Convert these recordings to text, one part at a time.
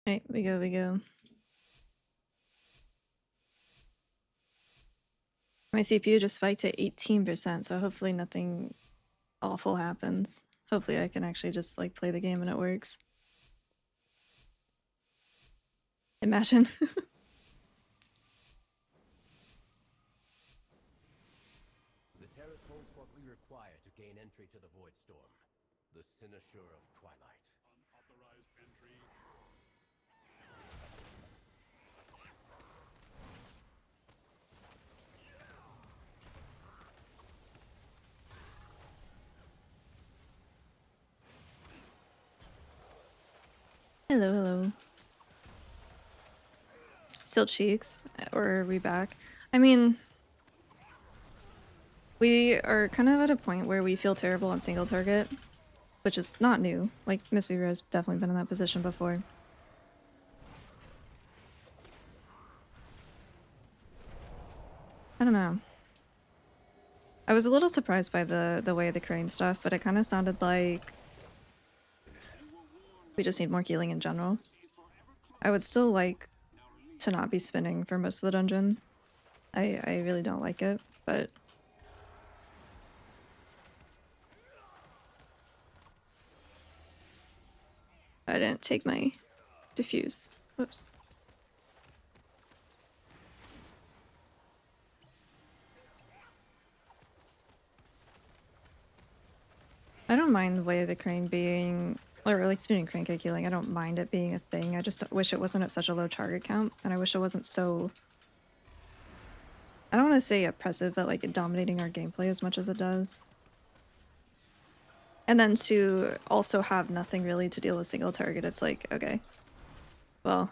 Right, we go, we go. My CPU just spiked to 18%, so hopefully nothing awful happens. Hopefully I can actually just like play the game and it works. Imagine. The terrace holds what we require to gain entry to the Void Storm, the cynosure of Twilight. Unauthorized entry. Hello, hello. Still cheeks? Or are we back? I mean, we are kind of at a point where we feel terrible on single target, which is not new. Like, Mistweaver has definitely been in that position before. I don't know. I was a little surprised by the way of the crane stuff, but it kind of sounded like we just need more healing in general. I would still like to not be spinning for most of the dungeon. I really don't like it, but I didn't take my diffuse. Whoops. I don't mind the way of the crane being, or like spinning crane kick healing, I don't mind it being a thing. I just wish it wasn't at such a low target count, and I wish it wasn't so, I don't want to say oppressive, but like dominating our gameplay as much as it does. And then to also have nothing really to deal with single target, it's like, okay, well,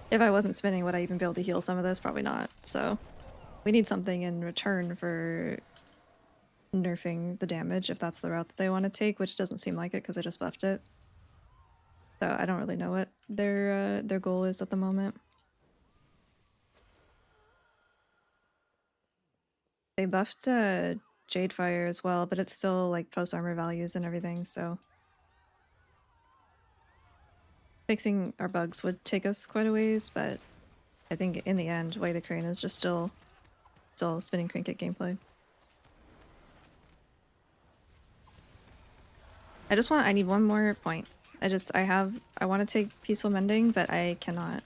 if I wasn't spinning, would I even be able to heal some of this? Probably not. So we need something in return for nerfing the damage if that's the route that they want to take, which doesn't seem like it because I just buffed it. So I don't really know what their goal is at the moment. They buffed Jadefire as well, but it's still like post armor values and everything, so fixing our bugs would take us quite a ways, but I think in the end, way the crane is just still spinning crane kick gameplay. I need one more point. I want to take Peaceful Mending, but I cannot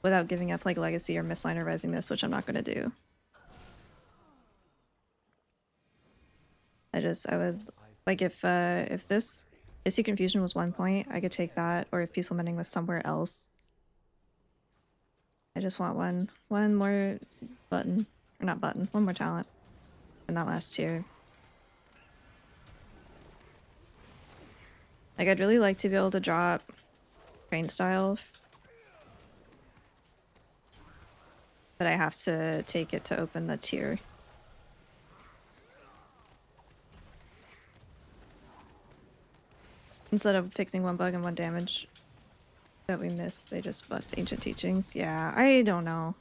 without giving up like Legacy or Mistline or Rising Mist, which I'm not going to do. I would, like if this Issue Confusion was 1 point, I could take that, or if Peaceful Mending was somewhere else. I just want one more button, or not button, one more talent in that last tier. Like, I'd really like to be able to drop Crane Style, but I have to take it to open the tier. Instead of fixing one bug and one damage that we missed, they just buffed Ancient Teachings. Yeah, I don't know.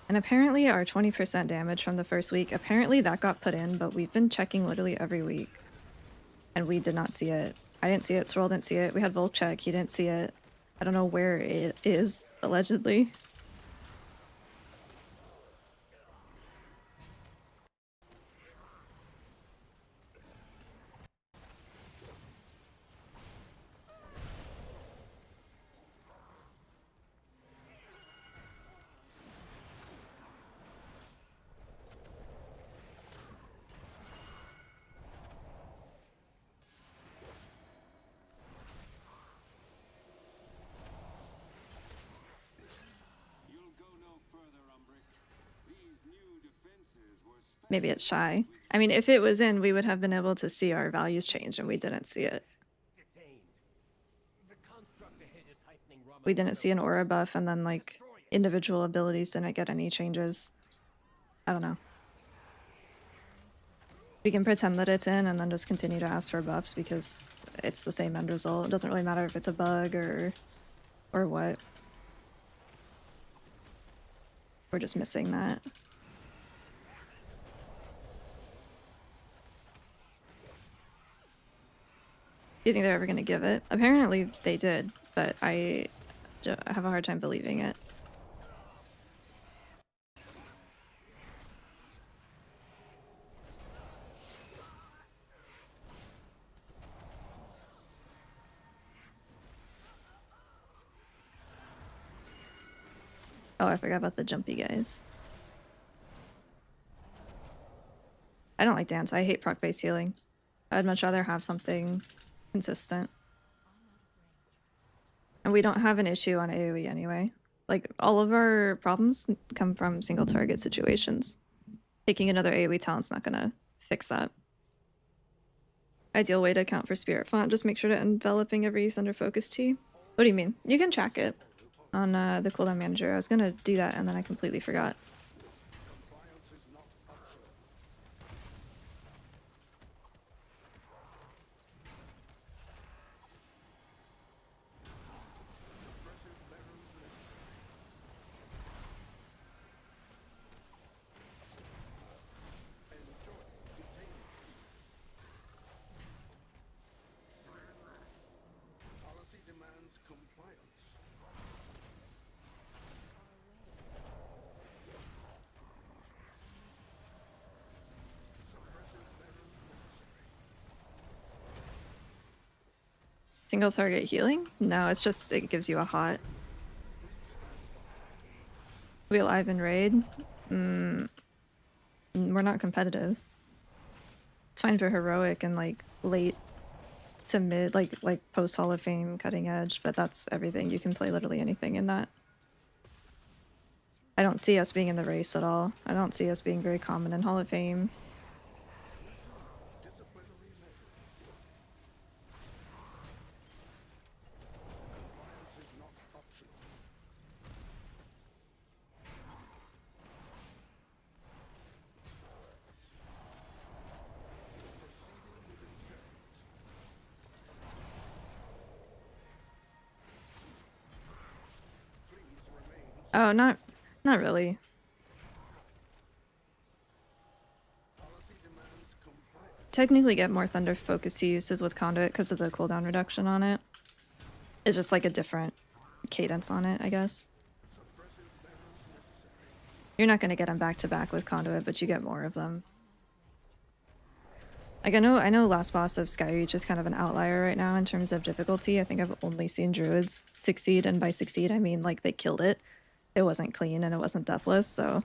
And apparently our 20% damage from the first week, apparently that got put in, but we've been checking literally every week. And we did not see it. I didn't see it, Swirl didn't see it. We had Volk check, he didn't see it. I don't know where it is, allegedly. Maybe it's shy. I mean, if it was in, we would have been able to see our values change, and we didn't see it. We didn't see an aura buff, and then, like, individual abilities didn't get any changes. I don't know. We can pretend that it's in and then just continue to ask for buffs because it's the same end result. It doesn't really matter if it's a bug or what. We're just missing that. you think they're ever gonna give it? Apparently they did, but I have a hard time believing it. Oh, I forgot about the jumpy guys. I don't like dance. I hate proc-based healing. I'd much rather have something consistent. And we don't have an issue on AoE anyway. Like, all of our problems come from single target situations. Taking another AoE talent's not gonna fix that. Ideal way to account for spirit font, just make sure to enveloping every thunder focus T. What do you mean? You can track it on the cooldown manager. I was gonna do that and then I completely forgot. Single target healing? No, it's just it gives you a hot. We alive in raid? We're not competitive. It's fine for heroic and like late to mid, like post Hall of Fame cutting edge, but that's everything. You can play literally anything in that. I don't see us being in the race at all. I don't see us being very common in Hall of Fame. Oh, not really. Technically get more thunder focus uses with conduit because of the cooldown reduction on it. It's just like a different cadence on it, I guess. You're not gonna get them back to back with conduit, but you get more of them. Like I know last boss of Skyreach is kind of an outlier right now in terms of difficulty. I think I've only seen druids succeed, and by succeed I mean like they killed it. It wasn't clean and it wasn't deathless, so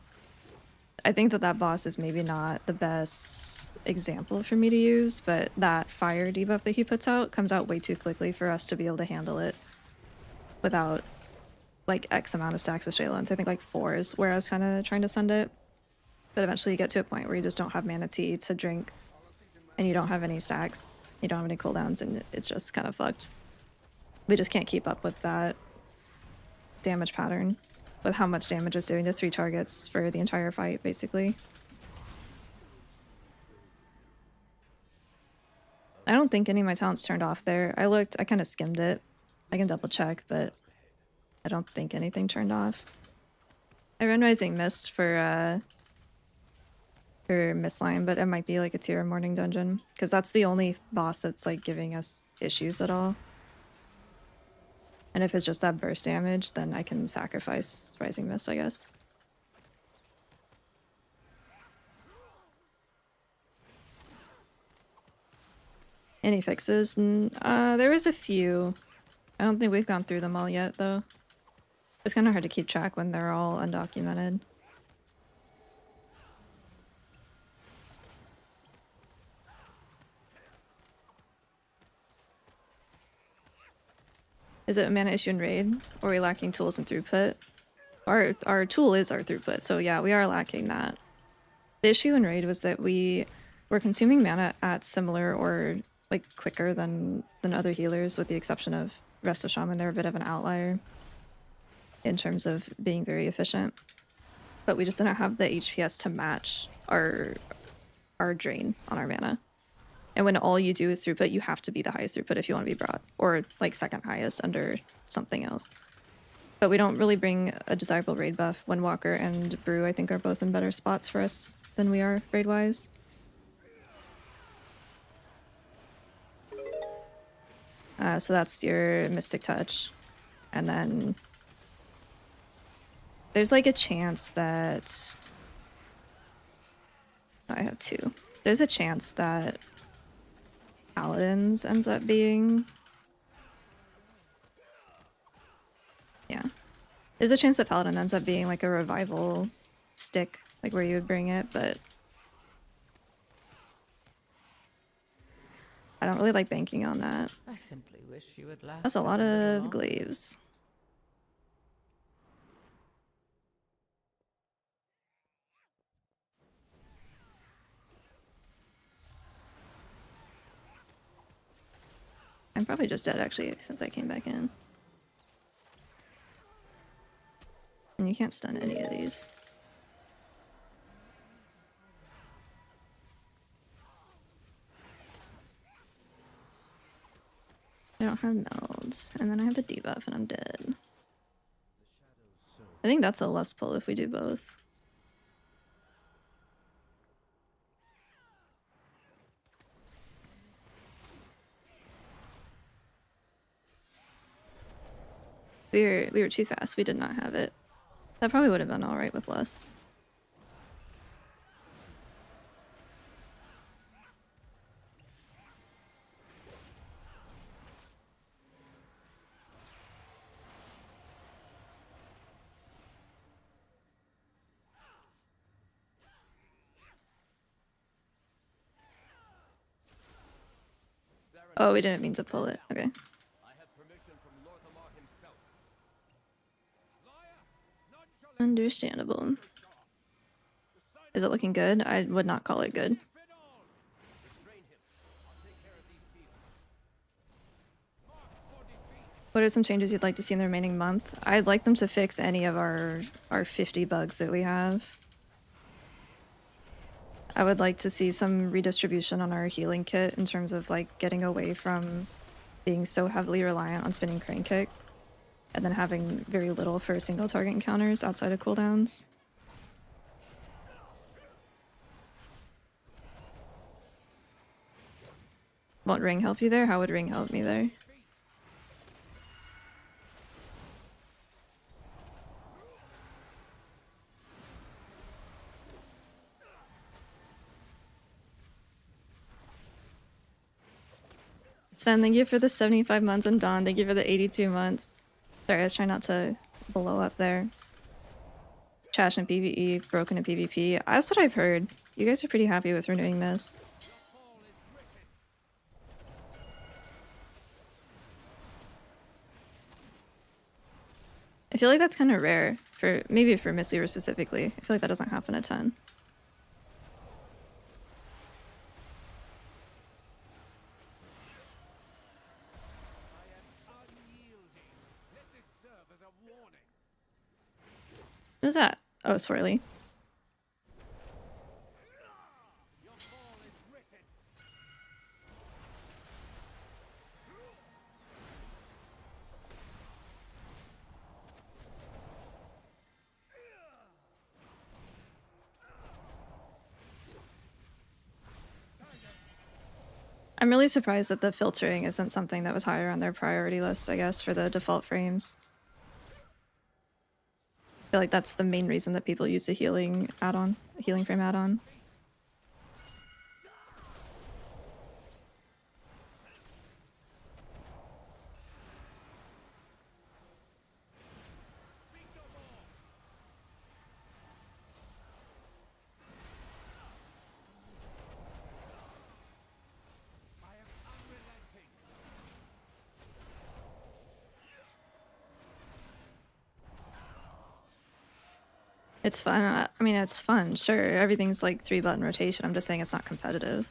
I think that boss is maybe not the best example for me to use, but that fire debuff that he puts out comes out way too quickly for us to be able to handle it without like X amount of stacks of Shaylons. I think like 4 is where I was kind of trying to send it, but eventually you get to a point where you just don't have mana tea to drink and you don't have any stacks, you don't have any cooldowns, and it's just kind of fucked. We just can't keep up with that damage pattern, with how much damage it's doing to 3 targets for the entire fight, basically. I don't think any of my talents turned off there. I looked, I kind of skimmed it. I can double check, but I don't think anything turned off. I run Rising Mist for Mistline, but it might be like a tier morning dungeon, because that's the only boss that's like giving us issues at all. And if it's just that burst damage, then I can sacrifice Rising Mist, I guess. Any fixes? There is a few. I don't think we've gone through them all yet, though. It's kind of hard to keep track when they're all undocumented. Is it a mana issue in raid? Or are we lacking tools and throughput? Our tool is our throughput, so yeah, we are lacking that. The issue in raid was that we were consuming mana at similar or like quicker than other healers, with the exception of Resto Shaman. They're a bit of an outlier in terms of being very efficient. But we just didn't have the HPS to match our drain on our mana. And when all you do is throughput, you have to be the highest throughput if you want to be brought, or like second highest under something else. But we don't really bring a desirable raid buff. Windwalker and Brew, I think, are both in better spots for us than we are raid-wise. So that's your Mystic Touch. And then there's like a chance that I have 2. There's a chance that Paladins ends up being, yeah. There's a chance that Paladin ends up being like a revival stick, like where you would bring it, but I don't really like banking on that. I simply wish you had lasted That's a lot little of longer. glaives. I'm probably just dead actually since I came back in. And you can't stun any of these. I don't have melds, and then I have the debuff and I'm dead. I think that's a less pull if we do both. We were too fast. We did not have it. That probably would have been alright with less. Oh, we didn't mean to pull it. Okay. I have permission from Lorthamar himself. Liar! None shall Understandable. Is it looking good? I would not call it good. fit on! Restrain him. I'll take care of these shields. Mark for defeat. What are some changes you'd like to see in the remaining month? I'd like them to fix any of our 50 bugs that we have. I would like to see some redistribution on our healing kit in terms of like getting away from being so heavily reliant on spinning crane kick and then having very little for single target encounters outside of cooldowns. Won't ring help you there? How would ring help me there? Sven, thank you for the 75 months, and Dawn, thank you for the 82 months. Sorry, I was trying not to blow up there. Trash in PvE, broken in PvP. That's what I've heard. You guys are pretty happy with renewing this. I feel like that's kind of rare, for maybe for Mistweaver specifically. I feel like that doesn't happen a ton. What is that? Oh, swirly. I'm really surprised that the filtering isn't something that was higher on their priority list, I guess, for the default frames. I feel like that's the main reason that people use the healing add-on, healing frame add-on. It's fun. I mean, it's fun, sure. Everything's like 3-button rotation. I'm just saying it's not competitive.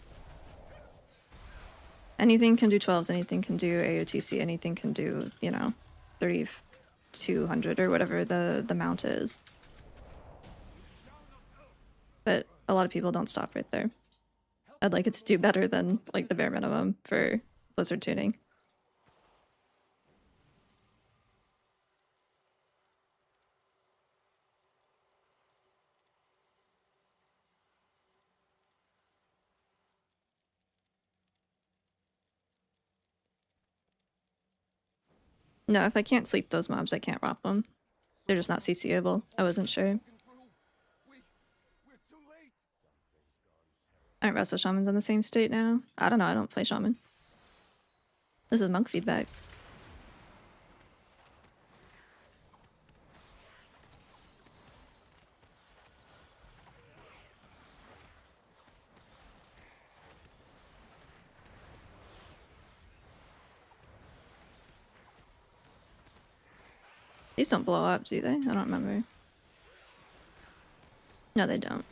Anything can do 12s, anything can do AOTC, anything can do, you know, 3200 or whatever the mount is. But a lot of people don't stop right there. I'd like it to do better than like the bare minimum for Blizzard tuning. No, if I can't sweep those mobs, I can't rock them. They're just not CCable. I wasn't sure. Aren't Resto Shamans in the same state now? I don't know, I don't play Shaman. This is monk feedback. These don't blow up, do they? I don't remember. No, they don't.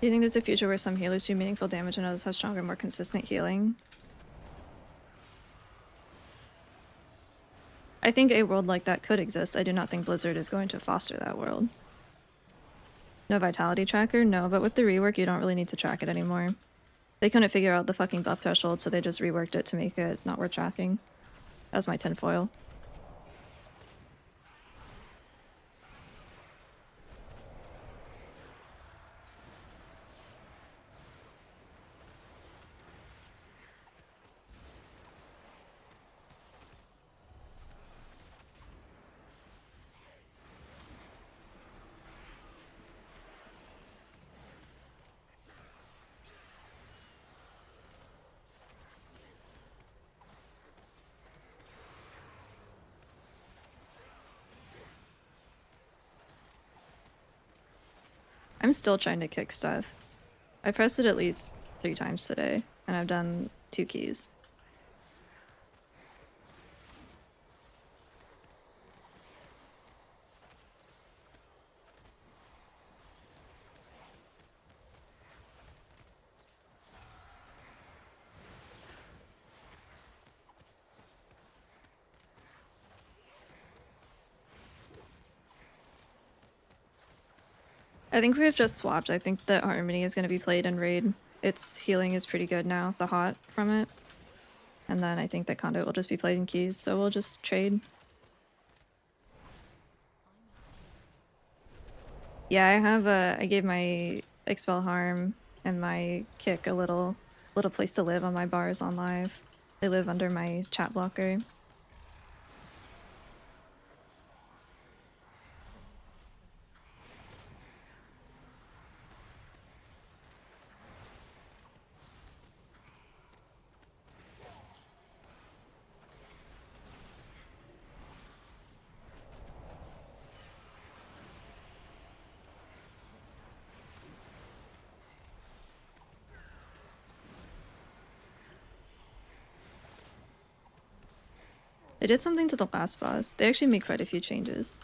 Do you think there's a future where some healers do meaningful damage and others have stronger, more consistent healing? I think a world like that could exist. I do not think Blizzard is going to foster that world. No vitality tracker? No, but with the rework, you don't really need to track it anymore. They couldn't figure out the fucking buff threshold, so they just reworked it to make it not worth tracking. That's my tinfoil. I'm still trying to kick stuff. I pressed it at least 3 times today, and I've done 2 keys. I think we have just swapped. I think that Harmony is going to be played in Raid. Its healing is pretty good now, the hot from it. And then I think that Conduit will just be played in keys, so we'll just trade. Yeah, I gave my Expel Harm and my Kick a little place to live on my bars on live. They live under my chat blocker. They did something to the last boss. They actually made quite a few changes.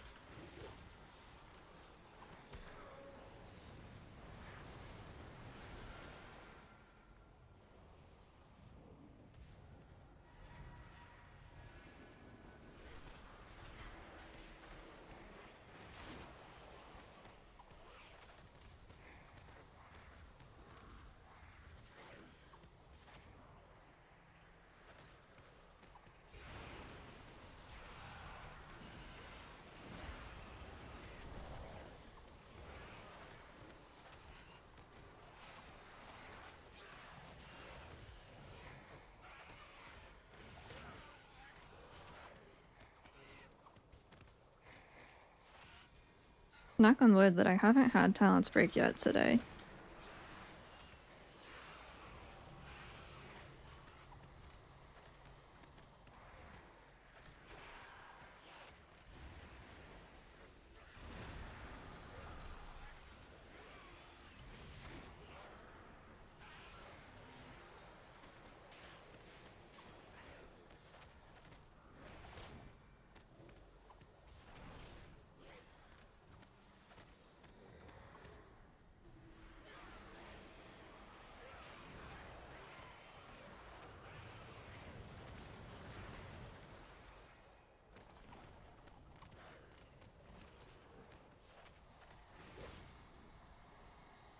Knock on wood, but I haven't had Talents break yet today.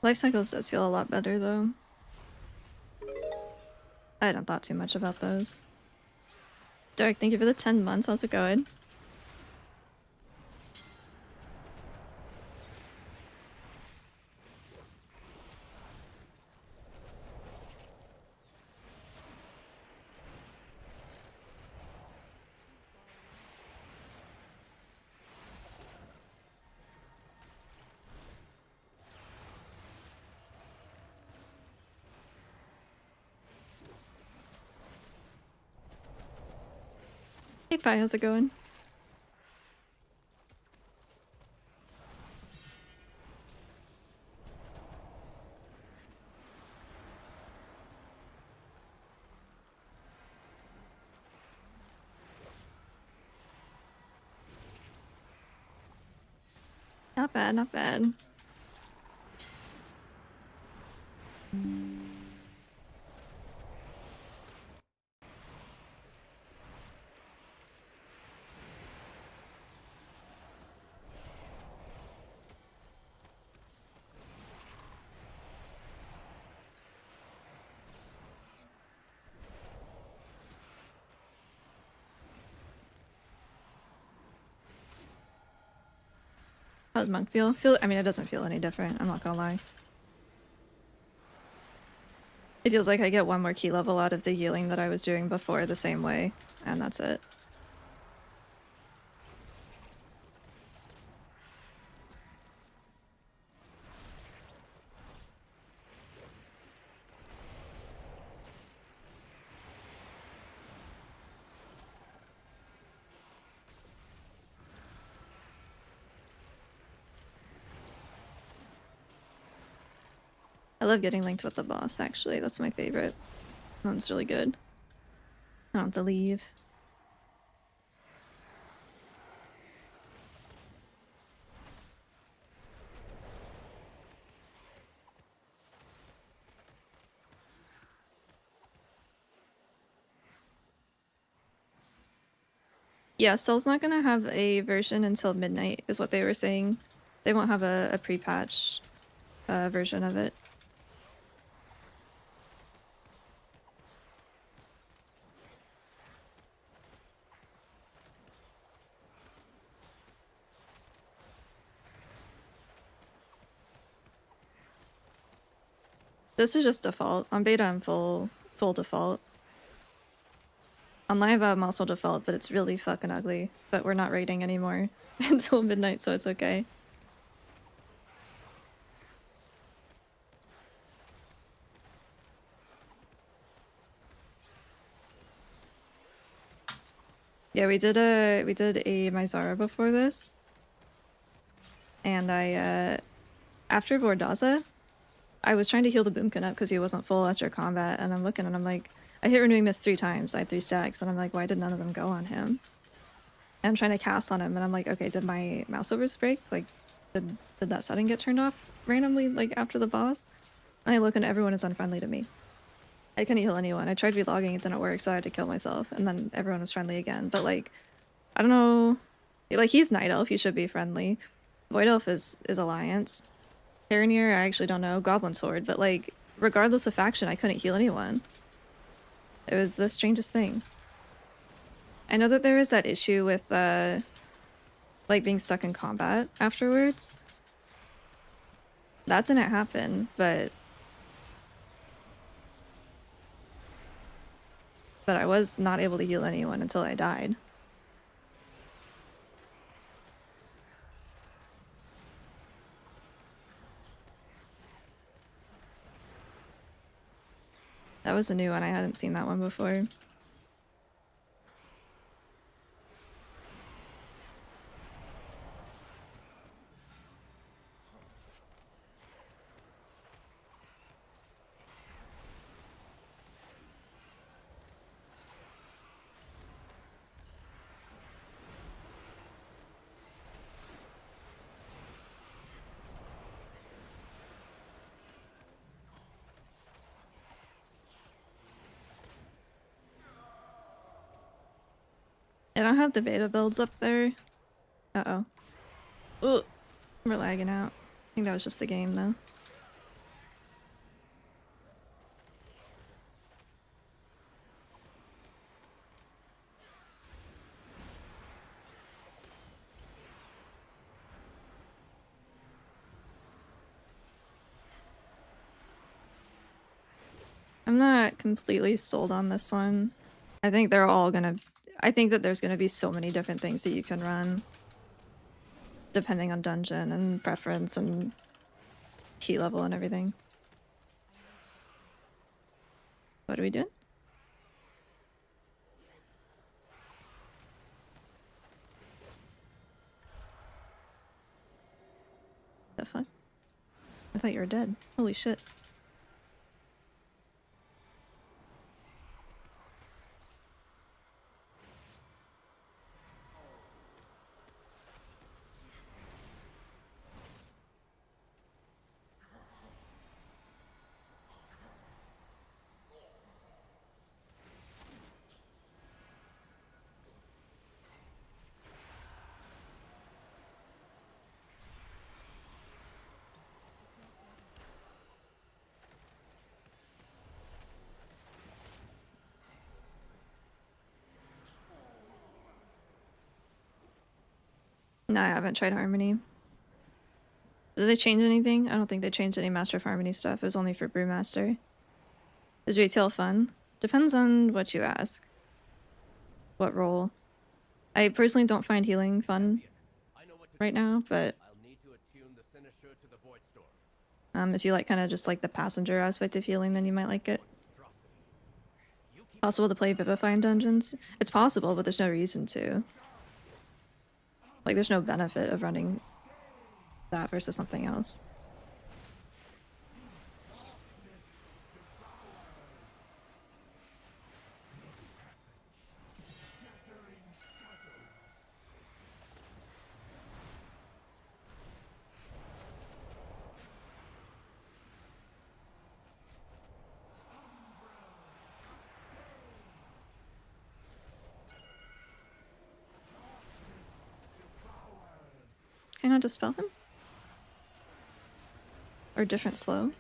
Life cycles does feel a lot better though. I hadn't thought too much about those. Derek, thank you for the 10 months. How's it going? Hey Pi, how's it going? Not bad, not bad. How does Monk feel? I mean, it doesn't feel any different, I'm not gonna lie. It feels like I get one more key level out of the healing that I was doing before the same way, and that's it. I love getting linked with the boss, actually. That's my favorite. That one's really good. I don't have to leave. Yeah, Cell's not gonna have a version until midnight, is what they were saying. They won't have a pre-patch version of it. This is just default. On beta, I'm full default. On live, I'm also default, but it's really fucking ugly. But we're not raiding anymore until midnight, so it's okay. Yeah, we did a Mizara before this, and I after Vordaza, I was trying to heal the Boomkin up because he wasn't full after combat, and I'm looking and I'm like, I hit Renewing Mist 3 times. I had 3 stacks, and I'm like, why did none of them go on him? And I'm trying to cast on him, and I'm like, okay, did my mouse overs break? Like, did that setting get turned off randomly, like, after the boss? And I look and everyone is unfriendly to me. I couldn't heal anyone. I tried relogging, it didn't work, so I had to kill myself, and then everyone was friendly again. But, like, I don't know. Like, he's Night Elf, he should be friendly. Void Elf is Alliance. Carinier, I actually don't know. Goblin Sword, but, like, regardless of faction, I couldn't heal anyone. It was the strangest thing. I know that there is that issue with, like, being stuck in combat afterwards. That didn't happen, but I was not able to heal anyone until I died. That was a new one. I hadn't seen that one before. I don't have the beta builds up there. Uh-oh. Ooh, we're lagging out. I think that was just the game, though. I'm not completely sold on this one. I think they're all gonna... I think that there's gonna be so many different things that you can run, depending on dungeon and preference and key level and everything. What are we doing? The fuck? I thought you were dead. Holy shit. No, I haven't tried Harmony. Did they change anything? I don't think they changed any Master of Harmony stuff. It was only for Brewmaster. Is retail fun? Depends on what you ask. What role? I personally don't find healing fun I know what to right do. now, but I'll need to attune the Cynosure to the Void Storm. if you like kind of just like the passenger aspect of healing, then you might like it. Monstrosity. You keep Possible to play Vivify in dungeons? It's possible, but there's no reason to. Like, there's no benefit of running that versus something else. Can I dispel him? Or different slow?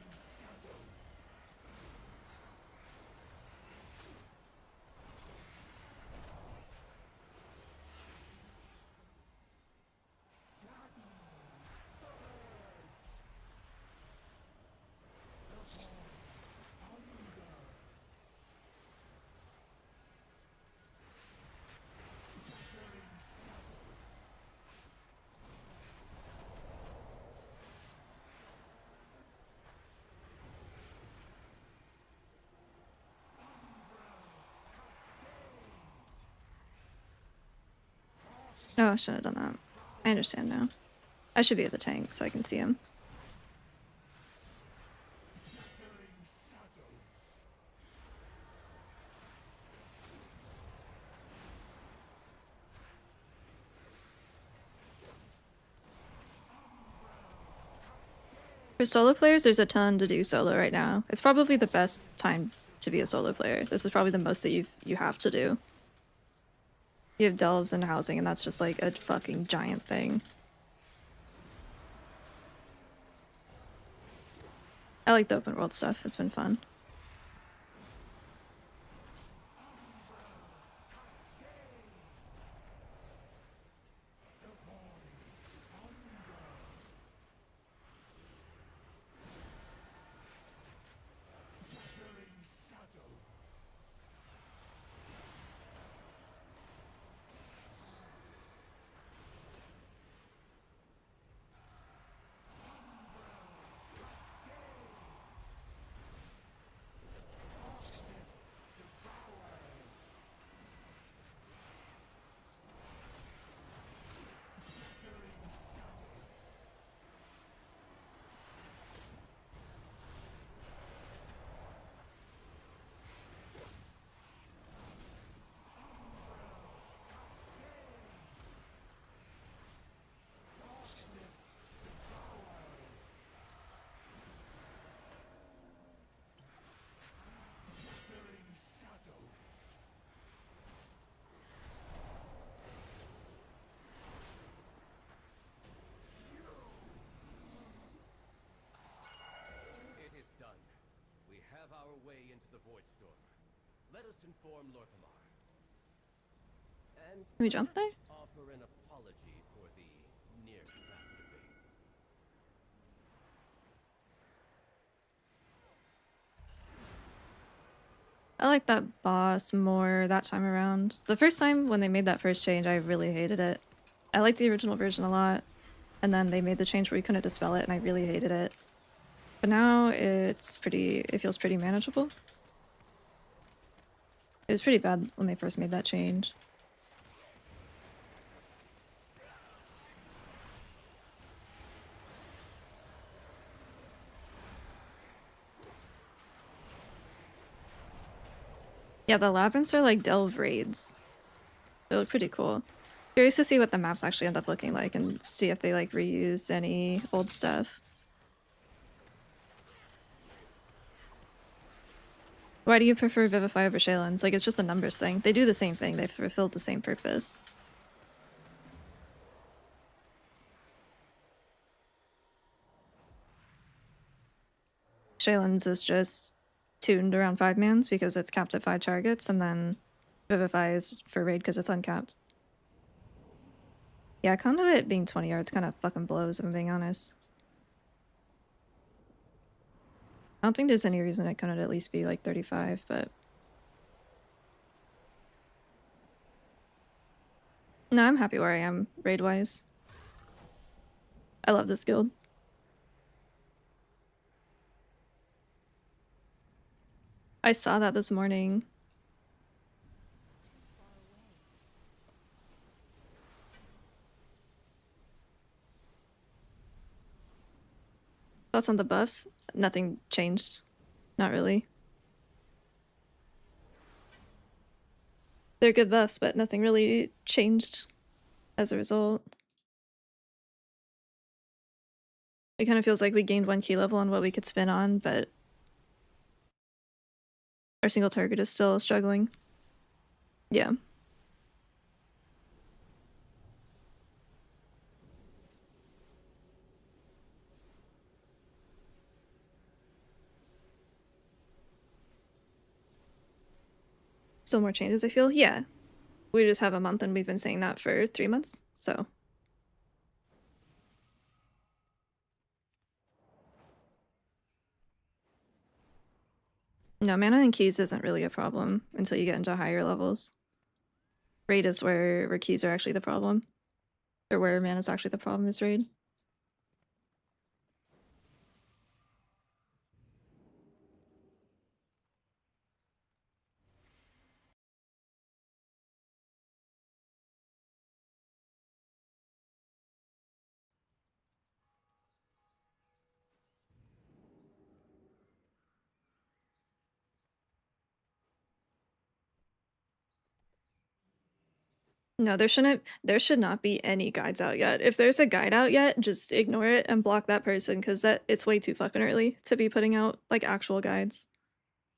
No, I shouldn't have done that. I understand now. I should be at the tank so I can see him. For solo players, there's a ton to do solo right now. It's probably the best time to be a solo player. This is probably the most that you have to do. You have delves and housing, and that's just like a fucking giant thing. I like the open world stuff. It's been fun. It is done. We have our way into the Void Storm. Let us inform Lorthamar. And Can we jump there? offer an apology for the near catastrophe. I like that boss more that time around. The first time when they made that first change, I really hated it. I liked the original version a lot, and then they made the change where you couldn't dispel it, and I really hated it. But now it feels pretty manageable. It was pretty bad when they first made that change. Yeah, the labyrinths are like delve raids. They look pretty cool. Curious to see what the maps actually end up looking like and see if they like reuse any old stuff. Why do you prefer Vivify over Shaylins? Like, it's just a numbers thing. They do the same thing. They've fulfilled the same purpose. Shaylins is just tuned around 5-mans because it's capped at 5 targets, and then Vivify is for raid because it's uncapped. Yeah, Conduit being 20 yards kind of fucking blows, if I'm being honest. I don't think there's any reason it couldn't at least be like 35, but... No, I'm happy where I am, raid-wise. I love this guild. I saw that this morning. Thoughts on the buffs? Nothing changed. Not really. They're good buffs, but nothing really changed as a result. It kind of feels like we gained 1 key level on what we could spin on, but our single target is still struggling. Yeah. Still more changes, I feel. Yeah. We just have a month and we've been saying that for 3 months, so. No, mana and keys isn't really a problem until you get into higher levels. Raid is where keys are actually the problem. Or where mana is actually the problem is raid. No, there should not be any guides out yet. If there's a guide out yet, just ignore it and block that person because it's way too fucking early to be putting out like actual guides.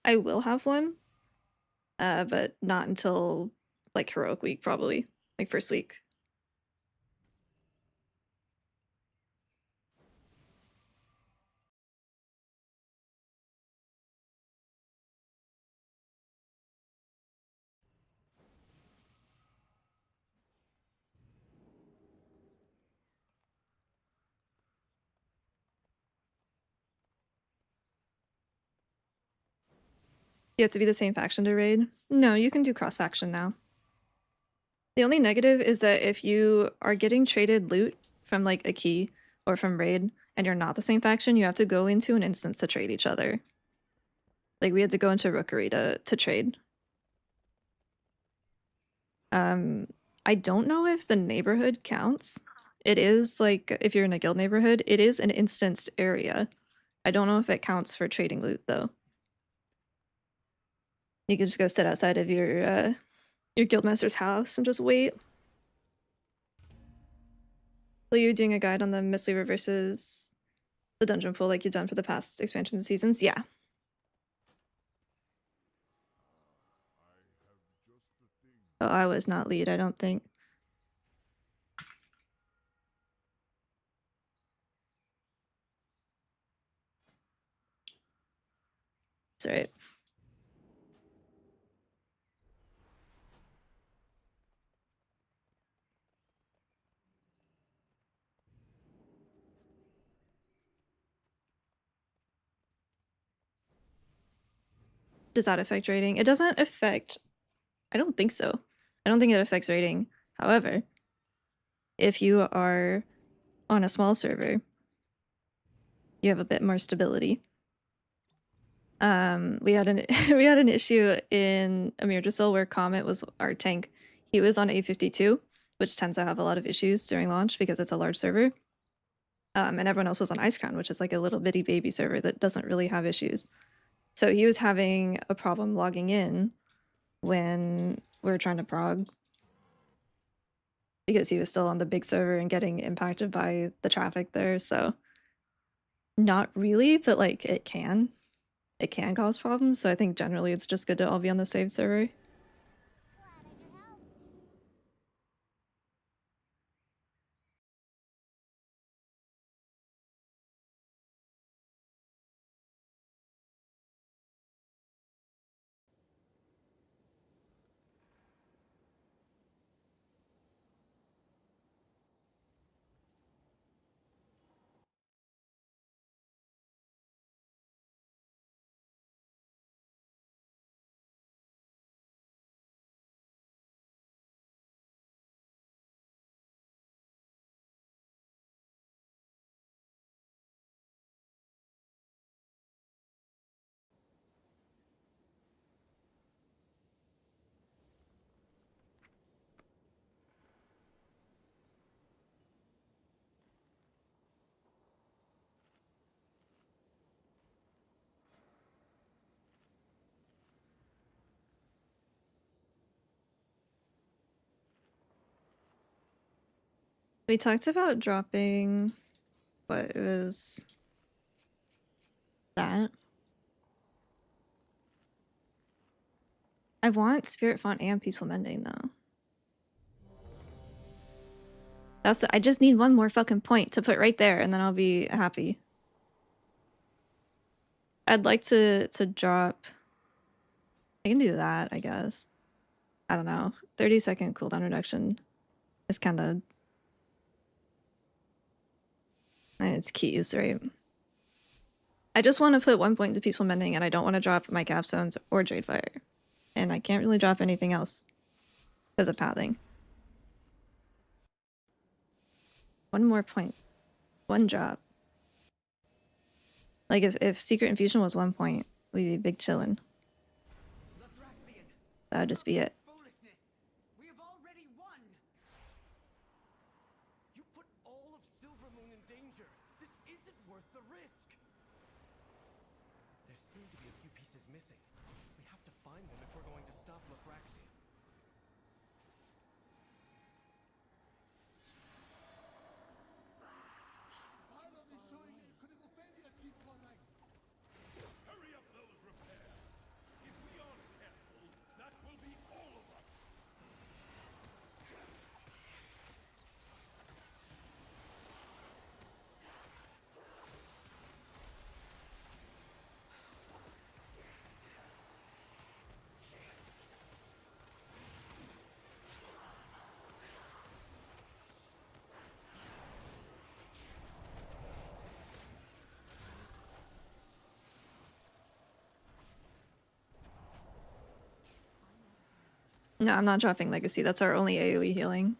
I will have one, but not until like heroic week probably, like first week. You have to be the same faction to raid. No, you can do cross faction now. The only negative is that if you are getting traded loot from like a key or from raid and you're not the same faction, you have to go into an instance to trade each other. Like we had to go into Rookery to trade. I don't know if the neighborhood counts. It is like if you're in a guild neighborhood, it is an instanced area. I don't know if it counts for trading loot though. You can just go sit outside of your guildmaster's house and just wait. Will you doing a guide on the Mistweaver versus the dungeon pool like you've done for the past expansion seasons? Yeah. Oh, I was not lead, I don't think. It's alright. Does that affect rating? It doesn't affect... I don't think so. I don't think it affects rating. However, if you are on a small server, you have a bit more stability. We had an we had an issue in Amirdrasil where Comet was our tank. He was on A52, which tends to have a lot of issues during launch because it's a large server. And everyone else was on Ice Crown, which is like a little bitty baby server that doesn't really have issues. So he was having a problem logging in when we were trying to prog because he was still on the big server and getting impacted by the traffic there. So not really, but like it can cause problems. So I think generally it's just good to all be on the same server. We talked about dropping what was that. I want Spirit Font and Peaceful Mending though. I just need one more fucking point to put right there and then I'll be happy. I'd like to drop... I can do that, I guess. I don't know. 30-second cooldown reduction is kind of... It's keys, right? I just want to put 1 point to Peaceful Mending and I don't want to drop my Capstones or Jade Fire. And I can't really drop anything else because of pathing. One more point. One drop. Like if Secret Infusion was 1 point, we'd be big chillin'. That would just be it. We have already won. You put all of Silvermoon in danger. This isn't worth the risk. There seem to be a few pieces missing. We have to find them if we're going to stop Lefraxian. Hurry up those repairs. If we aren't careful, that will be all of us. No, I'm not dropping Legacy. That's our only AoE healing.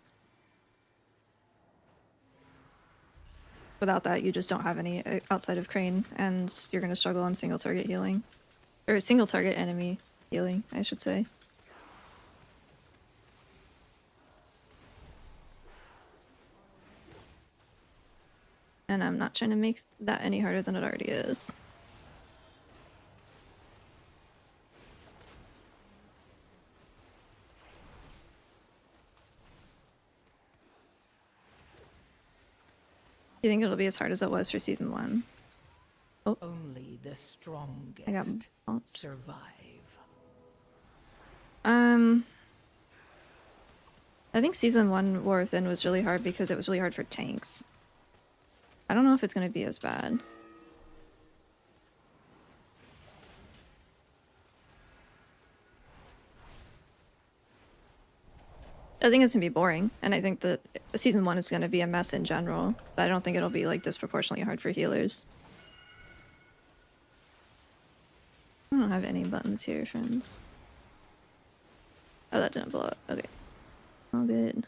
Without that, you just don't have any outside of Crane, and you're going to struggle on single target healing. Or single target enemy healing, I should say. And I'm not trying to make that any harder than it already is. Do you think it'll be as hard as it was for season 1? Only the strongest I got bumped. survive. I think season 1 War Within was really hard because it was really hard for tanks. I don't know if it's going to be as bad. I think it's going to be boring, and I think that season 1 is going to be a mess in general, but I don't think it'll be like disproportionately hard for healers. I don't have any buttons here, friends. Oh, that didn't blow up. Okay. All good.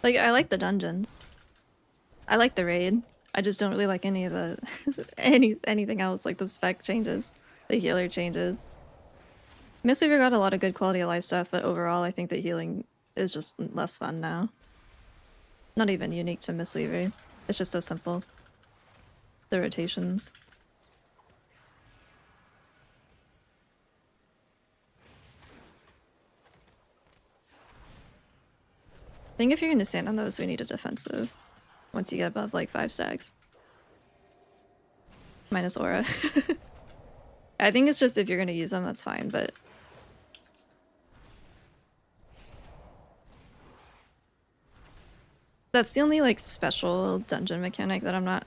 Like, I like the dungeons. I like the raid. I just don't really like any of the anything else, like the spec changes, the healer changes. Mistweaver got a lot of good quality of life stuff, but overall I think that healing is just less fun now. Not even unique to Mistweaver. It's just so simple. The rotations. I think if you're gonna stand on those, we need a defensive. Once you get above like 5 stacks. Minus aura. I think it's just if you're gonna use them, that's fine, but... That's the only like special dungeon mechanic that I'm not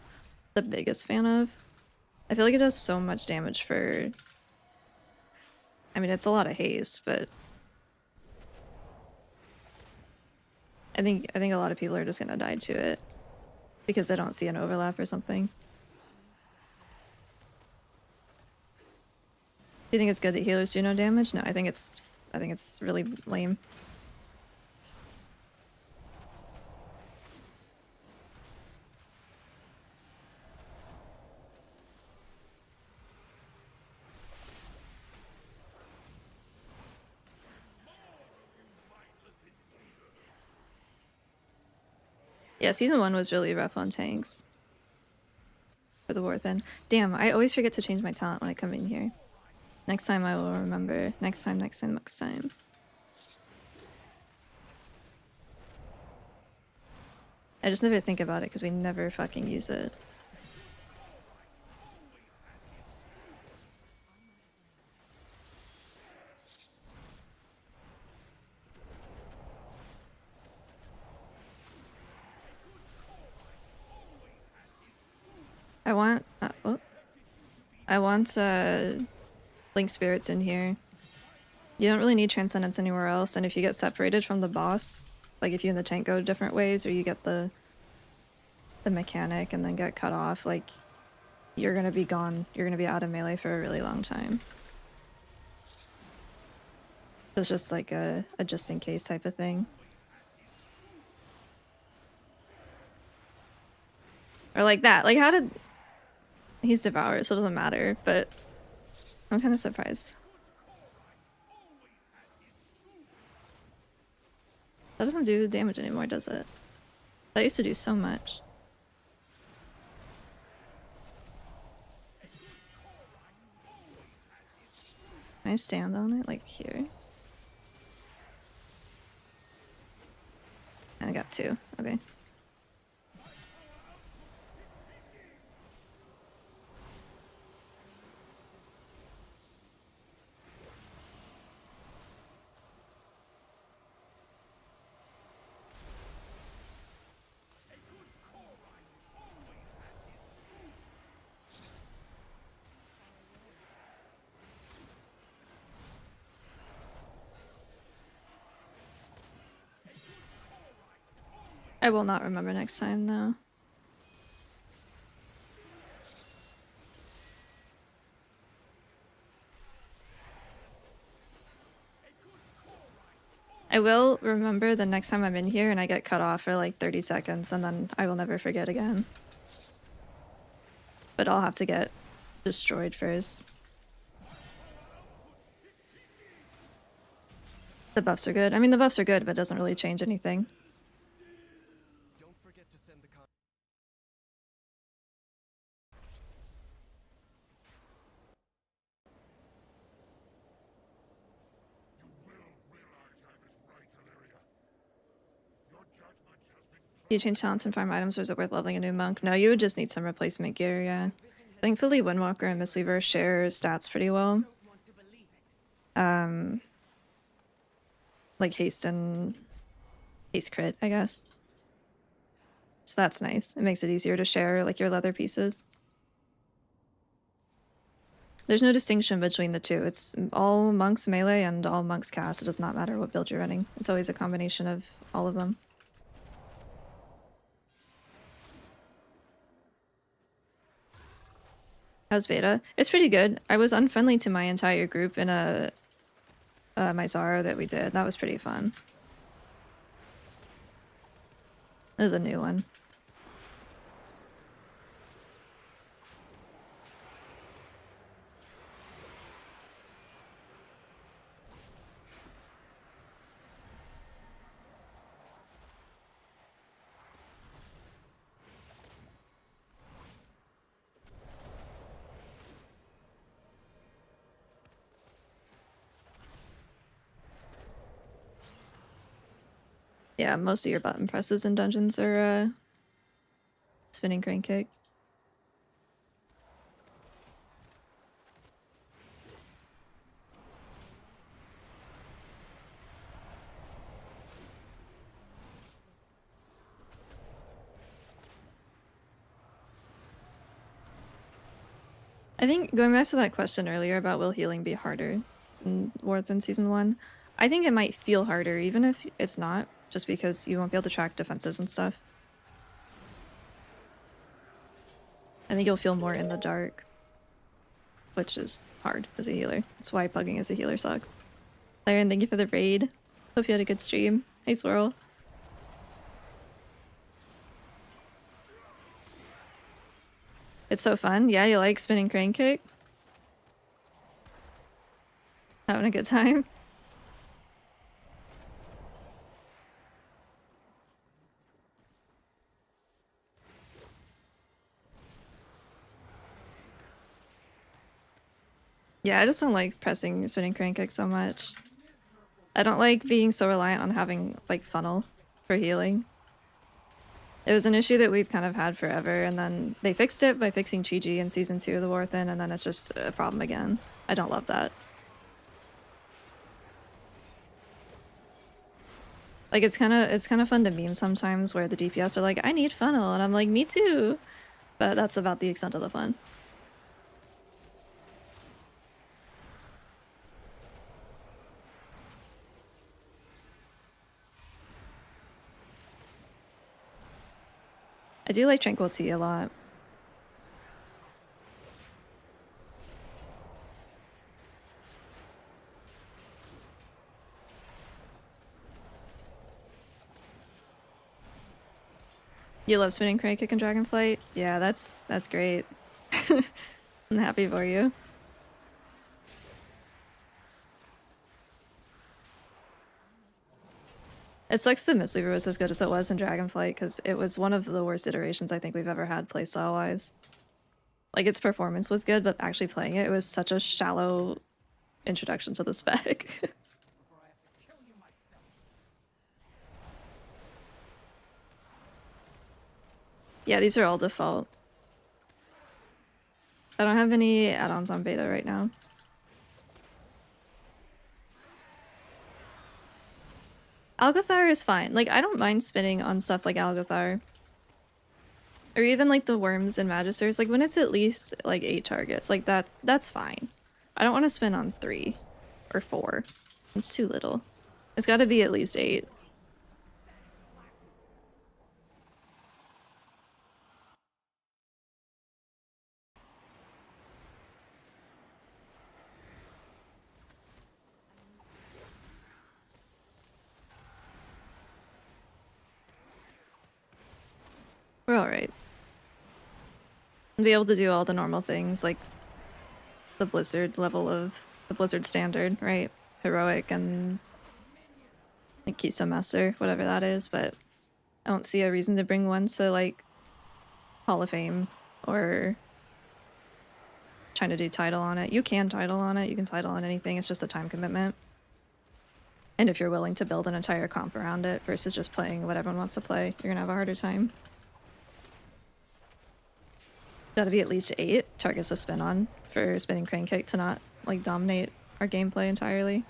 the biggest fan of. I feel like it does so much damage for... I mean, it's a lot of haste, but... I think a lot of people are just gonna die to it. Because they don't see an overlap or something. Do you think it's good that healers do no damage? No, I think it's really lame. Yeah, season 1 was really rough on tanks. For the war then. Damn, I always forget to change my talent when I come in here. Next time I will remember. Next time. I just never think about it because we never fucking use it. I want Link Spirits in here. You don't really need Transcendence anywhere else, and if you get separated from the boss, like if you and the tank go different ways, or you get the mechanic and then get cut off, like you're gonna be gone. You're gonna be out of melee for a really long time. It's just like a just in case type of thing. Or like that. Like how did... He's devoured, so it doesn't matter, but I'm kind of surprised. That doesn't do damage anymore, does it? That used to do so much. Can I stand on it? Like here? I got 2. Okay. I will not remember next time, though. I will remember the next time I'm in here and I get cut off for like 30 seconds, and then I will never forget again. But I'll have to get destroyed first. The buffs are good. I mean, the buffs are good, but it doesn't really change anything. Don't forget to send the You change talents and farm items, or is it worth leveling a new monk? No, you would just need some replacement gear, yeah. Thankfully, Windwalker and Mistweaver share stats pretty well. Like haste and haste crit, I guess. So that's nice. It makes it easier to share like your leather pieces. There's no distinction between the two. It's all monks melee and all monks cast. It does not matter what build you're running. It's always a combination of all of them. How's beta? It's pretty good. I was unfriendly to my entire group in a my Zara that we did. That was pretty fun. There's a new one. Yeah, most of your button presses in dungeons are spinning crane kick. I think going back to that question earlier about will healing be harder in Wards in Season 1, I think it might feel harder even if it's not, just because you won't be able to track defensives and stuff. I think you'll feel more in the dark, which is hard as a healer. That's why pugging as a healer sucks. Lyron, thank you for the raid. Hope you had a good stream. Hey, Swirl. It's so fun. Yeah, you like spinning crane kick? Having a good time? Yeah, I just don't like pressing spinning crane kick so much. I don't like being so reliant on having, like, funnel for healing. It was an issue that we've kind of had forever, and then they fixed it by fixing Chi-Ji in Season 2 of the War Within, and then it's just a problem again. I don't love that. Like, it's kind of fun to meme sometimes where the DPS are like, I need funnel, and I'm like, me too! But that's about the extent of the fun. I do like Tranquility a lot. You love spinning crane kick and dragonflight? Yeah, that's great. I'm happy for you. It sucks that Mistweaver was as good as it was in Dragonflight, because it was one of the worst iterations I think we've ever had playstyle-wise. Like, its performance was good, but actually playing it was such a shallow introduction to the spec. Yeah, these are all default. I don't have any add-ons on beta right now. Algothar is fine. Like, I don't mind spinning on stuff like Algothar. Or even like the worms and magisters. Like, when it's at least like 8 targets, like that's fine. I don't want to spin on 3 or 4. It's too little. It's got to be at least 8. We're alright. Be able to do all the normal things, like the Blizzard level of the Blizzard standard, right? Heroic and like Keystone Master, whatever that is, but I don't see a reason to bring one to like Hall of Fame or trying to do title on it. You can title on it, you can title on anything, it's just a time commitment. And if you're willing to build an entire comp around it versus just playing what everyone wants to play, you're gonna have a harder time. Gotta be at least 8 targets to spin on for spinning crane kick to not like dominate our gameplay entirely.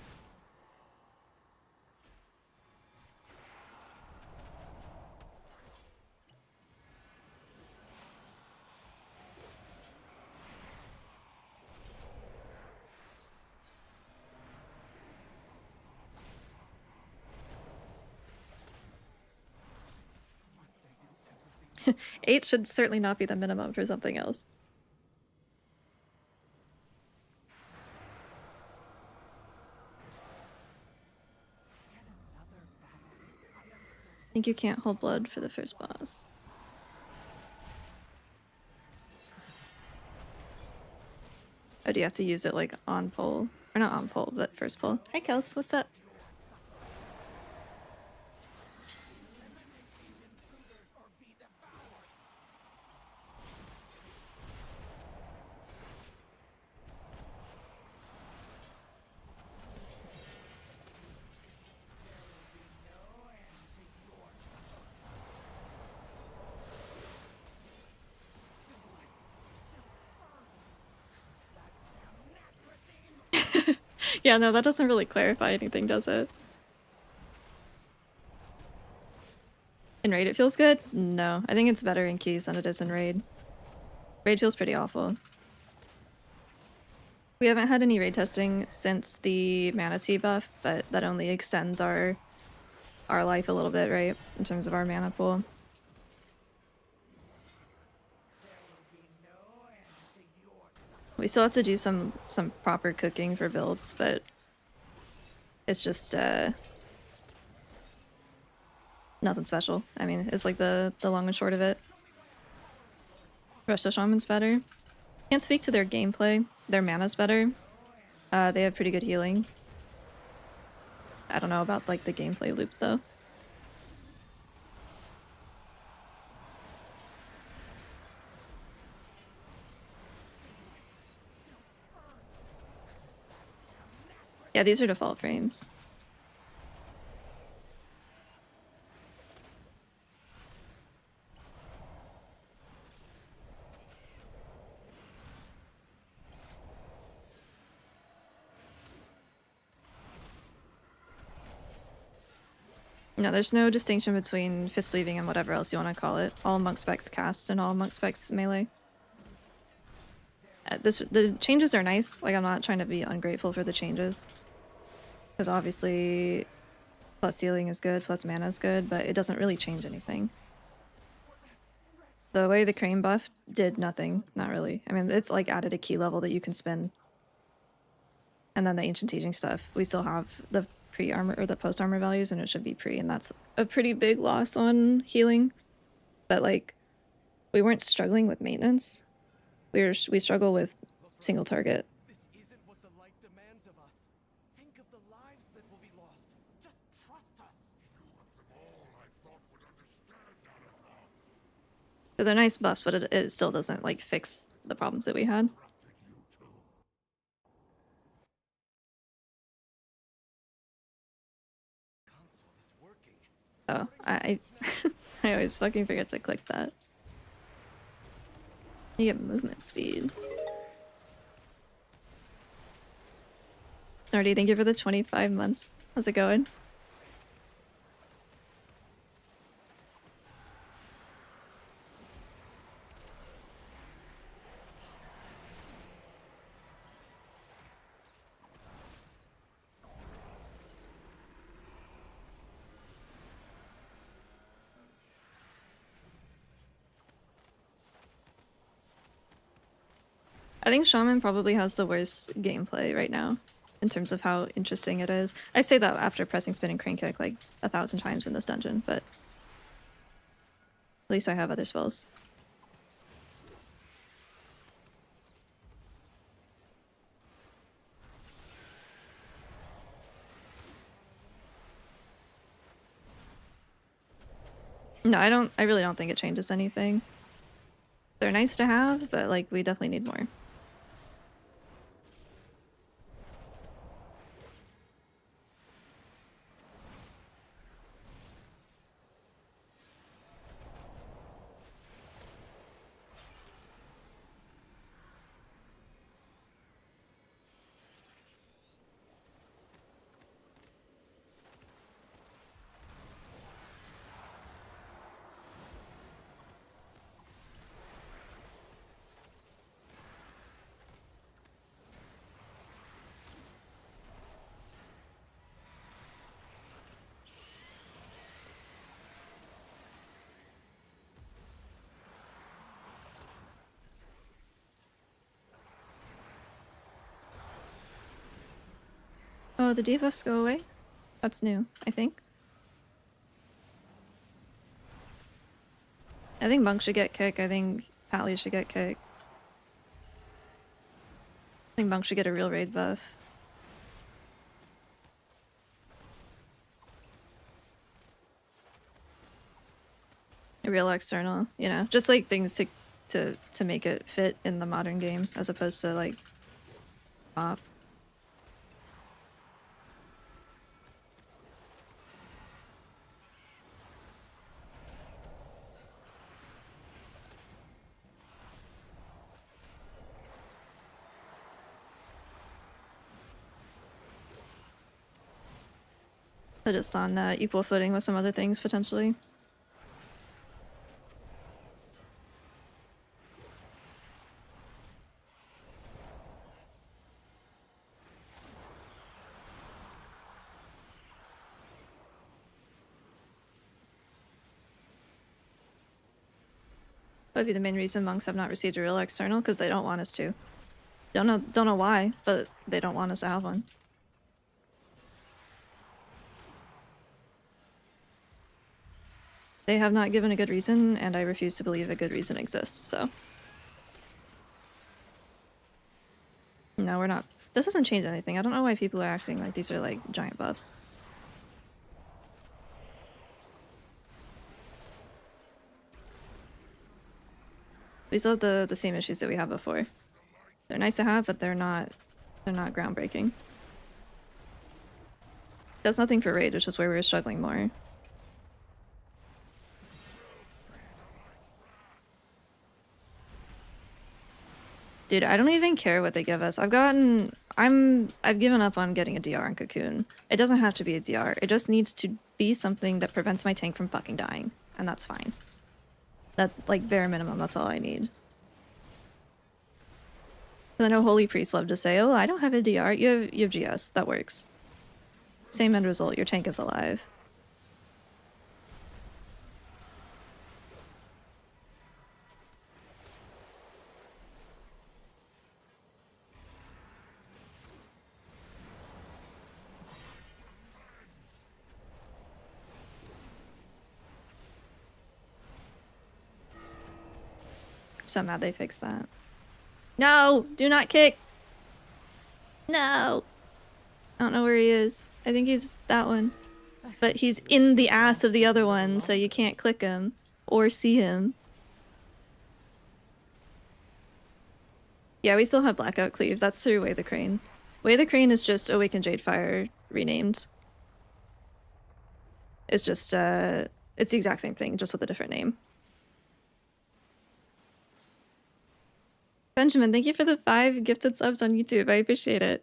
Eight should certainly not be the minimum for something else. I think you can't hold blood for the first boss. Oh, do you have to use it like on pole? Or not on pole, but first pole. Hi Kels, what's up? Yeah, no, that doesn't really clarify anything, does it? In raid it feels good? No, I think it's better in keys than it is in raid. Raid feels pretty awful. We haven't had any raid testing since the Manatee buff, but that only extends our life a little bit, right? In terms of our mana pool. We still have to do some proper cooking for builds, but it's just nothing special. I mean, it's like the long and short of it. Resto Shaman's better. Can't speak to their gameplay. Their mana's better. They have pretty good healing. I don't know about like the gameplay loop though. Yeah, these are default frames. No, there's no distinction between fist weaving and whatever else you want to call it. All monk specs cast and all monk specs melee. The changes are nice. Like, I'm not trying to be ungrateful for the changes. Because obviously, plus healing is good, plus mana is good, but it doesn't really change anything. The way the crane buff did nothing. Not really. I mean, it's like added a key level that you can spin. And then the ancient teaching stuff. We still have the pre-armor or the post-armor values, and it should be pre, and that's a pretty big loss on healing. But like, we weren't struggling with maintenance. We struggle with single target. This isn't what the light demands of us. Think of the lives that will be lost. Just trust us. So they're nice buffs, but it still doesn't like fix the problems that we had. Oh, I I always fucking forget to click that. You get movement speed. Snarty, thank you for the 25 months. How's it going? I think Shaman probably has the worst gameplay right now in terms of how interesting it is. I say that after pressing spin and crane kick like 1,000 times in this dungeon, but At least I have other spells. No, I really don't think it changes anything. They're nice to have, but like we definitely need more. Oh, the debuffs go away? That's new, I think. I think Monk should get kick. I think Pally should get kick. I think Monk should get a real raid buff. A real external, you know, just like things to make it fit in the modern game as opposed to like pop. Put us on equal footing with some other things potentially. That'd be the main reason monks have not received a real external, because they don't want us to. Don't know why, but they don't want us to have one. They have not given a good reason, and I refuse to believe a good reason exists, so. No, we're not. This doesn't change anything. I don't know why people are acting like these are like giant buffs. We still have the same issues that we had before. They're nice to have, but they're not groundbreaking. Does nothing for raid, which is where we were struggling more. Dude, I don't even care what they give us. I've given up on getting a DR in Cocoon. It doesn't have to be a DR. It just needs to be something that prevents my tank from fucking dying, and that's fine. That, like, bare minimum, that's all I need. I know Holy Priests love to say, oh, I don't have a DR. You have GS. That works. Same end result. Your tank is alive. So mad they fixed that. No! Do not kick! No! I don't know where he is. I think he's that one. But he's in the ass of the other one, so you can't click him. Or see him. Yeah, we still have Blackout Cleave. That's through Way the Crane. Way the Crane is just Awakened Jadefire renamed. It's just, it's the exact same thing, just with a different name. Benjamin, thank you for the 5 gifted subs on YouTube. I appreciate it.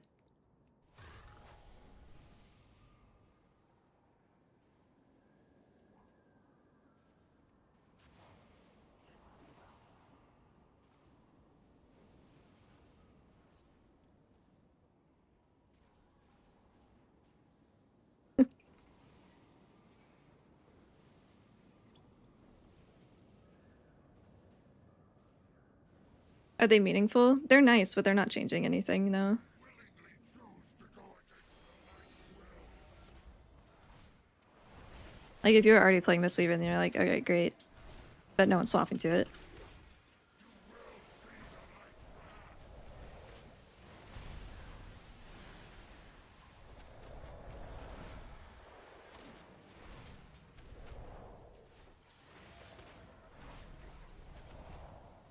Are they meaningful? They're nice, but they're not changing anything, no. Like, if you're already playing Mistweaver, then you're like, okay, great. but no one's swapping to it.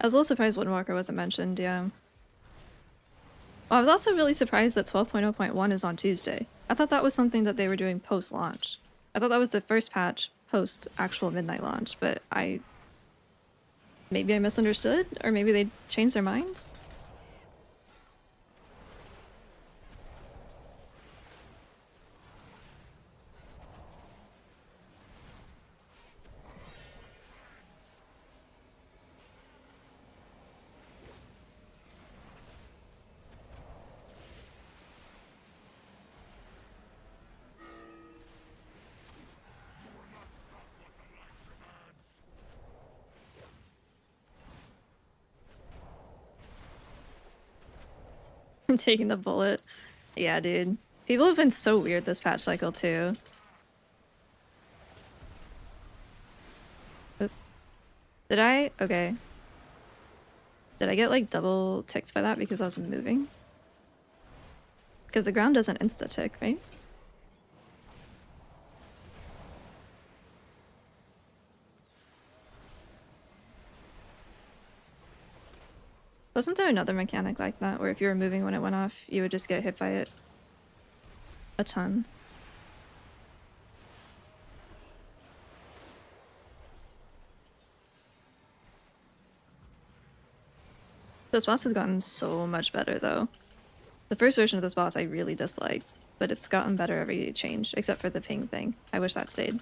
I was a little surprised Windwalker wasn't mentioned, yeah. Well, I was also really surprised that 12.0.1 is on Tuesday. I thought that was something that they were doing post-launch. I thought that was the first patch post-actual midnight launch, but maybe I misunderstood? Or maybe they changed their minds? Taking the bullet. Yeah, dude. People have been so weird this patch cycle, too. Oop. Did I? Okay. Did I get, like, double ticked by that because I was moving? Because the ground doesn't insta-tick, right? Wasn't there another mechanic like that, where if you were moving when it went off, you would just get hit by it a ton? This boss has gotten so much better, though. The first version of this boss I really disliked, but it's gotten better every change, except for the ping thing. I wish that stayed.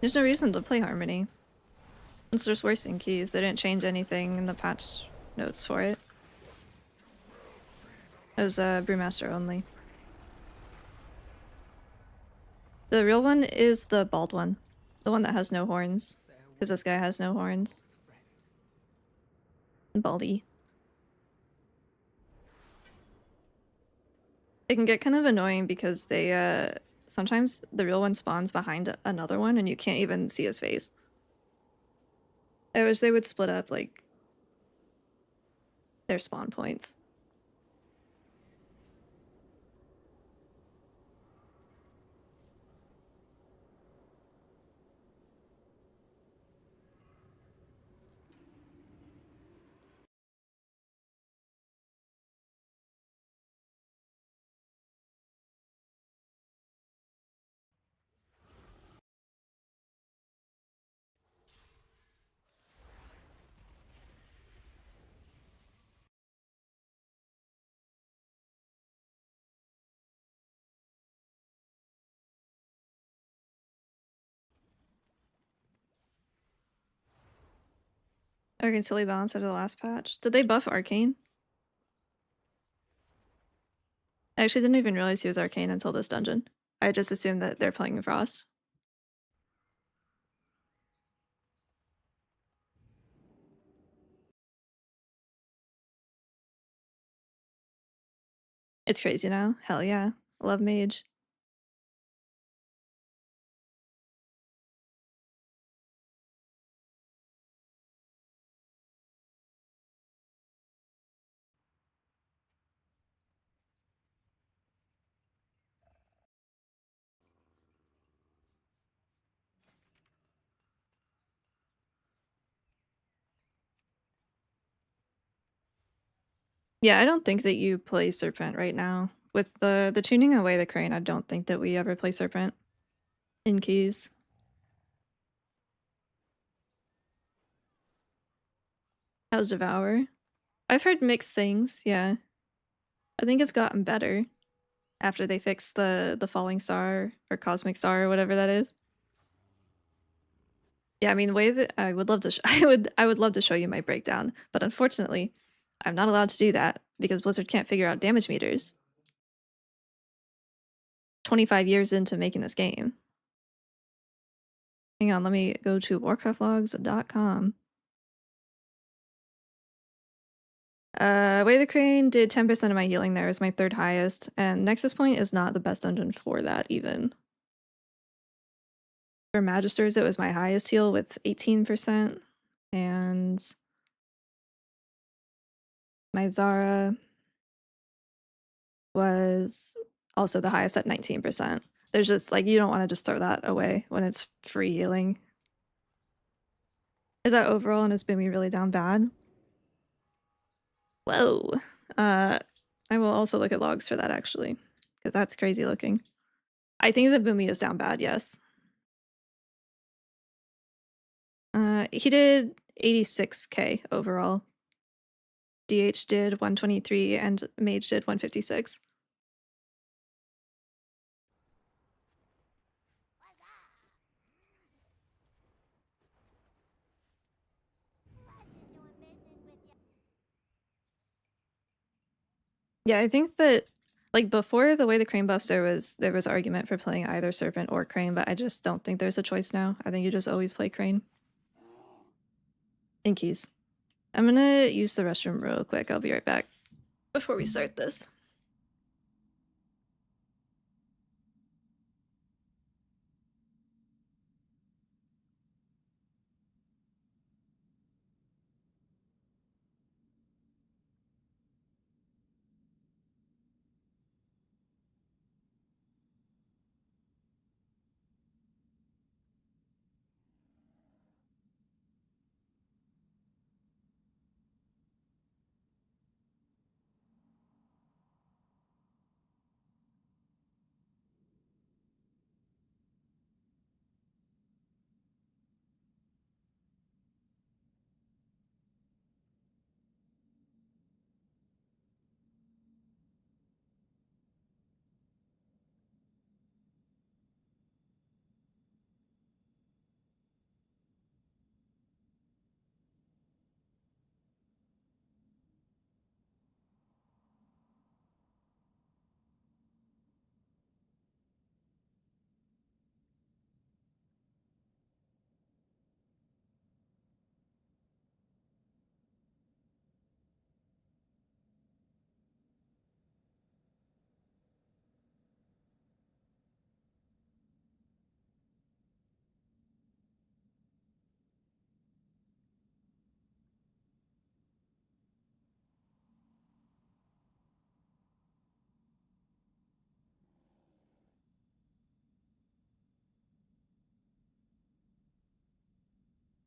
There's no reason to play Harmony. It's just wasting keys. They didn't change anything in the patch notes for it. It was Brewmaster only. The real one is the bald one. The one that has no horns. Because this guy has no horns. Baldy. It can get kind of annoying because they, sometimes the real one spawns behind another one and you can't even see his face. I wish they would split up, like, their spawn points. Arcane silly balance out of the last patch. Did they buff Arcane? I actually didn't even realize he was Arcane until this dungeon. I just assumed that they're playing Frost. It's crazy now. Hell yeah. Love Mage. Yeah, I don't think that you play Serpent right now. With the tuning away the crane, I don't think that we ever play Serpent in keys. How's Devour? I've heard mixed things, yeah. I think it's gotten better. after they fix the falling star or cosmic star or whatever that is. Yeah, I mean, way that I would love to I would love to show you my breakdown, but unfortunately, I'm not allowed to do that because Blizzard can't figure out damage meters. 25 years into making this game. Hang on, let me go to warcraftlogs.com. Way the Crane did 10% of my healing there, is my third highest, and Nexus Point is not the best dungeon for that even. For Magisters, it was my highest heal with 18%, and my Zara was also the highest at 19%. There's just, like, you don't want to just throw that away when it's free healing. Is that overall and is Boomy really down bad? Whoa. I will also look at logs for that, actually, because that's crazy looking. I think that Boomy is down bad, yes. He did 86k overall. DH did 123 and Mage did 156. Yeah, I think that, like, before the Way the Crane buffs, there was argument for playing either Serpent or Crane, but I just don't think there's a choice now. I think you just always play Crane. Inkies. I'm gonna use the restroom real quick. I'll be right back before we start this.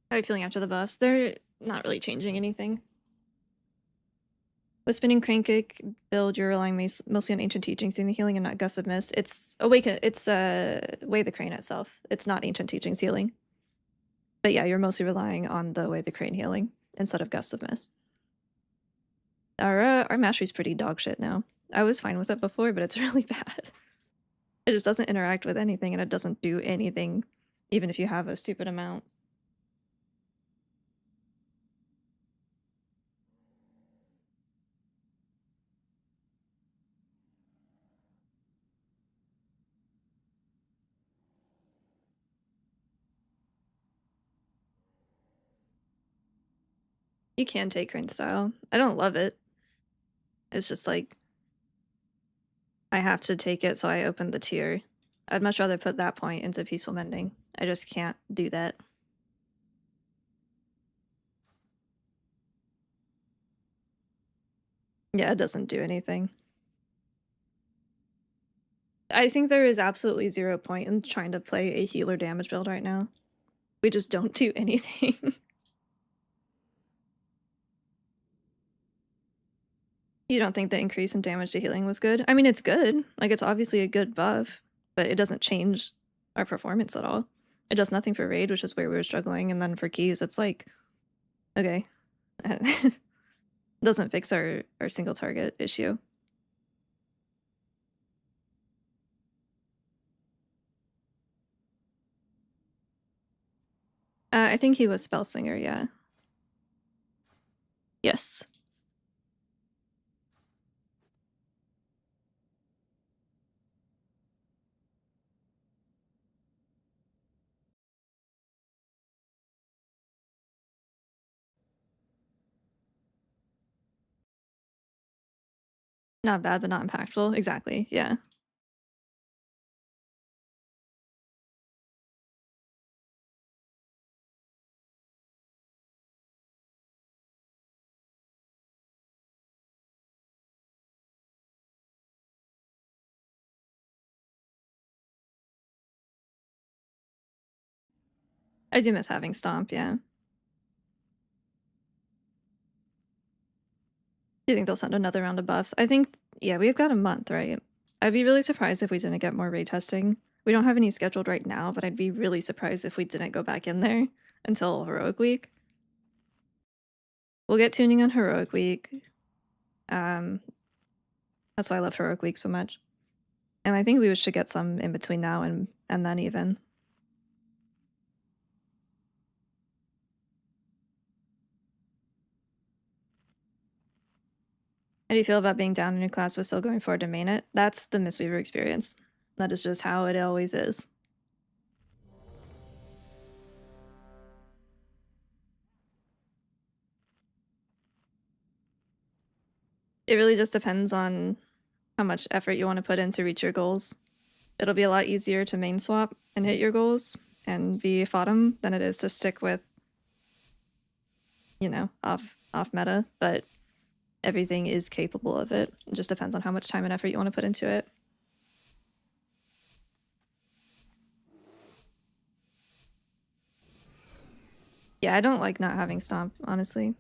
How are you feeling after the buffs? They're not really changing anything. With spinning Crane Kick build, you're relying mostly on ancient teachings doing the healing and not Gust of Mist. It's Way the Crane itself. It's not ancient teachings healing. But yeah, you're mostly relying on the Way the Crane healing instead of Gust of Mist. Our mastery's pretty dog shit now. I was fine with it before, but it's really bad. It just doesn't interact with anything and it doesn't do anything, even if you have a stupid amount. You can take Crane style. I don't love it. It's just like, I have to take it, so I opened the tier. I'd much rather put that point into Peaceful Mending. I just can't do that. Yeah, it doesn't do anything. I think there is absolutely 0 point in trying to play a healer damage build right now. We just don't do anything. You don't think the increase in damage to healing was good? I mean, it's good. Like, it's obviously a good buff, but it doesn't change our performance at all. It does nothing for raid, which is where we were struggling, and then for keys, it's like, okay. Doesn't fix our single target issue. I think he was Spellslinger, yeah. Yes. Not bad, but not impactful. Exactly, yeah. I do miss having Stomp, yeah. Do you think they'll send another round of buffs? I think, yeah, we've got a month, right? I'd be really surprised if we didn't get more raid testing. We don't have any scheduled right now, but I'd be really surprised if we didn't go back in there until Heroic Week. We'll get tuning on Heroic Week. That's why I love Heroic Week so much. And I think we should get some in between now and then even. How do you feel about being down in your class but still going forward to main it? That's the Mistweaver experience. That is just how it always is. It really just depends on how much effort you want to put in to reach your goals. It'll be a lot easier to main swap and hit your goals and be Fodem than it is to stick with, you know, off meta, but everything is capable of it. It just depends on how much time and effort you want to put into it. Yeah, I don't like not having Stomp, honestly.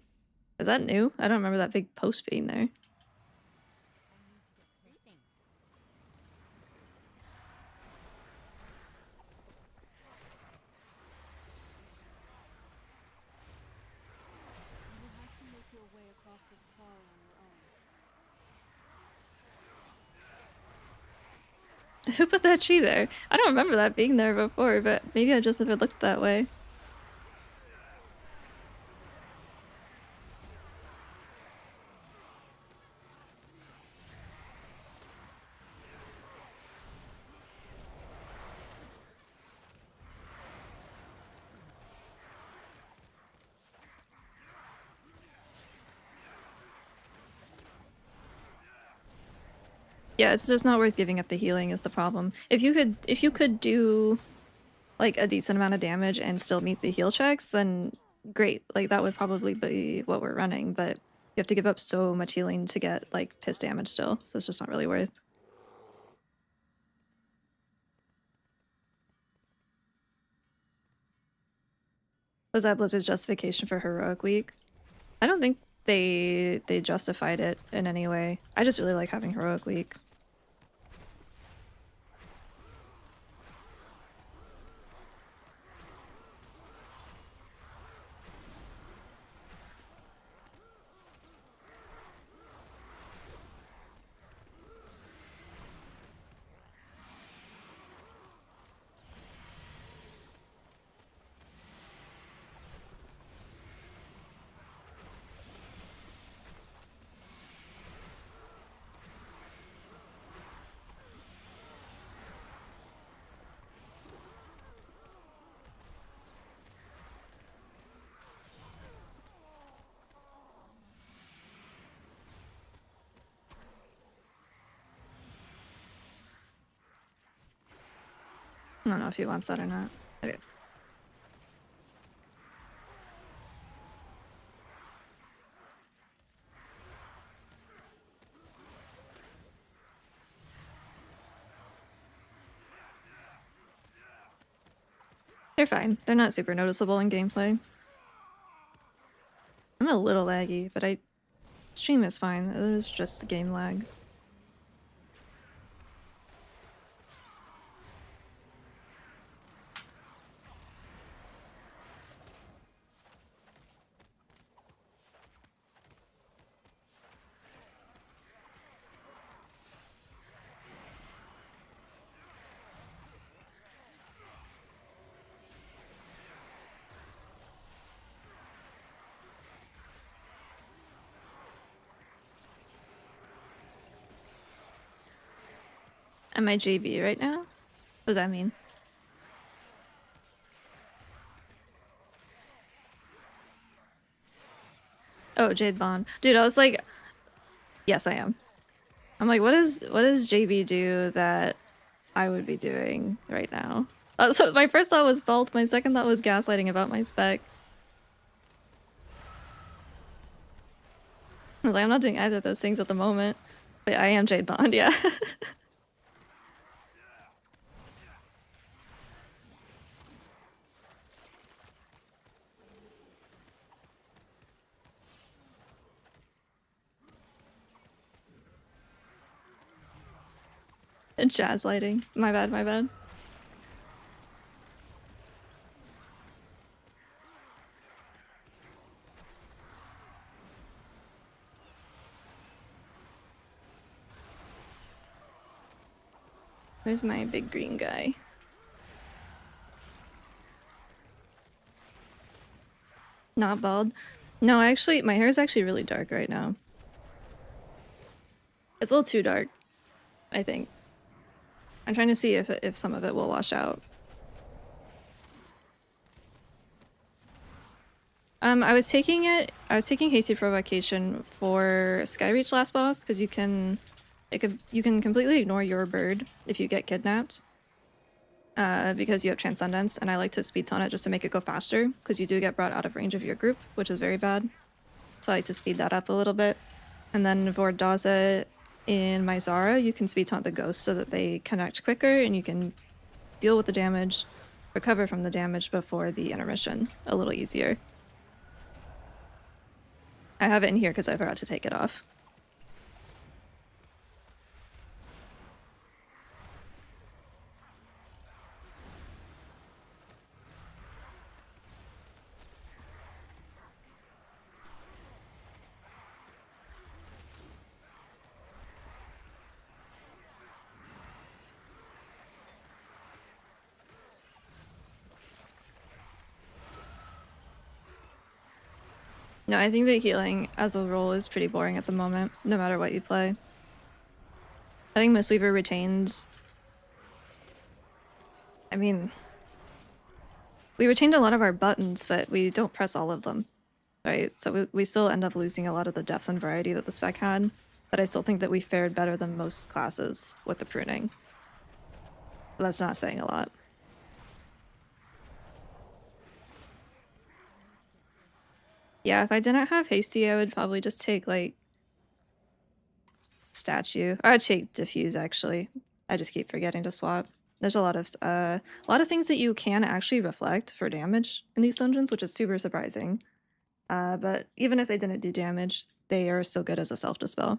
Is that new? I don't remember that big post being there. Who put that tree there? I don't remember that being there before, but maybe I just never looked that way. Yeah, it's just not worth giving up the healing is the problem. If you could do like a decent amount of damage and still meet the heal checks, then great. Like that would probably be what we're running, but you have to give up so much healing to get like piss damage still, so it's just not really worth. Was that Blizzard's justification for Heroic Week? I don't think they justified it in any way. I just really like having Heroic Week. I don't know if he wants that or not. Okay. They're fine. They're not super noticeable in gameplay. I'm a little laggy, but stream is fine. It was just game lag. Am I JB right now? What does that mean? Oh, Jade Bond. Dude, I was like, yes, I am. I'm like, what does JB do that I would be doing right now? So my first thought was Bolt, my second thought was gaslighting about my spec. I was like, I'm not doing either of those things at the moment. But I am Jade Bond, yeah. And jazz lighting. My bad, my bad. Where's my big green guy? Not bald. No, actually, my hair is actually really dark right now. It's a little too dark, I think. I'm trying to see if some of it will wash out. I was taking Hasty Provocation for Skyreach last boss because you can completely ignore your bird if you get kidnapped. Because you have Transcendence, and I like to speed taunt it just to make it go faster, because you do get brought out of range of your group, which is very bad. So I like to speed that up a little bit. And then for Daza in my Zara, you can speed taunt the ghosts so that they connect quicker, and you can deal with the damage, recover from the damage before the intermission a little easier. I have it in here because I forgot to take it off. No, I think that healing as a role is pretty boring at the moment, no matter what you play. I think Mistweaver retains... I mean... We retained a lot of our buttons, but we don't press all of them, right? So we still end up losing a lot of the depth and variety that the spec had, but I still think that we fared better than most classes with the pruning. But that's not saying a lot. Yeah, if I didn't have Hasty, I would probably just take, like, Statue. Or I'd take Diffuse, actually. I just keep forgetting to swap. There's a lot of things that you can actually reflect for damage in these dungeons, which is super surprising. But even if they didn't do damage, they are still good as a self-dispel.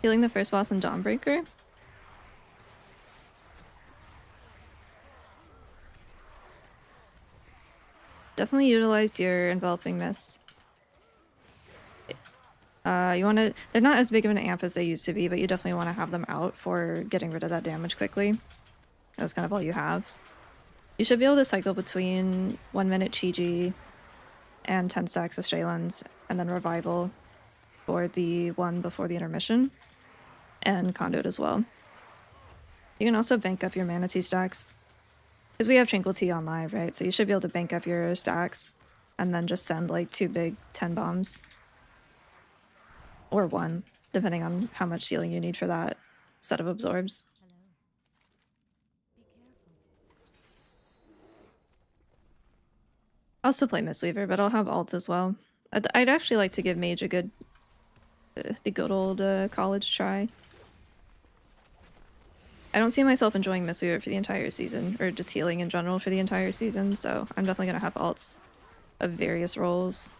Healing the first boss in Dawnbreaker? Definitely utilize your Enveloping Mist. You want to... They're not as big of an amp as they used to be, but you definitely want to have them out for getting rid of that damage quickly. That's kind of all you have. You should be able to cycle between 1 minute Chi-Ji and 10 stacks of Shaylins, and then Revival for the one before the intermission, and Conduit as well. You can also bank up your Manatee stacks, because we have Tranquility on live, right? So you should be able to bank up your stacks, and then just send like 2 big 10 bombs. Or 1, depending on how much healing you need for that set of absorbs. I'll still play Mistweaver, but I'll have alts as well. I'd actually like to give Mage a good, the good old college try. I don't see myself enjoying Mistweaver for the entire season, or just healing in general for the entire season, so I'm definitely going to have alts of various roles.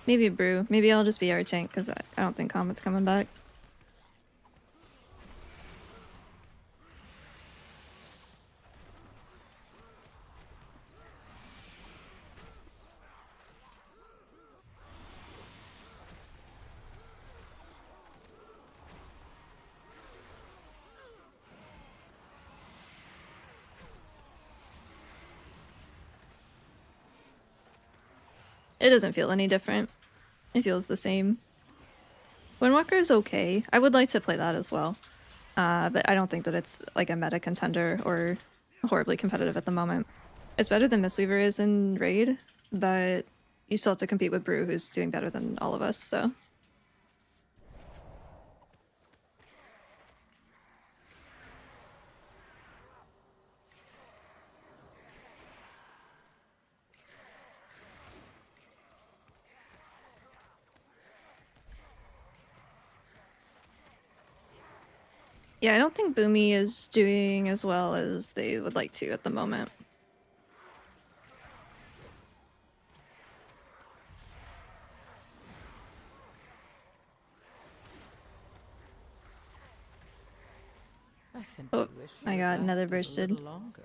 Maybe a brew. Maybe I'll just be our tank, because I don't think Comet's coming back. It doesn't feel any different. It feels the same. Windwalker is okay. I would like to play that as well. But I don't think that it's like a meta contender or horribly competitive at the moment. It's better than Mistweaver is in Raid, but you still have to compete with Brew, who's doing better than all of us, so. Yeah, I don't think Boomy is doing as well as they would like to at the moment. I simply Oh, wish I you got had another lasted a bursted. little longer.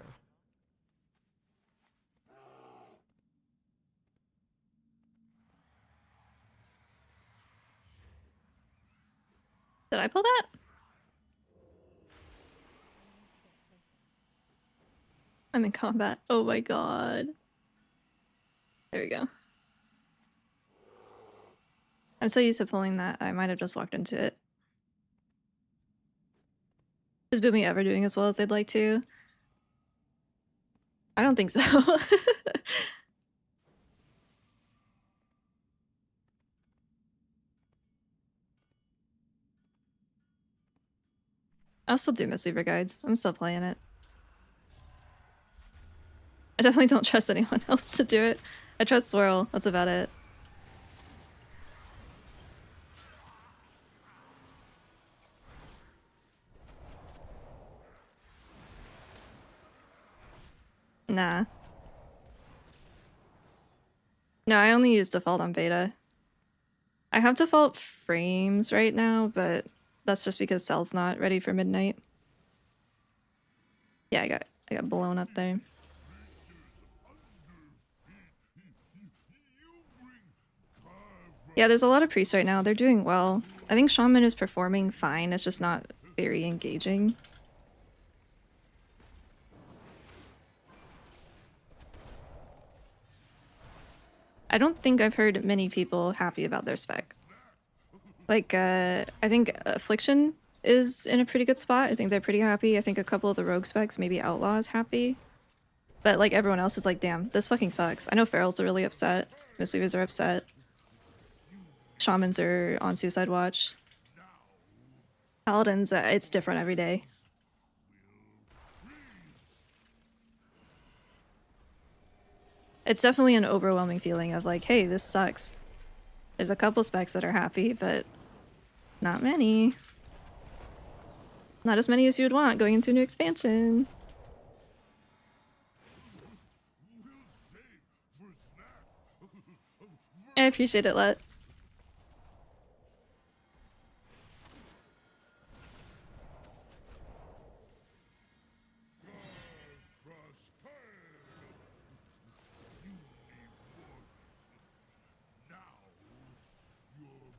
Did I pull that? I'm in combat. Oh my god. There we go. I'm so used to pulling that, I might have just walked into it. Is Boomy ever doing as well as they'd like to? I don't think so. I'll still do Mistweaver guides. I'm still playing it. I definitely don't trust anyone else to do it. I trust Swirl, that's about it. Nah. No, I only use default on beta. I have default frames right now, but that's just because Cell's not ready for midnight. Yeah, I got blown up there. Yeah, there's a lot of priests right now. They're doing well. I think Shaman is performing fine. It's just not very engaging. I don't think I've heard many people happy about their spec. Like, I think Affliction is in a pretty good spot. I think they're pretty happy. I think a couple of the rogue specs, maybe Outlaw is happy. But like everyone else is like, damn, this fucking sucks. I know Ferals are really upset. Mistweavers are upset. Shamans are on suicide watch. Paladins, it's different every day. It's definitely an overwhelming feeling of like, hey, this sucks. There's a couple specs that are happy, but not many. Not as many as you would want going into a new expansion. I appreciate it, Let.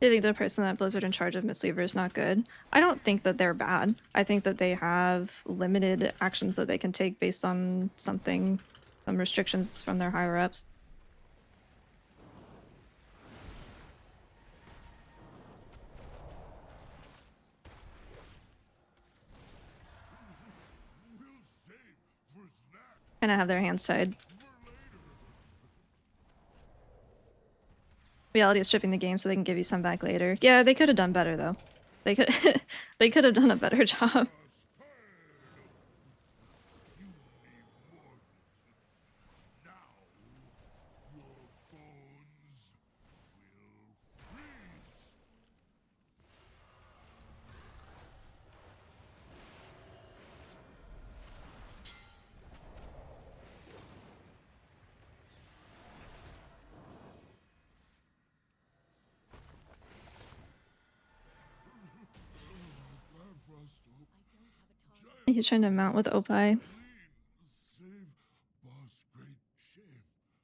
I think the person that Blizzard in charge of Mistweaver is not good. I don't think that they're bad. I think that they have limited actions that they can take based on something, some restrictions from their higher ups. Kind of have their hands tied. Reality is stripping the game so they can give you some back later. Yeah, they could have done better though. They could they could have done a better job. You're trying to mount with Opie.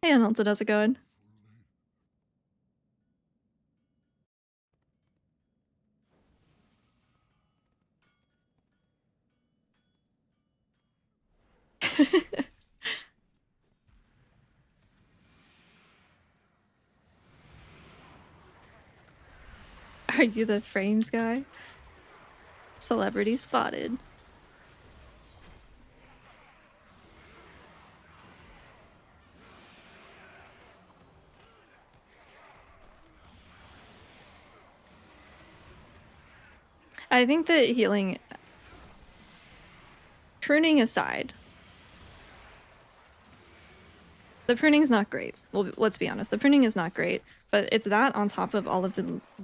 Hey, Anelta, how's it going? Are you the frames guy? Celebrity spotted. I think that healing, pruning aside, the pruning is not great. Well, let's be honest, the pruning is not great, but it's that on top of all of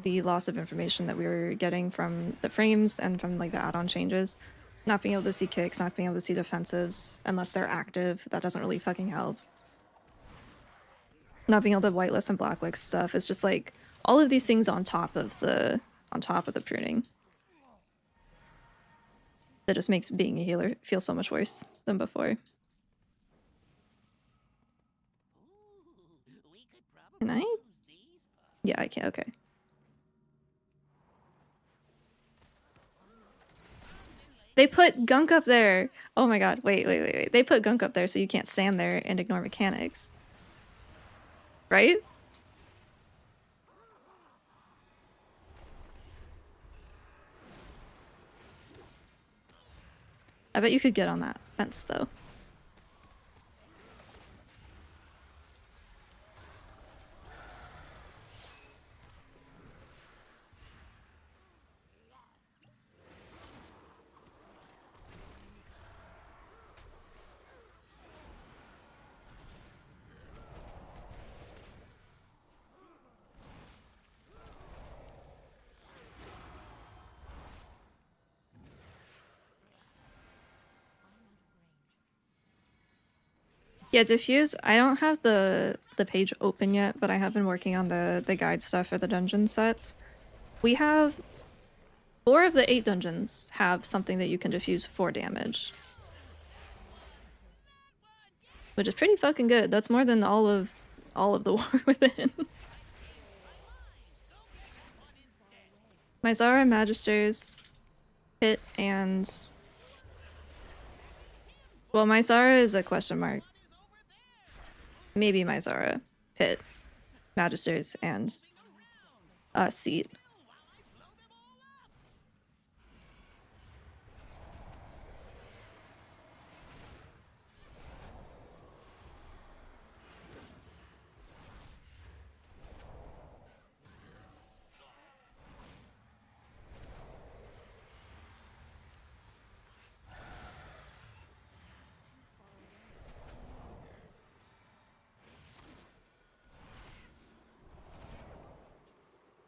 the loss of information that we were getting from the frames and from like the add-on changes. Not being able to see kicks, not being able to see defensives unless they're active, that doesn't really fucking help. Not being able to whitelist and blacklist stuff. It's just like all of these things on top of the pruning. That just makes being a healer feel so much worse than before. Can I? Yeah, I can. Okay. They put gunk up there. Oh my god. Wait. They put gunk up there so you can't stand there and ignore mechanics. Right? I bet you could get on that fence though. Yeah, diffuse. I don't have the page open yet, but I have been working on the guide stuff for the dungeon sets. We have 4 of the 8 dungeons have something that you can diffuse for damage, which is pretty fucking good. That's more than all of the war within. My Zara Magisters, Pit, and well, my Zara is a question mark. Maybe my Zara, Pit, Magisters, and Seat.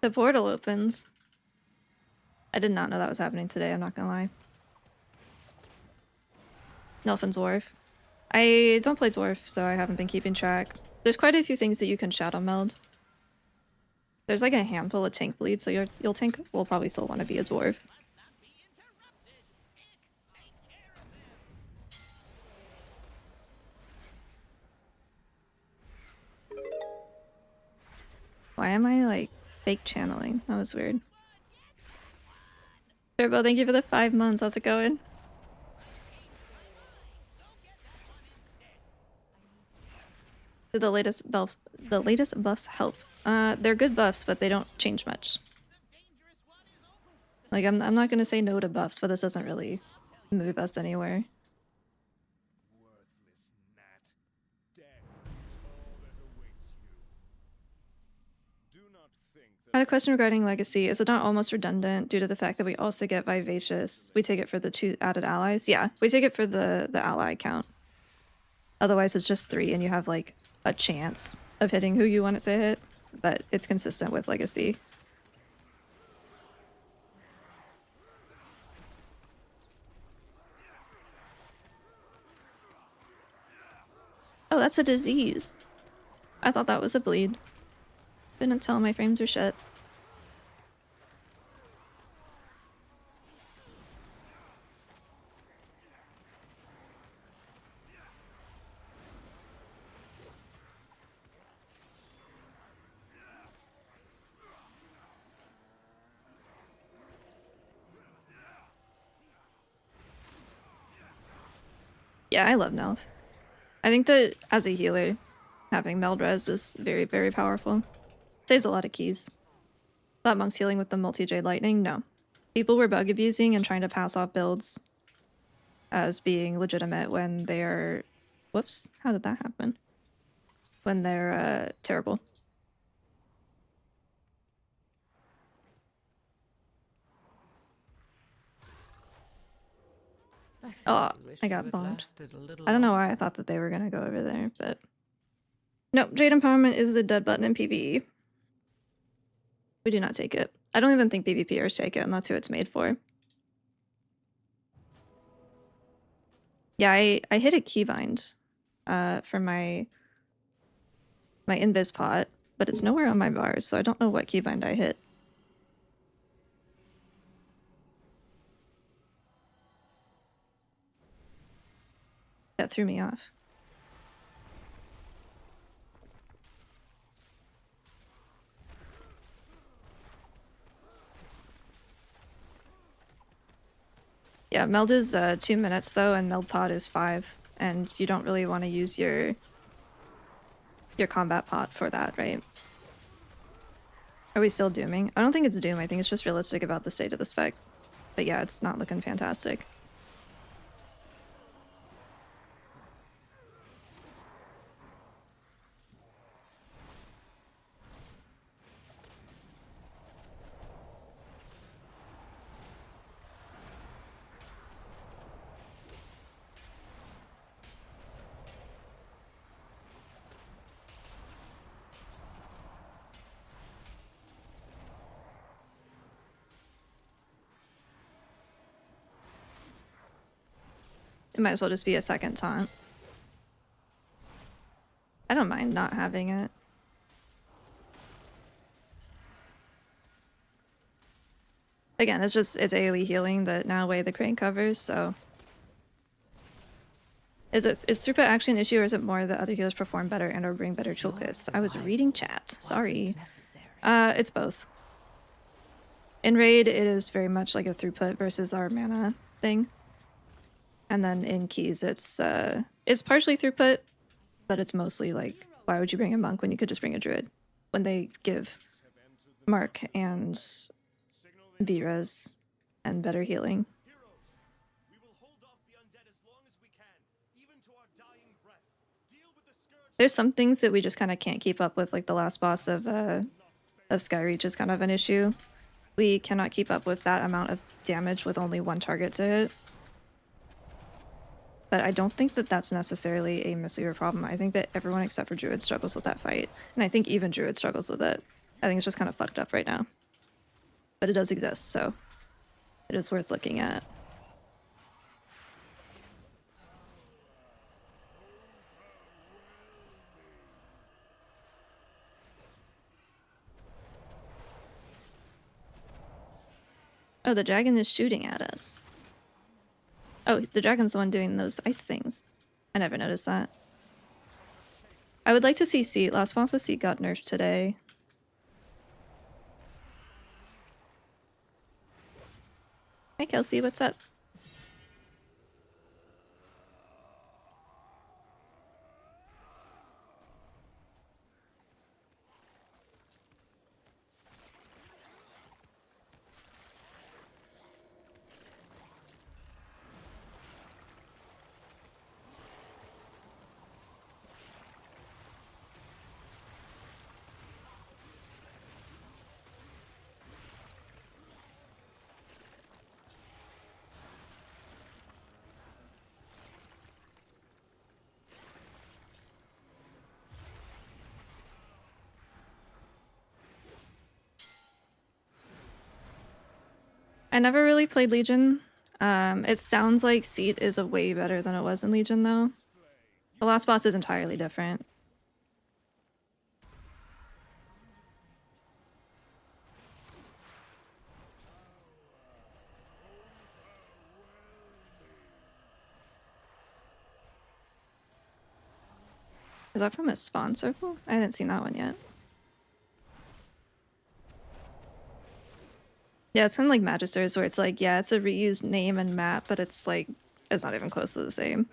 The portal opens. I did not know that was happening today, I'm not gonna lie. Nelfin's Wharf. I don't play Dwarf, so I haven't been keeping track. There's quite a few things that you can shadow meld. There's like a handful of tank bleed, so your tank will probably still want to be a Dwarf. Why am I like fake channeling? That was weird. Turbo, thank you for the 5 months. How's it going? Did the latest buffs help? They're good buffs, but they don't change much. Like I'm not gonna say no to buffs, but this doesn't really move us anywhere. Worthless gnat. Death is all that awaits you. Do not think I that had a question regarding Legacy. Is it not almost redundant due to the fact that we also get Vivacious? We take it for the 2 added allies? Yeah, we take it for the ally count. Otherwise it's just 3 and you have like a chance of hitting who you want it to hit, but it's consistent with Legacy. Oh, that's a disease. I thought that was a bleed. Couldn't tell my frames were shit. Yeah, I love Nelf. I think that as a healer, having meld res is very, very powerful. Saves a lot of keys. That monk's healing with the multi-jade lightning? No. People were bug abusing and trying to pass off builds as being legitimate when they're... Whoops, how did that happen? When they're terrible. Oh, I got bombed. I don't know why I thought that they were gonna go over there, but... No, Jade Empowerment is a dead button in PvE. We do not take it. I don't even think PvPers take it, and that's who it's made for. Yeah, I hit a keybind for my invis pot, but it's nowhere on my bars, so I don't know what keybind I hit. That threw me off. Yeah, meld is 2 minutes though, and meld pot is 5, and you don't really want to use your combat pot for that, right? Are we still dooming? I don't think it's doom. I think it's just realistic about the state of the spec. But yeah, it's not looking fantastic. It might as well just be a second taunt. I don't mind not having it. Again, it's AoE healing that now way the crane covers, so... Is throughput actually an issue, or is it more that other healers perform better and or bring better toolkits? I was reading chat. Sorry. It's both. In raid, it is very much like a throughput versus our mana thing. And then in keys, it's partially throughput, but it's mostly like, why would you bring a monk when you could just bring a druid? When they give Mark and B-res and better healing. There's some things that we just kind of can't keep up with, like the last boss of Skyreach is kind of an issue. We cannot keep up with that amount of damage with only one target to hit. But I don't think that that's necessarily a Mistweaver problem. I think that everyone except for Druid struggles with that fight. And I think even Druid struggles with it. I think it's just kind of fucked up right now. But it does exist, so it is worth looking at. Oh, the dragon is shooting at us. Oh, the dragon's the one doing those ice things. I never noticed that. I would like to see Seat. Last boss of Seat got nerfed today. Hi, Kelsey. What's up? I never really played Legion. It sounds like Seat is a way better than it was in Legion, though. The last boss is entirely different. Is that from a spawn circle? I haven't seen that one yet. Yeah, it's kind of like Magisters, where it's like, yeah, it's a reused name and map, but it's like, it's not even close to the same.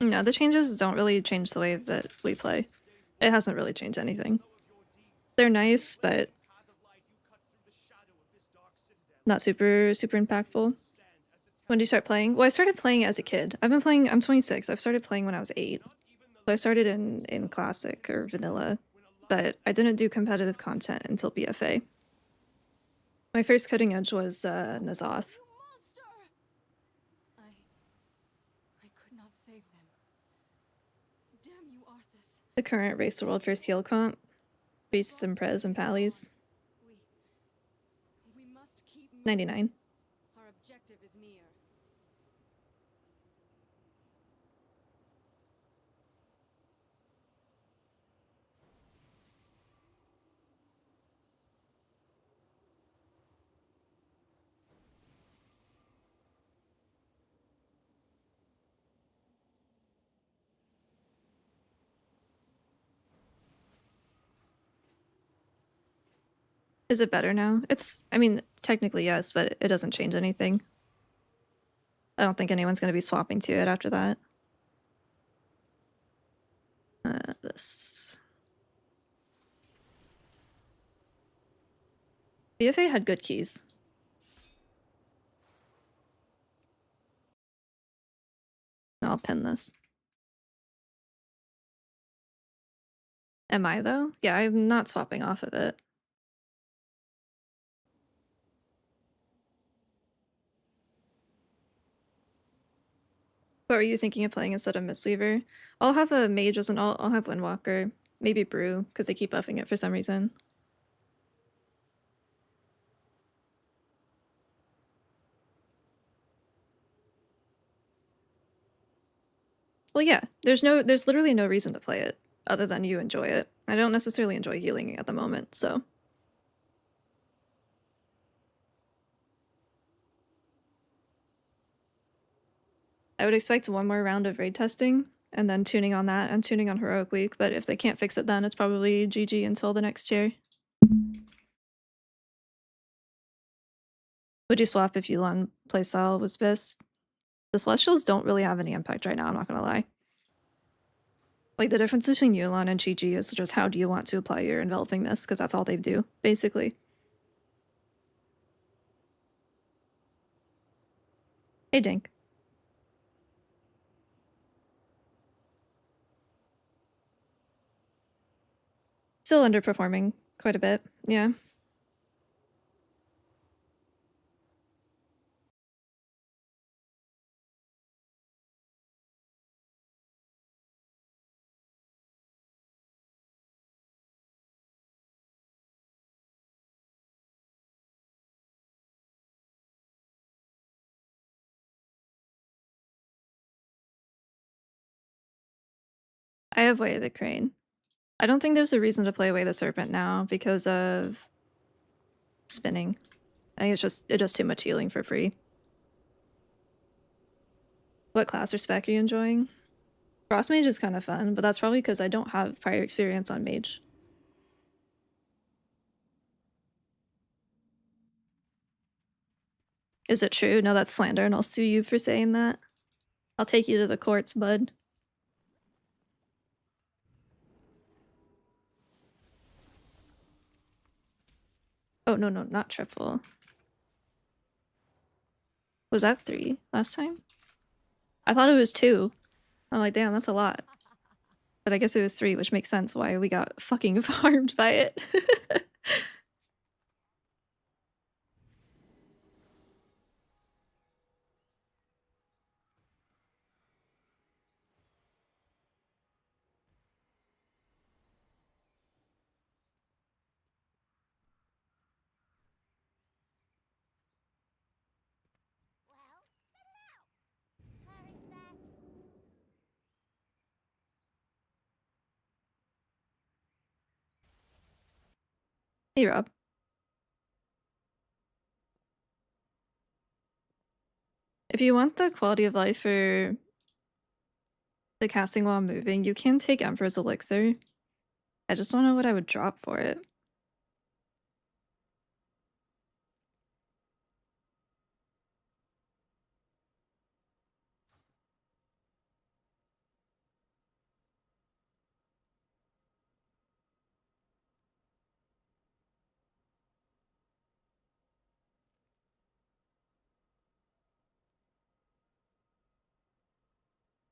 No, the changes don't really change the way that we play. It hasn't really changed anything. They're nice, but not super impactful. When do you start playing? Well, I started playing as a kid. I've been playing, I'm 26. I've started playing when I was 8. So I started in classic or vanilla, but I didn't do competitive content until BFA. My first cutting edge was Nazoth. You monster! I could not save them. Damn you, Arthas. The current Race the World first heal comp. Beasts and Prez and Pallies. We must keep moving. 99. Our objective is near. Is it better now? I mean, technically yes, but it doesn't change anything. I don't think anyone's going to be swapping to it after that. This. BFA had good keys. I'll pin this. Am I though? Yeah, I'm not swapping off of it. What were you thinking of playing instead of Mistweaver? I'll have a mage as an I'll have Windwalker. Maybe Brew, because they keep buffing it for some reason. Well, yeah, there's literally no reason to play it other than you enjoy it. I don't necessarily enjoy healing at the moment, so. I would expect one more round of raid testing and then tuning on that and tuning on Heroic Week, but if they can't fix it then, it's probably GG until the next tier. Would you swap if Yu'lon playstyle was best? The Celestials don't really have any impact right now, I'm not gonna lie. Like, the difference between Yu'lon and GG is just how do you want to apply your Enveloping Mist, because that's all they do, basically. Hey, Dink. Still underperforming quite a bit, yeah. I have Way of the Crane. I don't think there's a reason to play Way of the Serpent now because of spinning. I think it's just too much healing for free. What class or spec are you enjoying? Frost Mage is kind of fun, but that's probably because I don't have prior experience on Mage. Is it true? No, that's slander, and I'll sue you for saying that. I'll take you to the courts, bud. Oh, no, not triple. Was that 3 last time? I thought it was 2. I'm like, damn, that's a lot. But I guess it was 3, which makes sense why we got fucking farmed by it. Hey, Rob. If you want the quality of life for the casting while moving, you can take Emperor's Elixir. I just don't know what I would drop for it.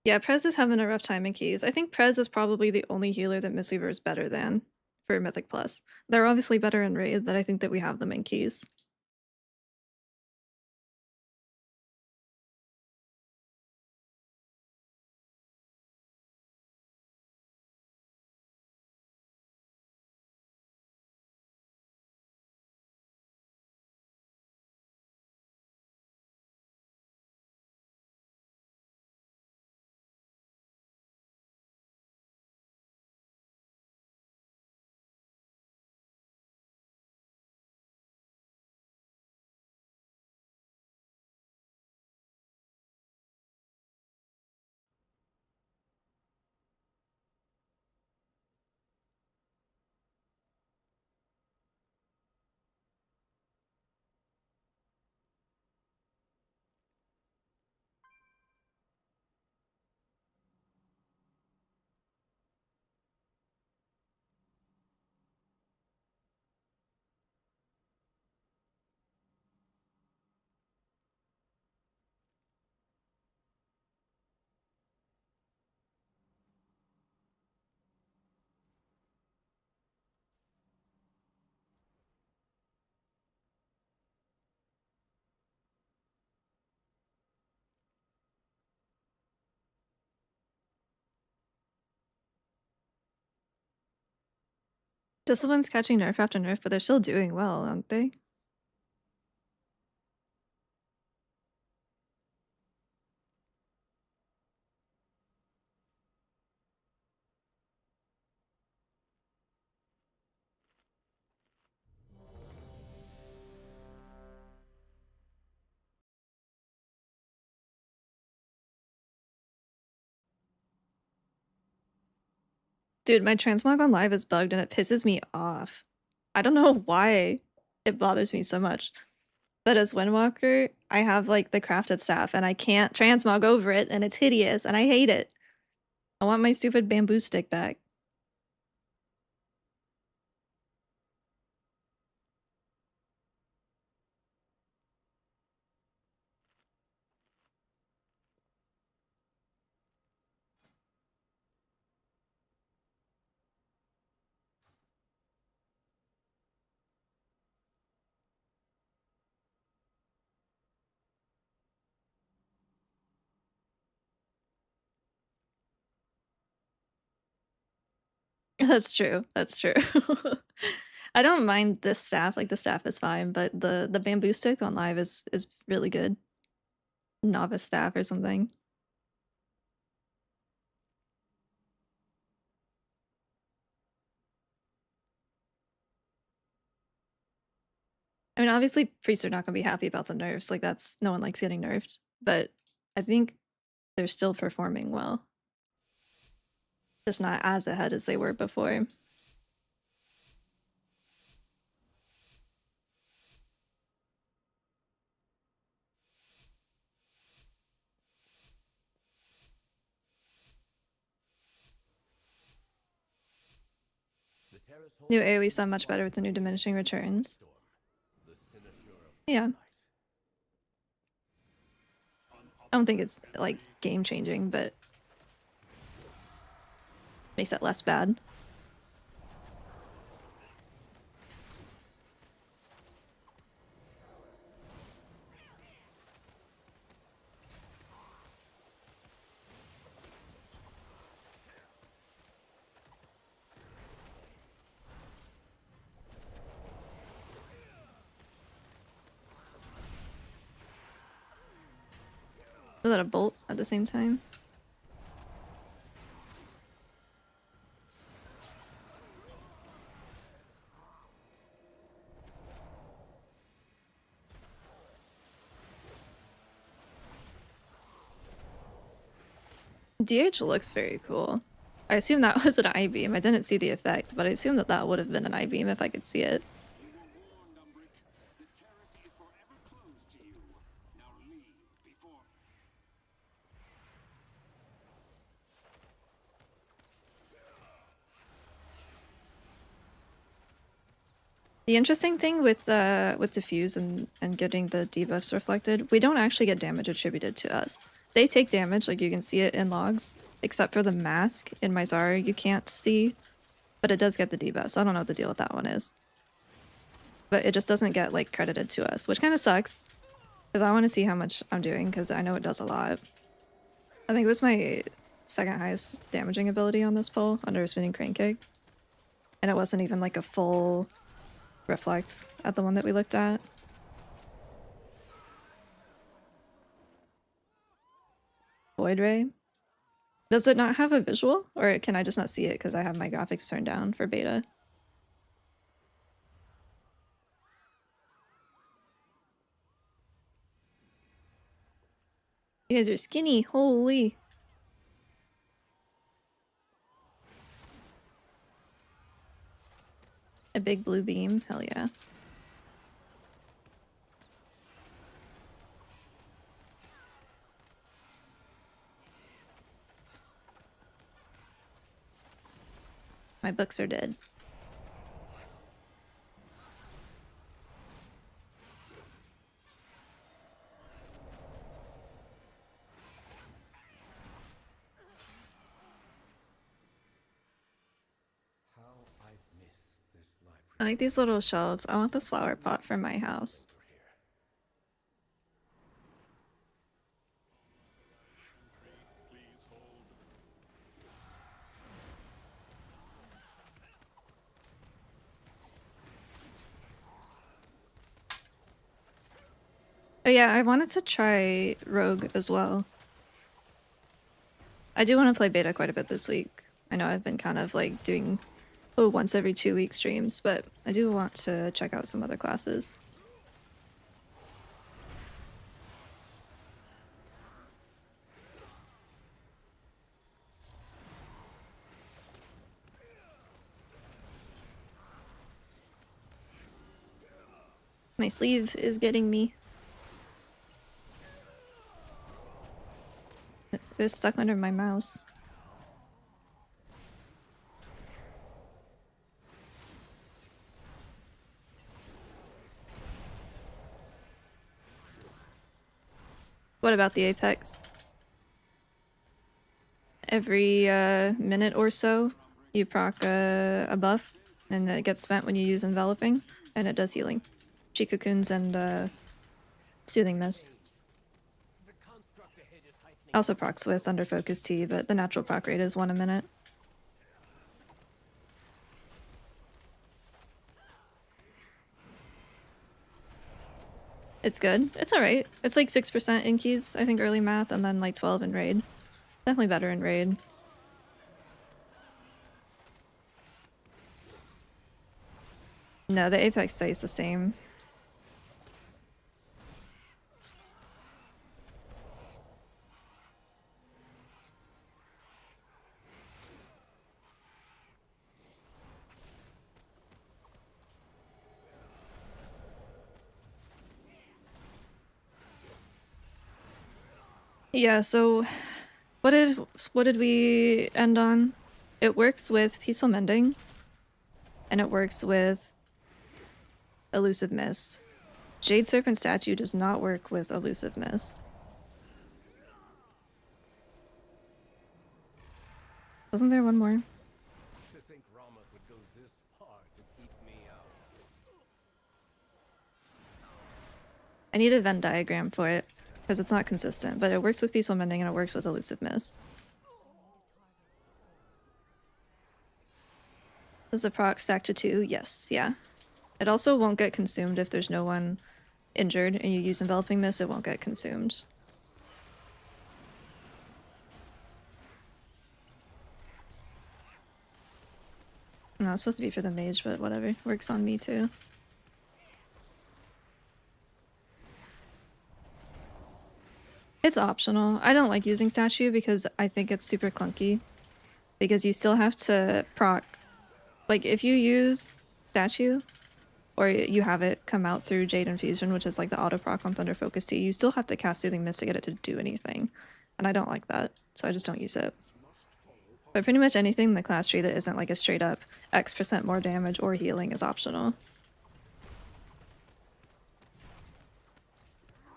Yeah, Prez is having a rough time in keys. I think Prez is probably the only healer that Mistweaver is better than for Mythic Plus. They're obviously better in Raid, but I think that we have them in keys. Discipline's catching nerf after nerf, but they're still doing well, aren't they? Dude, my transmog on live is bugged and it pisses me off. I don't know why it bothers me so much. But as Windwalker, I have like the crafted staff and I can't transmog over it and it's hideous and I hate it. I want my stupid bamboo stick back. That's true. That's true. I don't mind this staff, like the staff is fine, but the bamboo stick on live is really good. Novice staff or something. I mean, obviously priests are not gonna be happy about the nerfs, like that's no one likes getting nerfed, but I think they're still performing well. Just not as ahead as they were before. The terrace New holds AoE sound much better with the new diminishing returns. storm. The cynosure of Yeah. light. I don't think it's like game changing, but makes it less bad. Was that a bolt at the same time? DH looks very cool. I assume that was an I-beam. I didn't see the effect, but I assume that that would have been an I-beam if I could see it. You were warned, Umbric. The terrace is forever closed to you. Now leave before. The interesting thing with diffuse and getting the debuffs reflected, we don't actually get damage attributed to us. they take damage, like you can see it in logs, except for the mask in my Zara you can't see, but it does get the debuff, so I don't know what the deal with that one is. But it just doesn't get like credited to us, which kind of sucks, because I want to see how much I'm doing, because I know it does a lot. I think it was my second highest damaging ability on this pull under a spinning crane kick, and it wasn't even like a full reflect at the one that we looked at. Void Ray. Does it not have a visual, or can I just not see it because I have my graphics turned down for beta? You guys are skinny, holy. A big blue beam, hell yeah. My books are dead. How I've missed this library I like these little shelves. I want this flower pot for my house. over here. Please hold. Oh yeah, I wanted to try Rogue as well. I do want to play beta quite a bit this week. I know I've been kind of like doing once every 2 week streams, but I do want to check out some other classes. My sleeve is getting me. It was stuck under my mouse. What about the Apex? Every minute or so, you proc a buff, and it gets spent when you use Enveloping, and it does healing. Chi-Cocoons and Soothing Mist. The construct ahead is heightening. Also procs with Under Focus T, but the natural proc rate is 1 a minute. It's good. It's alright. It's like 6% in keys, I think early math, and then like 12 in raid. Definitely better in raid. No, the Apex stays the same. Yeah, so what did we end on? It works with Peaceful Mending, and it works with Elusive Mist. Jade Serpent Statue does not work with Elusive Mist. Wasn't there one more? To think Rama would go this far to keep me out. I need a Venn diagram for it, because it's not consistent, but it works with Peaceful Mending and it works with Elusive Mist. Does the proc stack to 2? Yes, yeah. It also won't get consumed if there's no one injured and you use Enveloping Mist, it won't get consumed. No, it's supposed to be for the mage, but whatever. Works on me too. It's optional. I don't like using statue because I think it's super clunky. Because you still have to proc. Like, if you use statue, or you have it come out through Jade Infusion, which is like the auto proc on Thunder Focus T, you still have to cast Soothing Mist to get it to do anything. And I don't like that, so I just don't use it. But pretty much anything in the class tree that isn't like a straight up X% more damage or healing is optional.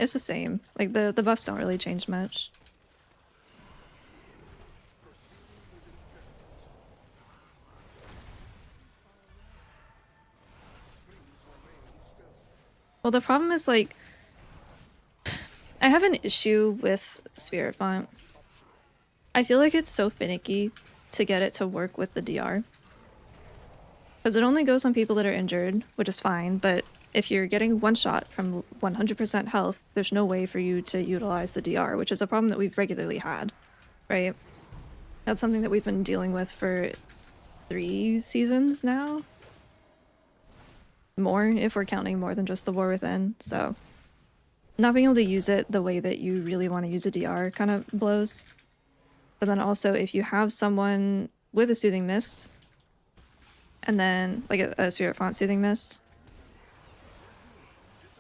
It's the same. Like, the buffs don't really change much. Well, the problem is, like, I have an issue with Spirit Font. I feel like it's so finicky to get it to work with the DR. Because it only goes on people that are injured, which is fine, but if you're getting one shot from 100% health, there's no way for you to utilize the DR, which is a problem that we've regularly had, right? That's something that we've been dealing with for 3 seasons now. More, if we're counting more than just the War Within, so not being able to use it the way that you really want to use a DR kind of blows. But then also, if you have someone with a Soothing Mist, and then, like a Spirit Font Soothing Mist,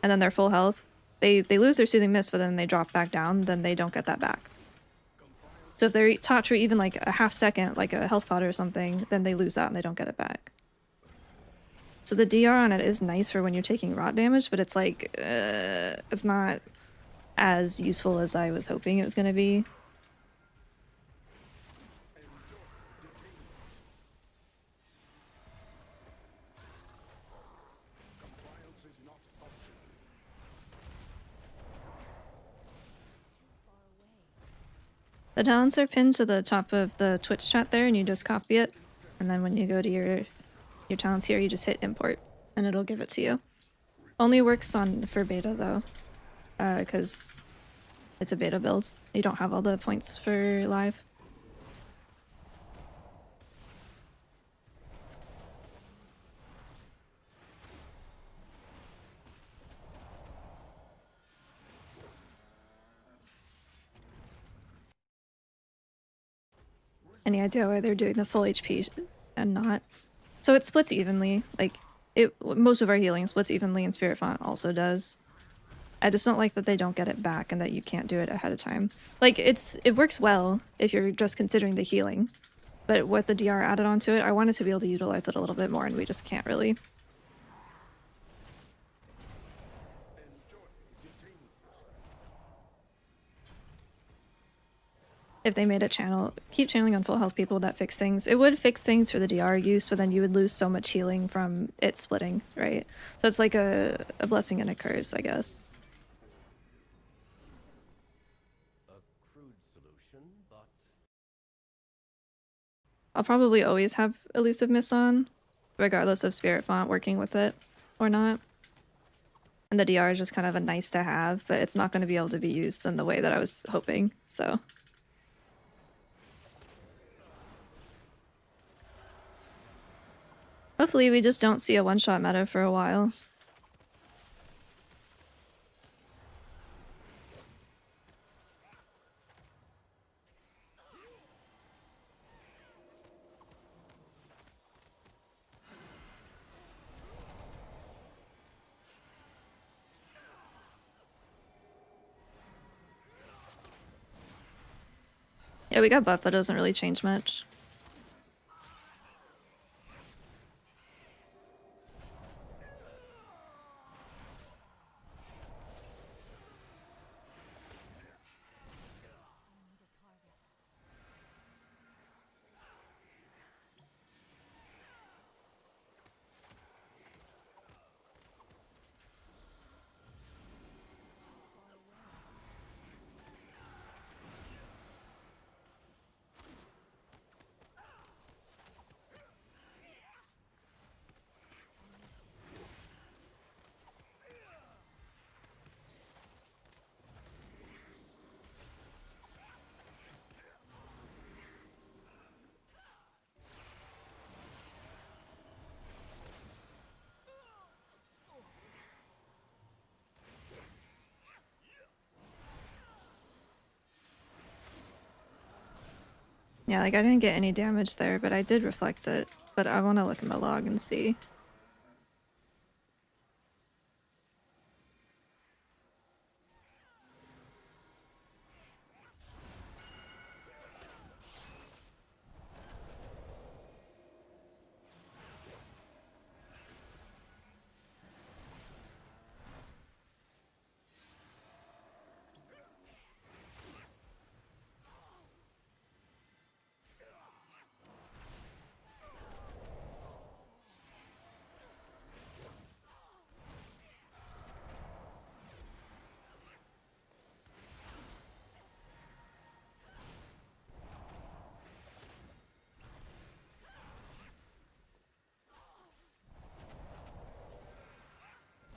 and then they're full health, they lose their Soothing Mist, but then they drop back down, then they don't get that back. So if they're taught for even like a half second, like a health pot or something, then they lose that and they don't get it back. So the DR on it is nice for when you're taking rot damage, but it's like, it's not as useful as I was hoping it was going to be. The talents are pinned to the top of the Twitch chat there, and you just copy it. And then when you go to your talents here, you just hit import, and it'll give it to you. Only works for beta though, because it's a beta build. You don't have all the points for live. Any idea why they're doing the full HP and not? So it splits evenly. Like, most of our healing splits evenly, and Spirit Font also does. I just don't like that they don't get it back and that you can't do it ahead of time. Like, it works well if you're just considering the healing, but with the DR added onto it, I wanted to be able to utilize it a little bit more, and we just can't really. If they made a channel, keep channeling on full health people, that fix things. It would fix things for the DR use, but then you would lose so much healing from it splitting, right? So it's like a blessing and a curse, I guess. A crude solution, but I'll probably always have Elusive Miss on, regardless of Spirit Font working with it or not. And the DR is just kind of a nice to have, but it's not going to be able to be used in the way that I was hoping, so. Hopefully we just don't see a one-shot meta for a while. Yeah, we got buff, but it doesn't really change much. Yeah, like I didn't get any damage there, but I did reflect it. But I want to look in the log and see.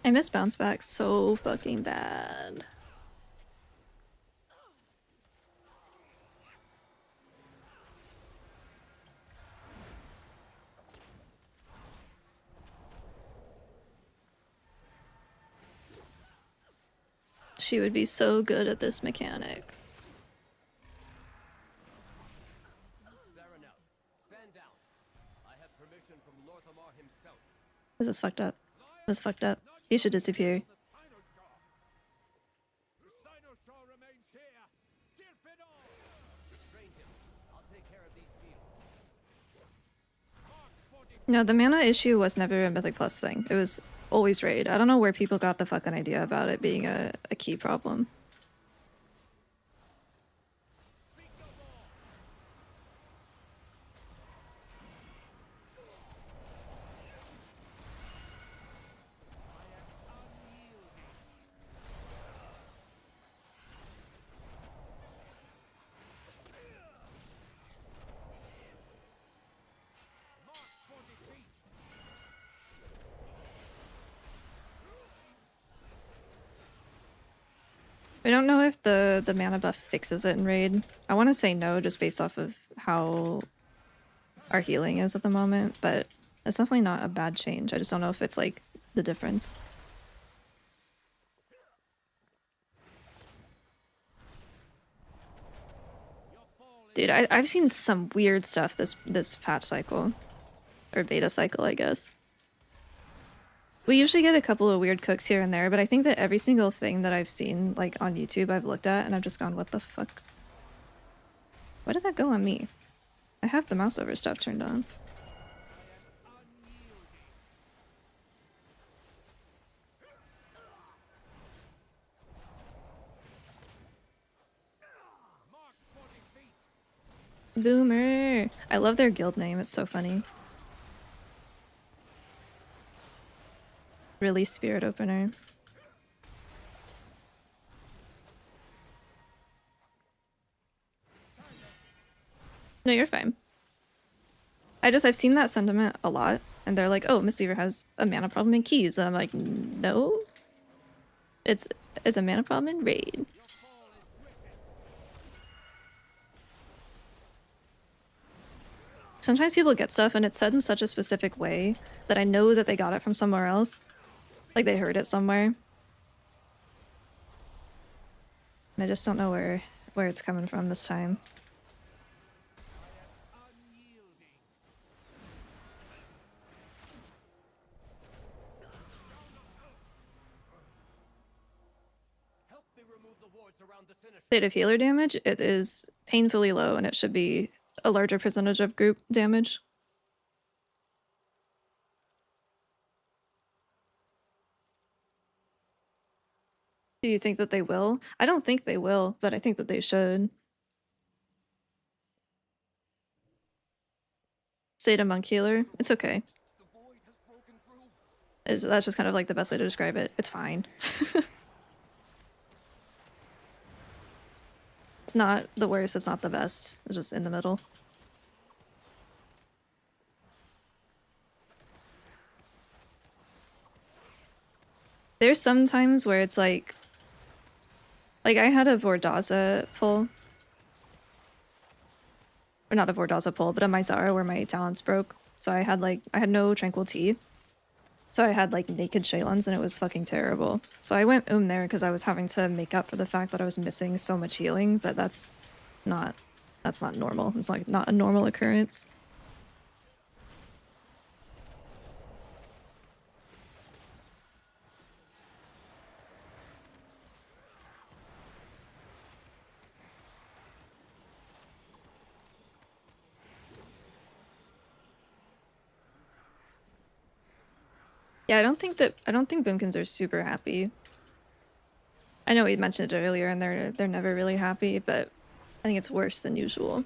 I miss bounce back so fucking bad. She would be so good at this mechanic. Serenel, stand down. I have permission from Lorthamar himself. This is fucked up. This is fucked up. He should disappear. The Cynosure remains here. Kill Fidor! Restrain him. I'll take care of these shields. Mark 40. No, the mana issue was never a Mythic Plus thing. It was always raid. I don't know where people got the fucking idea about it being a key problem. Speak no more. I am unyielding. Mark for defeat. I don't know if the mana buff fixes it in raid. I want to say no, just based off of how our healing is at the moment, but it's definitely not a bad change. I just don't know if it's like the difference. Dude, I've seen some weird stuff this patch cycle. Or beta cycle, I guess. We usually get a couple of weird cooks here and there, but I think that every single thing that I've seen, like, on YouTube, I've looked at, and I've just gone, what the fuck? Why did that go on me? I have the mouse over stuff turned on. Mark for defeat. Boomer! I love their guild name, it's so funny. Release Spirit Opener. No, you're fine. I've seen that sentiment a lot, and they're like, oh, Mistweaver has a mana problem in keys, and I'm like, no. It's a mana problem in raid. Sometimes people get stuff and it's said in such a specific way that I know that they got it from somewhere else. Like they heard it somewhere. And I just don't know where it's coming from this time. Help me remove the wards around the Sinister. State of healer damage, it is painfully low and it should be a larger percentage of group damage. Do you think that they will? I don't think they will, but I think that they should. State of monk healer, it's okay. That's just kind of like the best way to describe it. It's fine. It's not the worst, it's not the best. It's just in the middle. There's some times where it's like I had a Vordaza pull. Or not a Vordaza pull, but a Myzara where my talents broke. So I had no Tranquil Tea. So I had like naked Shaylens and it was fucking terrible. So I went there because I was having to make up for the fact that I was missing so much healing, but that's not normal. It's like not a normal occurrence. Yeah, I don't think Boomkins are super happy. I know we mentioned it earlier and they're never really happy, but I think it's worse than usual.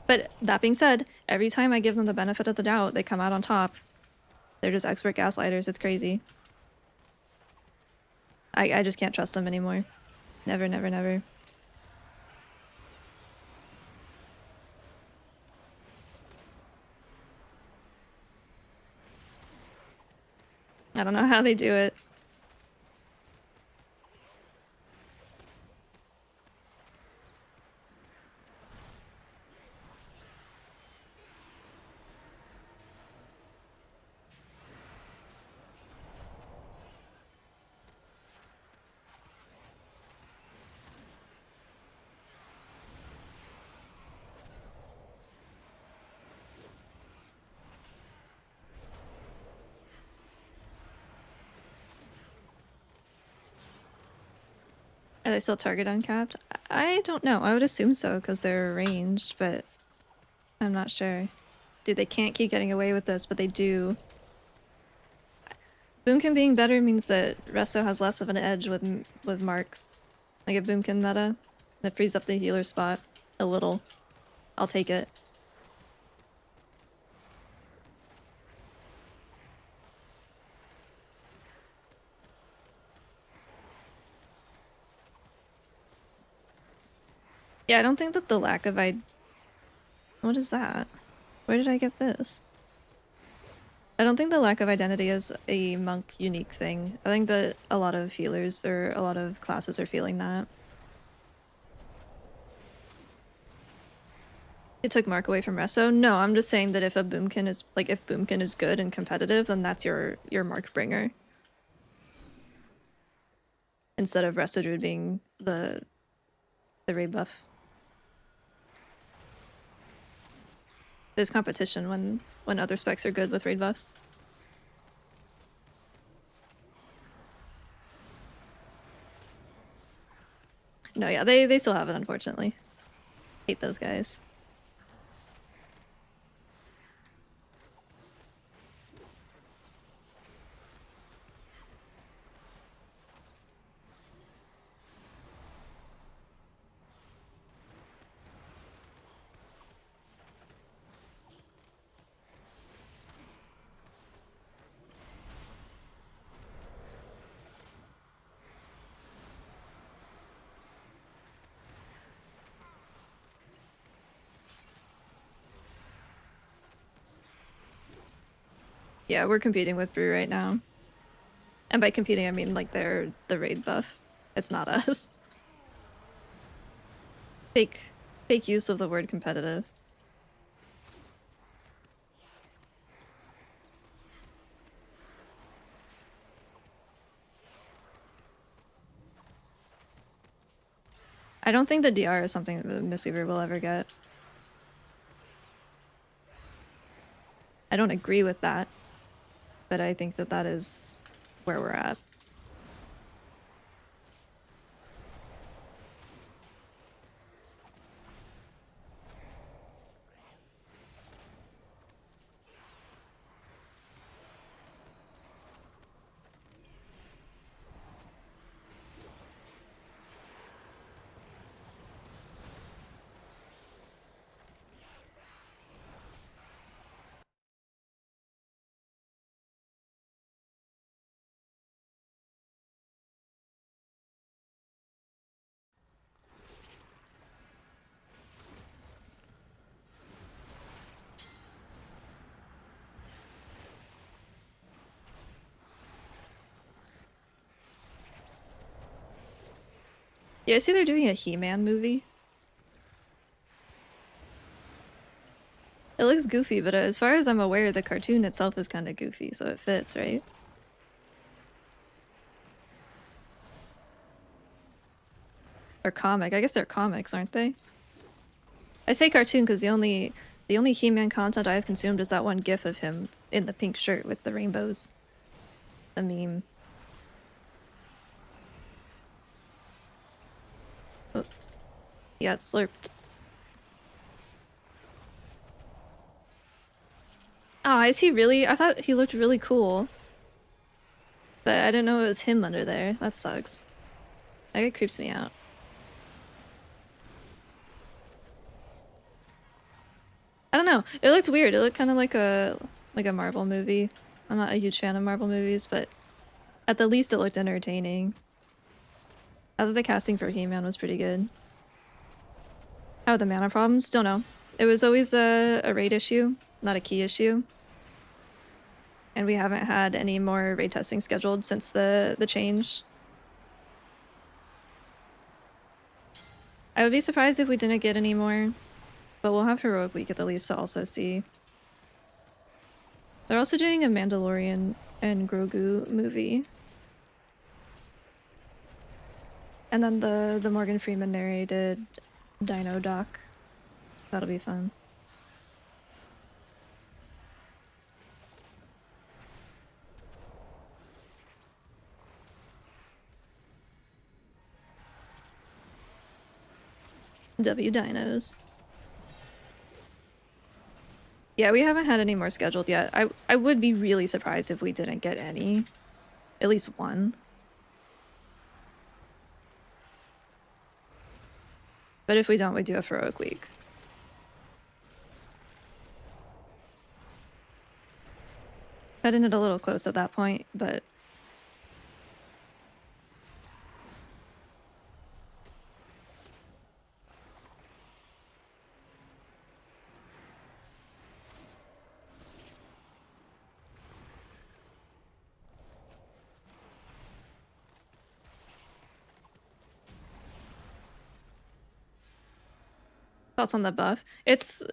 But that being said, every time I give them the benefit of the doubt, they come out on top. They're just expert gaslighters, it's crazy. I just can't trust them anymore. Never, never, never. I don't know how they do it. Are they still target uncapped? I don't know. I would assume so because they're ranged, but I'm not sure. Dude, they can't keep getting away with this, but they do. Boomkin being better means that Resto has less of an edge with Mark. Like a Boomkin meta that frees up the healer spot a little. I'll take it. Yeah, I don't think that the lack of What is that? Where did I get this? I don't think the lack of identity is a monk unique thing. I think that a lot of healers or a lot of classes are feeling that. It took Mark away from Resto? No, I'm just saying that if a Boomkin is like if Boomkin is good and competitive, then that's your Mark bringer. Instead of Resto Druid being the raid buff. There's competition when other specs are good with raid buffs. No, yeah, they still have it, unfortunately. Hate those guys. Yeah, we're competing with Brew right now. And by competing, I mean like they're the raid buff. It's not us. Fake use of the word competitive. I don't think the DR is something that Mistweaver will ever get. I don't agree with that, but I think that that is where we're at. Yeah, I see they're doing a He-Man movie. It looks goofy, but as far as I'm aware, the cartoon itself is kind of goofy, so it fits, right? Or comic. I guess they're comics, aren't they? I say cartoon because the only He-Man content I've consumed is that one gif of him in the pink shirt with the rainbows. The meme. Oh. He got slurped. Oh, is he really? I thought he looked really cool. But I didn't know it was him under there. That sucks. That creeps me out. I don't know. It looked weird. It looked kind of like a Marvel movie. I'm not a huge fan of Marvel movies, but at the least it looked entertaining. I thought the casting for He-Man was pretty good. How are the mana problems? Don't know. It was always a raid issue, not a key issue. And we haven't had any more raid testing scheduled since the change. I would be surprised if we didn't get any more, but we'll have Heroic Week at the least to also see. They're also doing a Mandalorian and Grogu movie. And then the Morgan Freeman narrated Dino doc. That'll be fun. W Dinos. Yeah, we haven't had any more scheduled yet. I would be really surprised if we didn't get any. At least one. But if we don't, we do a Heroic Week. Cutting it a little close at that point, but... Thoughts on the buff? It's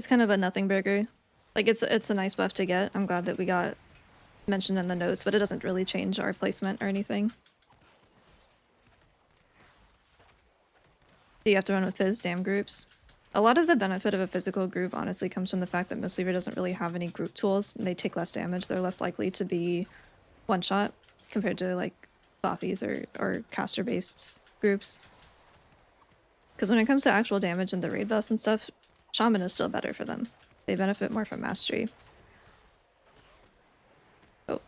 kind of a nothing burger. Like it's a nice buff to get. I'm glad that we got mentioned in the notes, but it doesn't really change our placement or anything. Do you have to run with Fizz? Damn groups. A lot of the benefit of a physical group honestly comes from the fact that Mistweaver doesn't really have any group tools and they take less damage. They're less likely to be one shot compared to like Bothies or caster based groups. Because when it comes to actual damage and the raid buffs and stuff, Shaman is still better for them. They benefit more from mastery. Oh.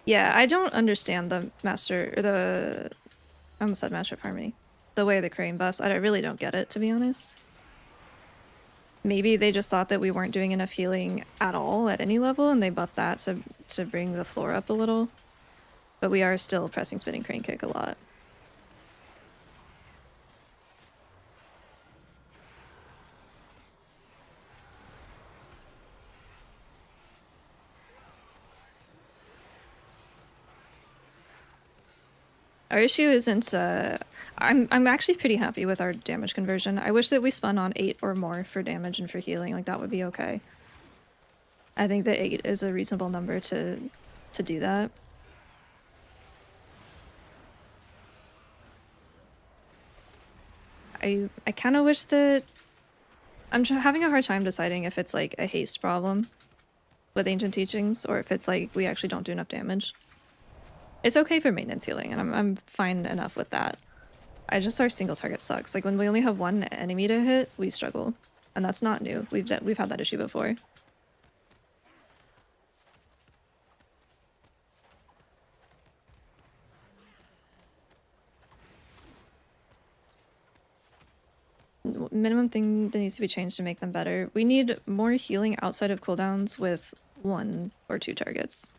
Yeah, I don't understand the master, or the... I almost said Master of Harmony. The way of the Crane buffs. I really don't get it, to be honest. Maybe they just thought that we weren't doing enough healing at all at any level, and they buffed that to bring the floor up a little. But we are still pressing spinning crane kick a lot. Our issue isn't, I'm actually pretty happy with our damage conversion. I wish that we spun on 8 or more for damage and for healing, like that would be okay. I think that 8 is a reasonable number to do that. I kind of wish that... I'm having a hard time deciding if it's like a haste problem with Ancient Teachings or if it's like we actually don't do enough damage. It's okay for maintenance healing, and I'm fine enough with that. I just our single target sucks. Like when we only have one enemy to hit, we struggle, and that's not new. We've had that issue before. Minimum thing that needs to be changed to make them better. We need more healing outside of cooldowns with 1 or 2 targets.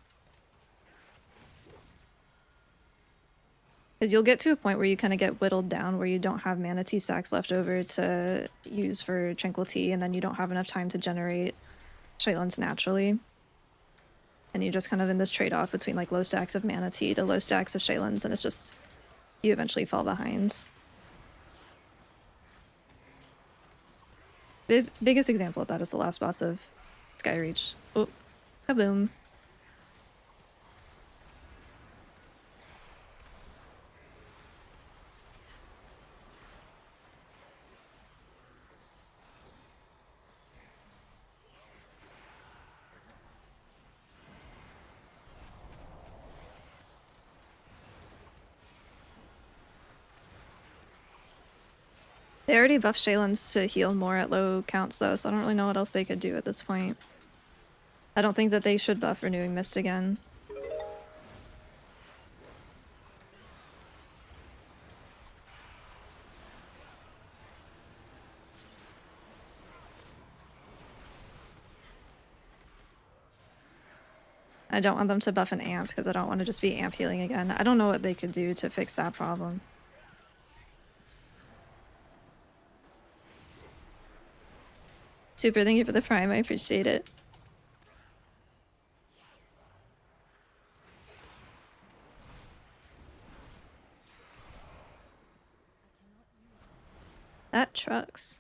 Because you'll get to a point where you kind of get whittled down where you don't have Mana Tea stacks left over to use for Tranquil Tea, and then you don't have enough time to generate Shaylins naturally. And you're just kind of in this trade-off between like low stacks of Mana Tea to low stacks of Shaylins, and it's just... you eventually fall behind. Biggest example of that is the last boss of Skyreach. Oh, kaboom. They already buffed Shaylins to heal more at low counts though, so I don't really know what else they could do at this point. I don't think that they should buff Renewing Mist again. I don't want them to buff an amp because I don't want to just be amp healing again. I don't know what they could do to fix that problem. Super, thank you for the prime. I appreciate it. That trucks.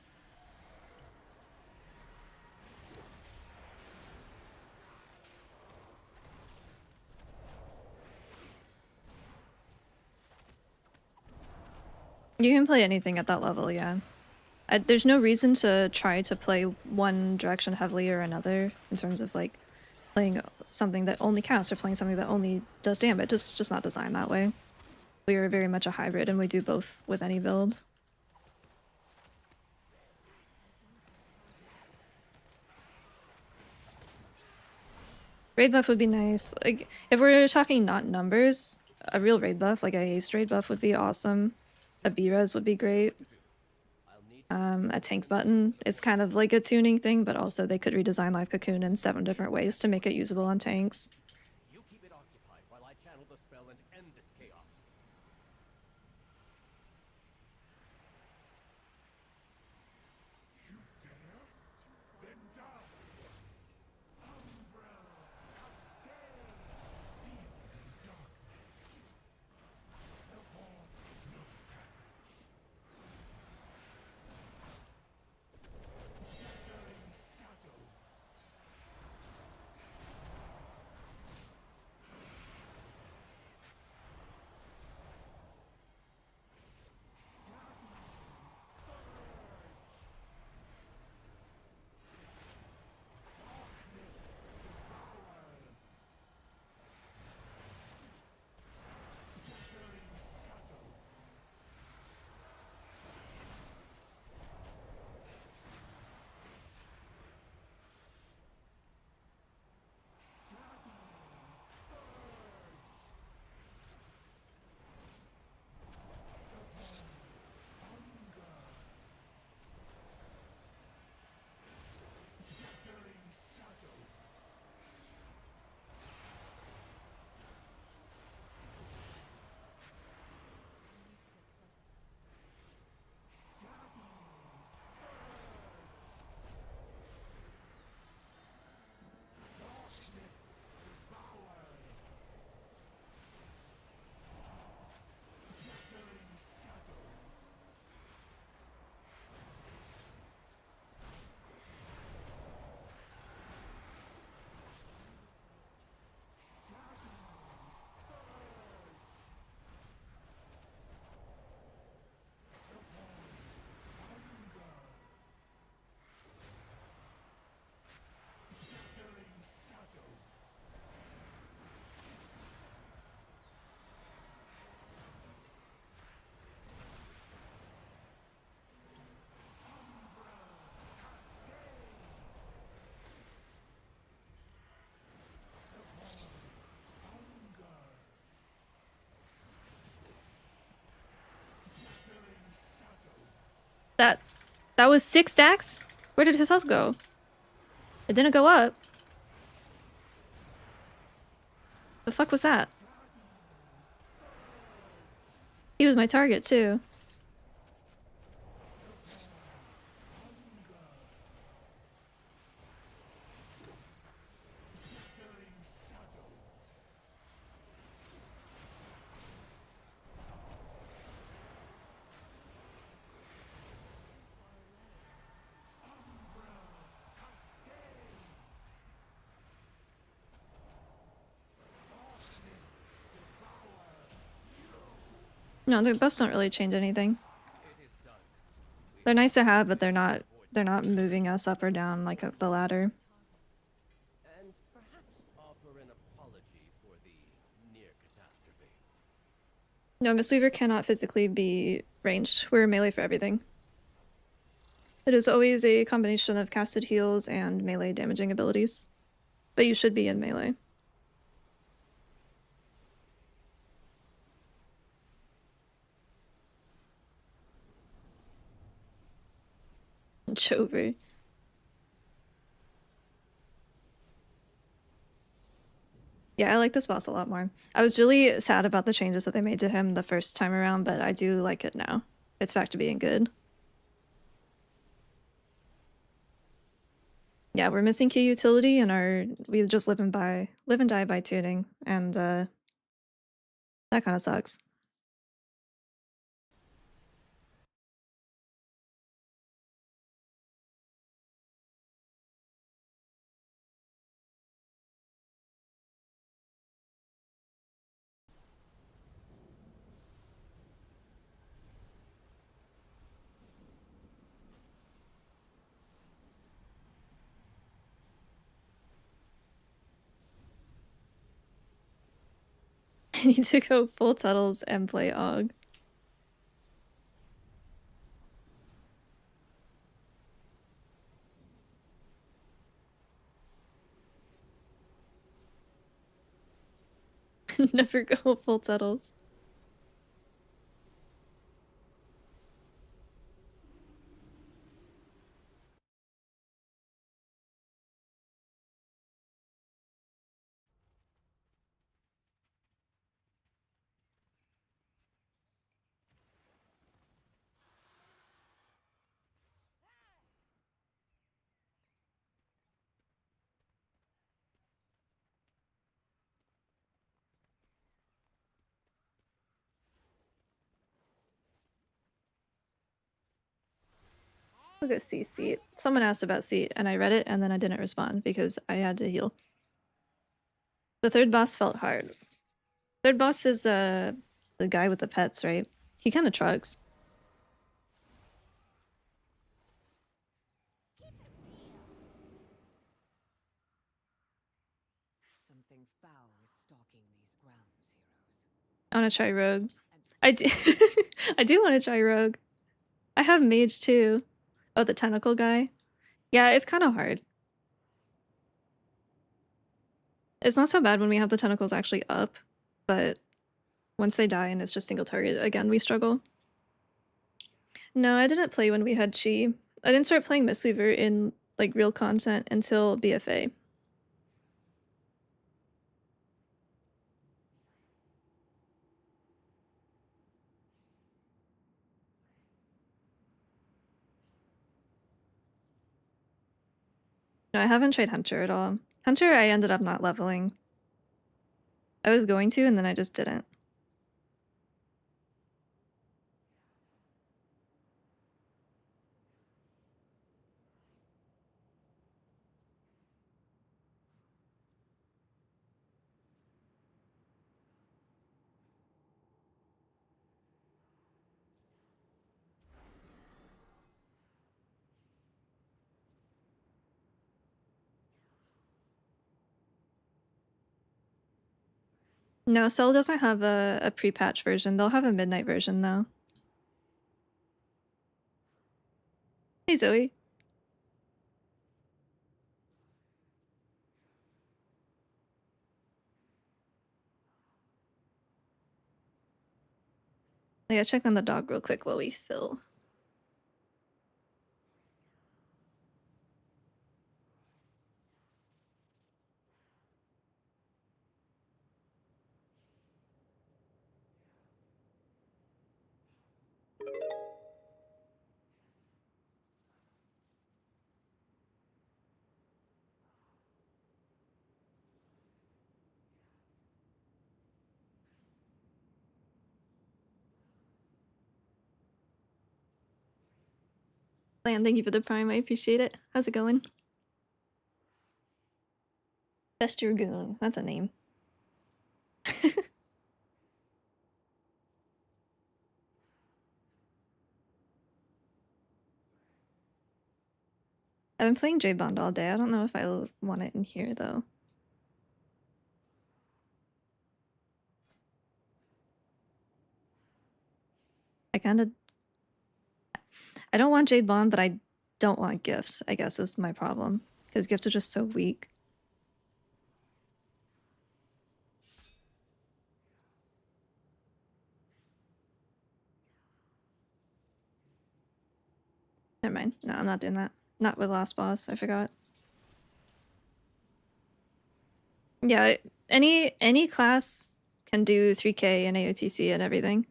You can play anything at that level, yeah. There's no reason to try to play one direction heavily or another in terms of like playing something that only casts or playing something that only does damage. It's just not designed that way. We are very much a hybrid and we do both with any build. Raid buff would be nice. Like, if we're talking not numbers, a real raid buff, like a haste raid buff would be awesome. A B-res would be great. A tank button is kind of like a tuning thing, but also they could redesign Live Cocoon in 7 different ways to make it usable on tanks. You keep it occupied while I channel the spell and end this chaos. That was 6 stacks? Where did his health go? It didn't go up. The fuck was that? He was my target too. No, the buffs don't really change anything. They're nice to have, but they're not moving us up or down like the ladder. And perhaps offer an apology for the near catastrophe. No, Mistweaver cannot physically be ranged. We're melee for everything. It is always a combination of casted heals and melee damaging abilities. But you should be in melee. Chover. Yeah, I like this boss a lot more. I was really sad about the changes that they made to him the first time around, but I do like it now. It's back to being good. Yeah, we're missing key utility and we just live and die by tuning, and that kind of sucks. I need to go full Tuttles and play Og. Never go full Tuttles. I'll go see Seat. Someone asked about Seat, and I read it, and then I didn't respond because I had to heal. The third boss felt hard. Third boss is the guy with the pets, right? He kind of trucks. Something foul is stalking these grounds, heroes. I want to try Rogue. I do. I do want to try Rogue. I have Mage too. Oh, the tentacle guy. Yeah, it's kind of hard. It's not so bad when we have the tentacles actually up, but once they die and it's just single target, again, we struggle. No, I didn't play when we had Chi. I didn't start playing Mistweaver in like real content until BFA. No, I haven't tried Hunter at all. Hunter, I ended up not leveling. I was going to, and then I just didn't. No, Cell doesn't have a pre-patch version. They'll have a midnight version, though. Hey, Zoe. I gotta check on the dog real quick while we fill. Lan, thank you for the prime. I appreciate it. How's it going? Best Dragoon. That's a name. I've been playing J-Bond all day. I don't know if I want it in here, though. I don't want Jade Bond, but I don't want Gift, I guess is my problem. Because Gift is just so weak. Never mind. No, I'm not doing that. Not with last boss, I forgot. Yeah, any class can do 3k and AOTC and everything.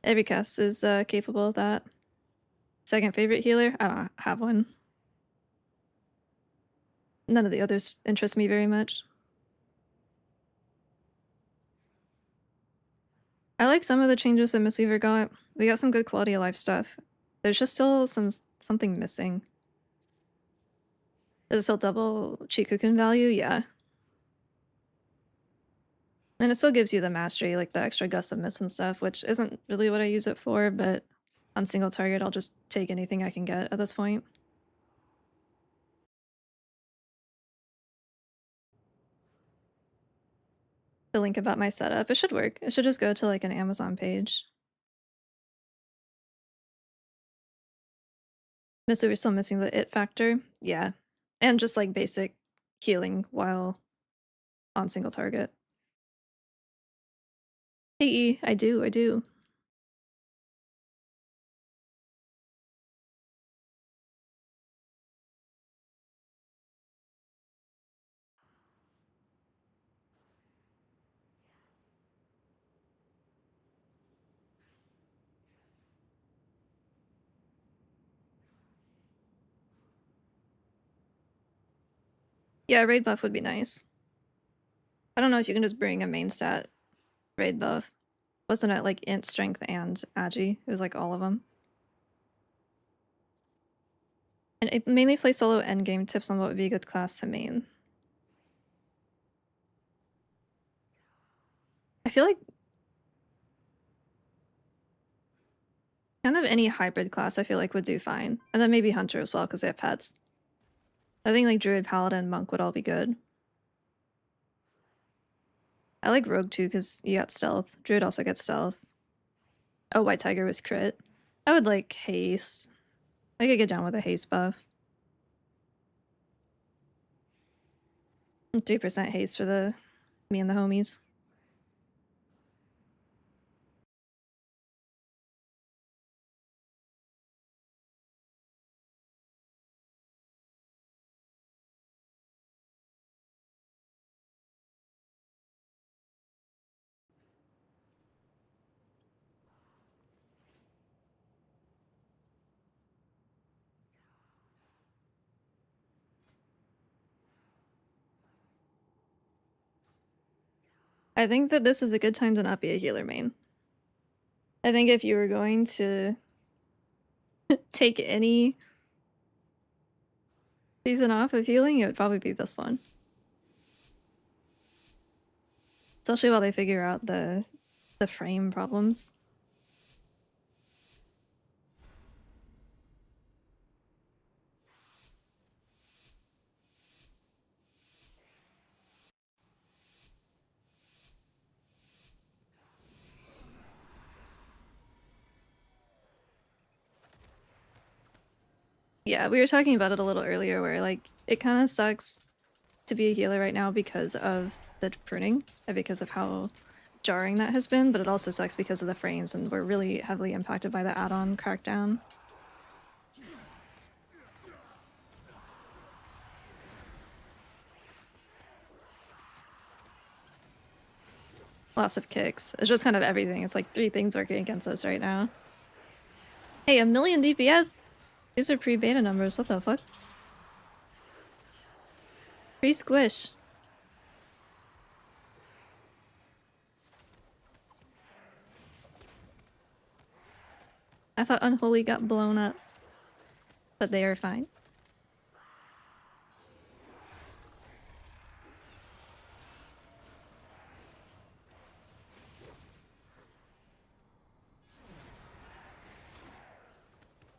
Every class is capable of that. Second favorite healer? I don't have one. none of the others interest me very much. I like some of the changes that Mistweaver got. We got some good quality of life stuff. There's just still something missing. Does it still double Chikukun value? Yeah. And it still gives you the mastery, like the extra gust of miss and stuff, which isn't really what I use it for, but on single target, I'll just take anything I can get at this point. The link about my setup, it should work. It should just go to like an Amazon page. We're still missing the it factor. Yeah. And just like basic healing while on single target. Hey, E, I do. Yeah, raid buff would be nice. I don't know if you can just bring a main stat raid buff. Wasn't it like int, strength, and agi? It was like all of them. And it mainly plays solo endgame. Tips on what would be a good class to main. I feel like kind of any hybrid class I feel like would do fine. And then maybe hunter as well because they have pets. I think like druid, paladin, monk would all be good. I like rogue too because you got stealth. Druid also gets stealth. Oh, white tiger was crit. I would like haste. I could get down with a haste buff. 3% haste for the me and the homies. I think that this is a good time to not be a healer main. I think if you were going to take any season off of healing, it would probably be this one. Especially while they figure out the frame problems. Yeah, we were talking about it a little earlier where like it kind of sucks to be a healer right now because of the pruning and because of how jarring that has been, but it also sucks because of the frames and we're really heavily impacted by the add-on crackdown. Lots of kicks. It's just kind of everything. It's like 3 things working against us right now. Hey, 1,000,000 DPS? These are pre-beta numbers, what the fuck? Free squish. I thought Unholy got blown up. But they are fine.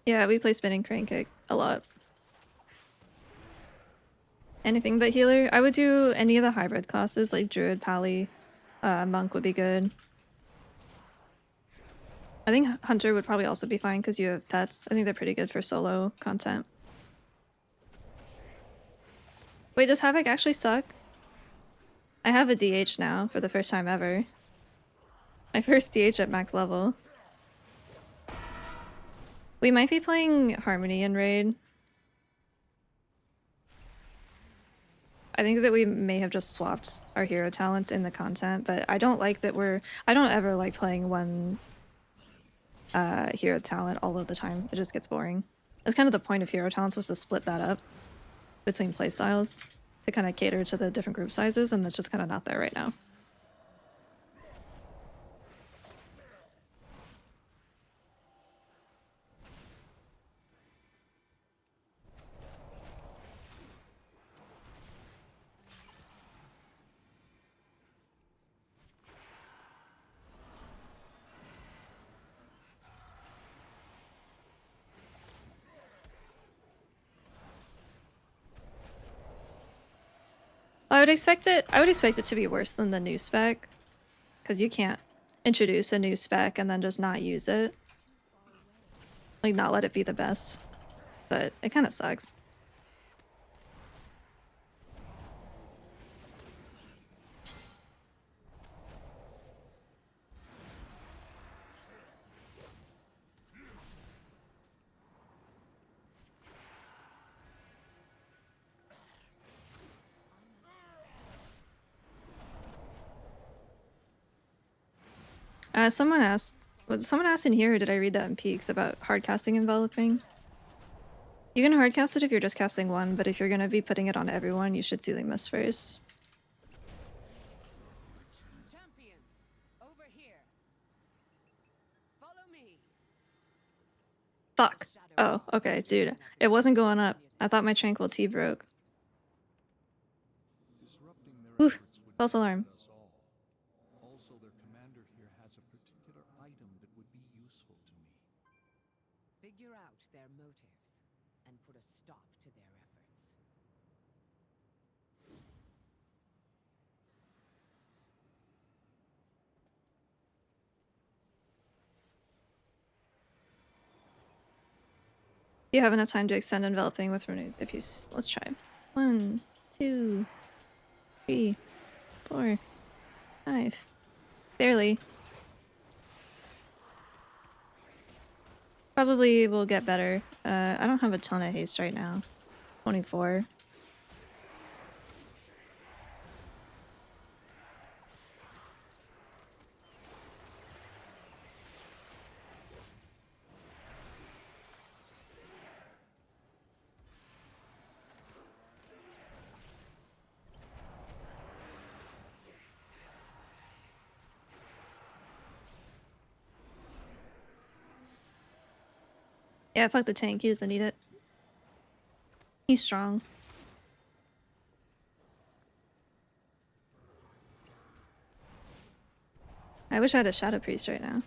Yeah, we play spinning crane kick a lot. Anything but healer. I would do any of the hybrid classes like druid, pally, monk would be good. I think hunter would probably also be fine because you have pets. I think they're pretty good for solo content. Wait, does Havoc actually suck? I have a DH now for the first time ever. My first DH at max level. We might be playing Harmony in Raid. I think that we may have just swapped our hero talents in the content, but I don't like that I don't ever like playing one hero talent all of the time. It just gets boring. That's kind of the point of hero talents, was to split that up between playstyles. to kind of cater to the different group sizes, and that's just kind of not there right now. I would expect it to be worse than the new spec, because you can't introduce a new spec and then just not use it. Like, not let it be the best. But it kind of sucks. Someone asked in here, or did I read that in Peaks, about hardcasting enveloping? You can hardcast it if you're just casting one, but if you're gonna be putting it on everyone, you should do the mist first. Champions, over here. Follow me. Fuck. Oh, okay, dude. It wasn't going up. I thought my tranquil tea broke. Disrupting their Whew. efforts would False alarm. benefit us all. Also, their commander here has a particular item that would be useful to me. Figure out their motives and put a stop to their efforts. You have enough time to extend enveloping with renews. If you let's try. 1, 2, 3, 4, 5. Barely. Probably will get better. I don't have a ton of haste right now. 24. Yeah, fuck the tank. He doesn't need it. He's strong. I wish I had a Shadow Priest right now.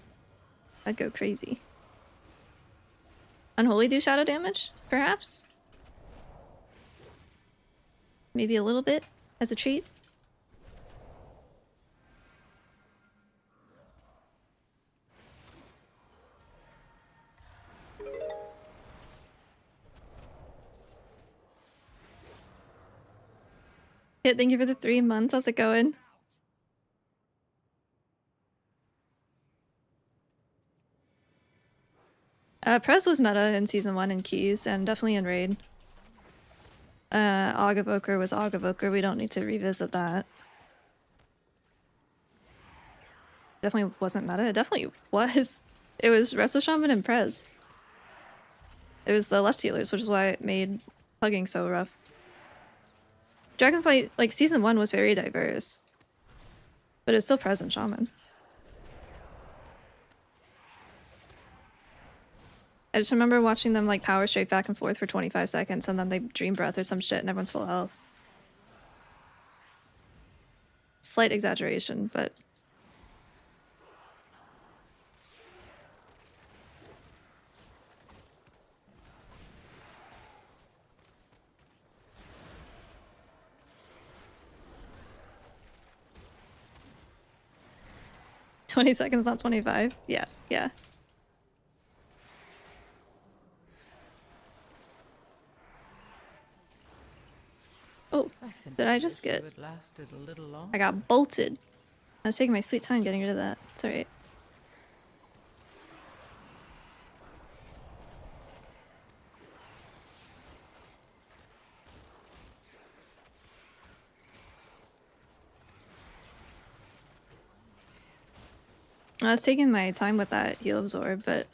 I'd go crazy. Unholy do shadow damage? Perhaps? Maybe a little bit as a treat? Yeah, thank you for the 3 months. How's it going? Prez was meta in Season 1 in Keys, and definitely in Raid. Og Evoker was Og Evoker. We don't need to revisit that. Definitely wasn't meta. It definitely was. It was Resto Shaman and Prez. It was the Lust Healers, which is why it made hugging so rough. Dragonflight, like, Season 1 was very diverse. But it's still Prez and Shaman. I just remember watching them, like, power straight back and forth for 25 seconds, and then they Dream Breath or some shit, and everyone's full health. Slight exaggeration, but... "20 seconds, not 25? Yeah, yeah. Oh, did I just get... I got bolted. I was taking my sweet time getting rid of that. It's alright. I was taking my time with that heal absorb, but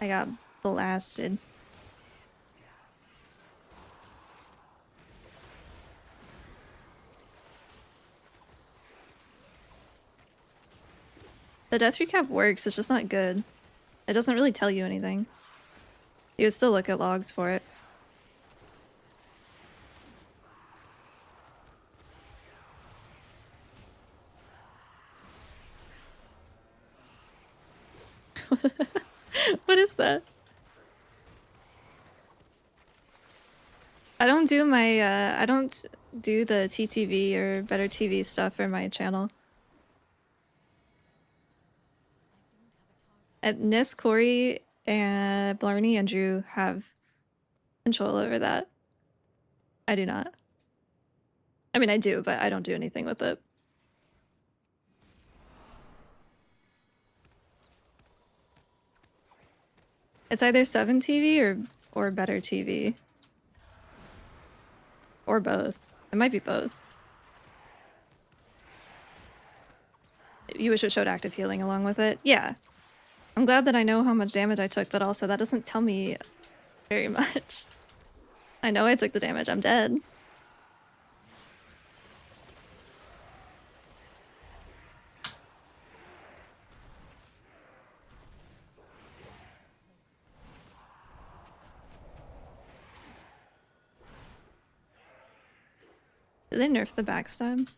I got blasted. The death recap works, it's just not good. It doesn't really tell you anything. You would still look at logs for it. What is that? I don't do my, I don't do the TTV or Better TV stuff for my channel. At Nis, Corey, and Blarney and Drew have control over that. I do not. I mean, I do, but I don't do anything with it. It's either 7 TV or Better TV. Or both. It might be both. You wish it showed active healing along with it? Yeah. I'm glad that I know how much damage I took, but also that doesn't tell me very much. I know I took the damage, I'm dead. Did they nerf the backstab?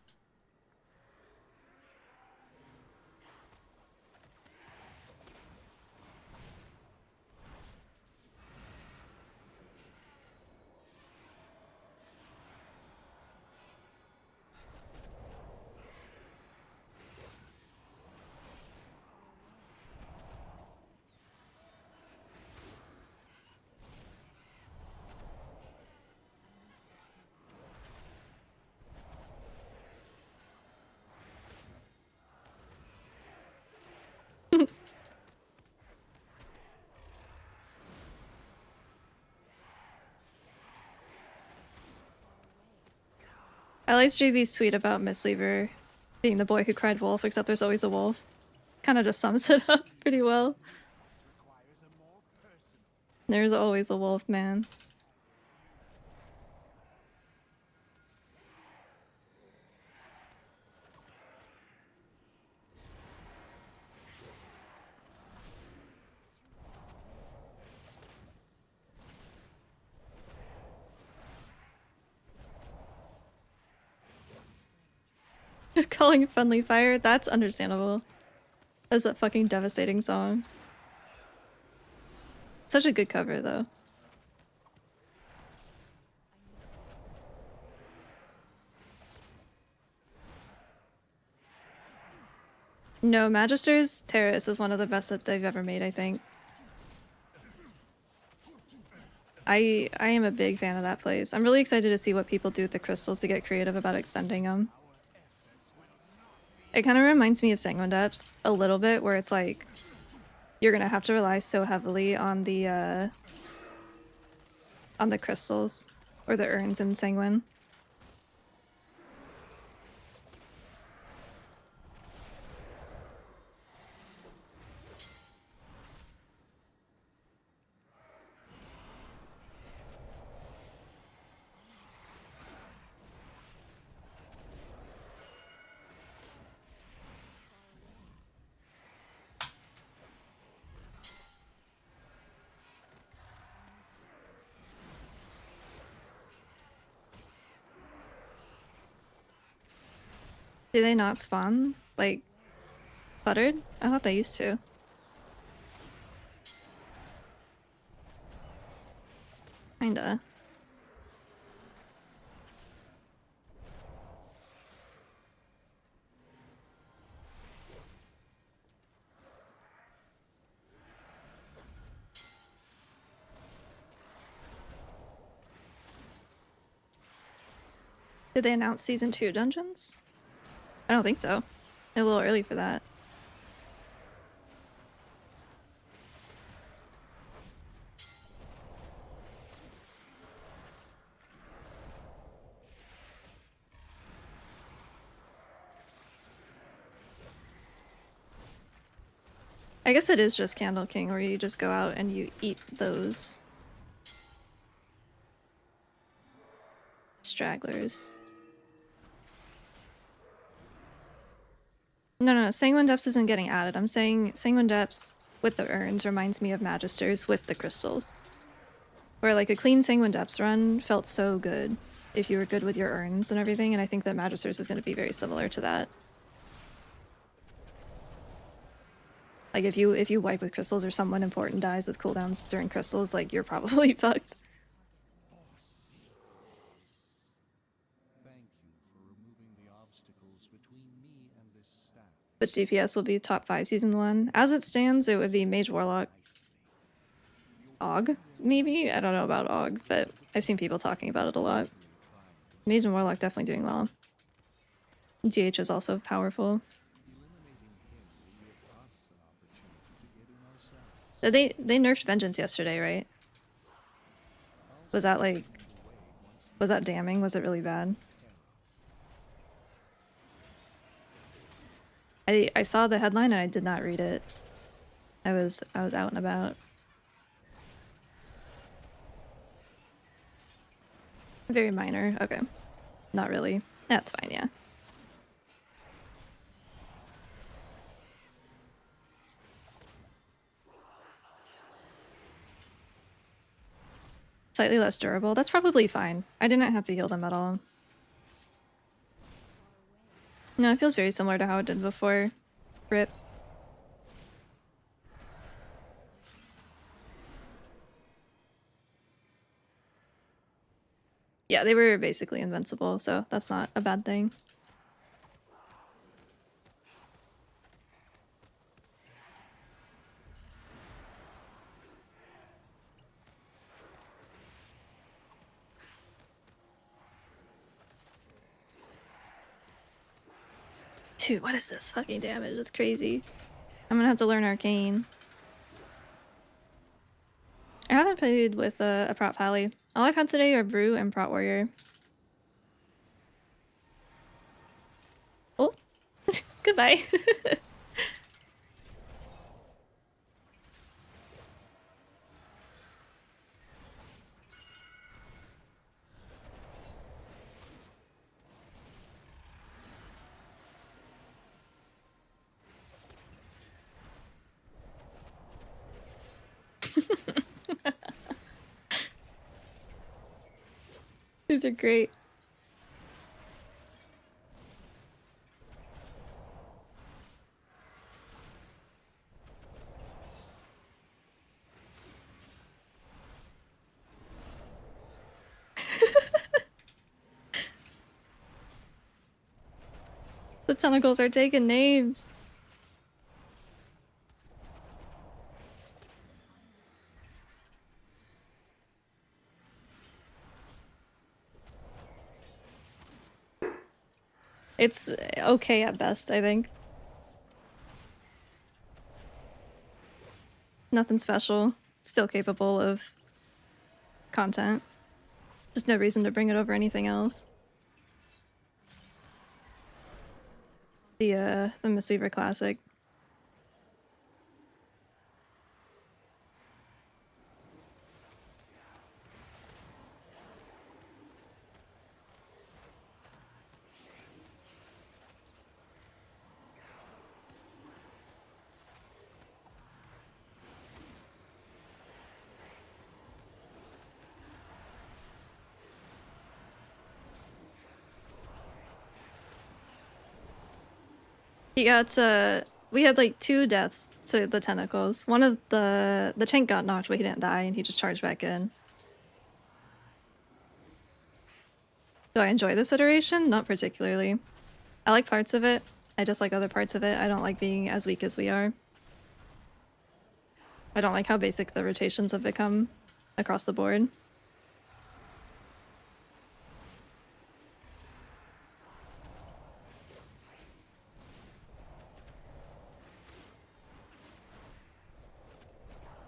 I like JB's tweet about Mistweaver being the boy who cried wolf, except there's always a wolf. Kind of just sums it up pretty well. There's always a wolf, man. Calling Friendly Fire? That's understandable. That's a fucking devastating song. Such a good cover, though. No, Magister's Terrace is one of the best that they've ever made, I think. I am a big fan of that place. I'm really excited to see what people do with the crystals to get creative about extending them. It kind of reminds me of Sanguine Depths a little bit, where it's like you're gonna have to rely so heavily on the crystals or the urns in Sanguine. Do they not spawn, like, buttered? I thought they used to. Kinda. Did they announce Season 2 dungeons? I don't think so. A little early for that. I guess it is just Candle King, where you just go out and you eat those stragglers. No, no, no. Sanguine Depths isn't getting added. I'm saying Sanguine Depths with the urns reminds me of Magisters with the crystals. Where like a clean Sanguine Depths run felt so good if you were good with your urns and everything, and I think that Magisters is going to be very similar to that. Like if you wipe with crystals or someone important dies with cooldowns during crystals, like you're probably fucked. Thank you for removing the obstacles between me and this staff. Which DPS will be top 5 season 1. As it stands, it would be Mage Warlock. Og, maybe? I don't know about Og, but I've seen people talking about it a lot. Mage and Warlock definitely doing well. DH is also powerful. They nerfed Vengeance yesterday, right? Was that like... Was that damning? Was it really bad? I saw the headline and I did not read it. I was out and about. Very minor. Okay. Not really. That's fine, yeah. Slightly less durable. That's probably fine. I didn't have to heal them at all. No, it feels very similar to how it did before. Rip. Yeah, they were basically invincible, so that's not a bad thing. Dude, what is this fucking damage? That's crazy. I'm gonna have to learn Arcane. I haven't played with a Prot Pally. All I've had today are Brew and Prot Warrior. Oh, goodbye. These are great. The tentacles are taking names. It's okay at best, I think. Nothing special. Still capable of content. Just no reason to bring it over anything else. The Mistweaver Classic. He got, we had like 2 deaths to the tentacles. One of the tank got knocked, but he didn't die, and he just charged back in. Do I enjoy this iteration? Not particularly. I like parts of it. I dislike other parts of it. I don't like being as weak as we are. I don't like how basic the rotations have become across the board.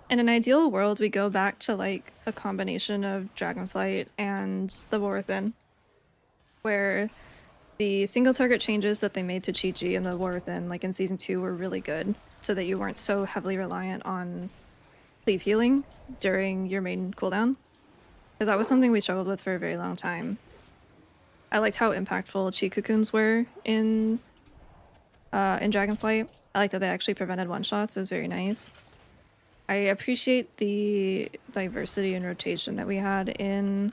In an ideal world, we go back to like a combination of Dragonflight and the War Within, where the single target changes that they made to Chi-Chi and the War Within, like in Season 2, were really good, so that you weren't so heavily reliant on cleave healing during your main cooldown. Because that was something we struggled with for a very long time. I liked how impactful Chi Cocoons were in in Dragonflight. I like that they actually prevented one-shots. It was very nice. I appreciate the diversity and rotation that we had in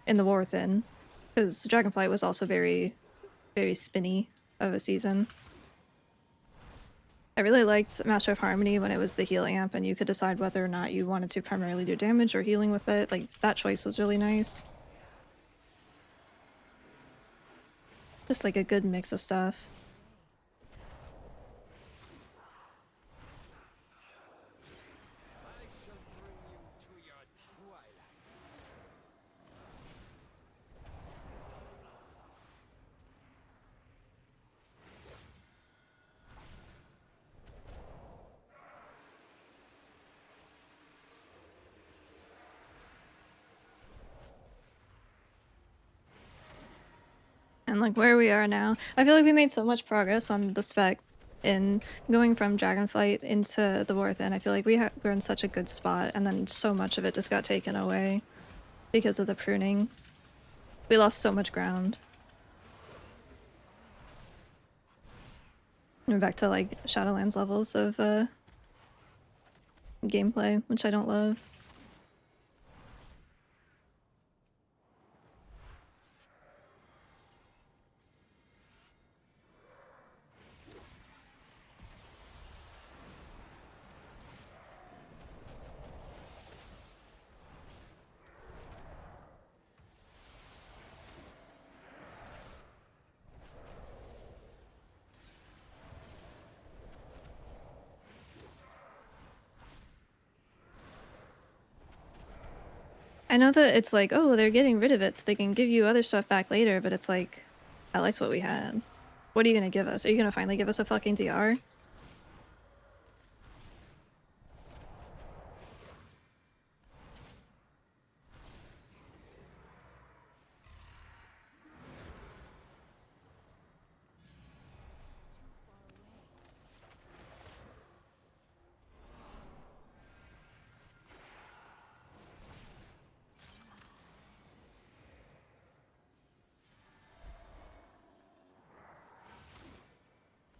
the War Within, because Dragonflight was also very, very spinny of a season. I really liked Master of Harmony when it was the heal amp and you could decide whether or not you wanted to primarily do damage or healing with it. Like, that choice was really nice. Just like a good mix of stuff. I shall bring you to your twilight. And like where we are now, I feel like we made so much progress on the spec in going from Dragonflight into the War Within. I feel like we're in such a good spot, and then so much of it just got taken away because of the pruning. We lost so much ground. We're back to like Shadowlands levels of gameplay, which I don't love. I know that it's like, oh, they're getting rid of it so they can give you other stuff back later, but it's like, I liked what we had. What are you gonna give us? Are you gonna finally give us a fucking DR?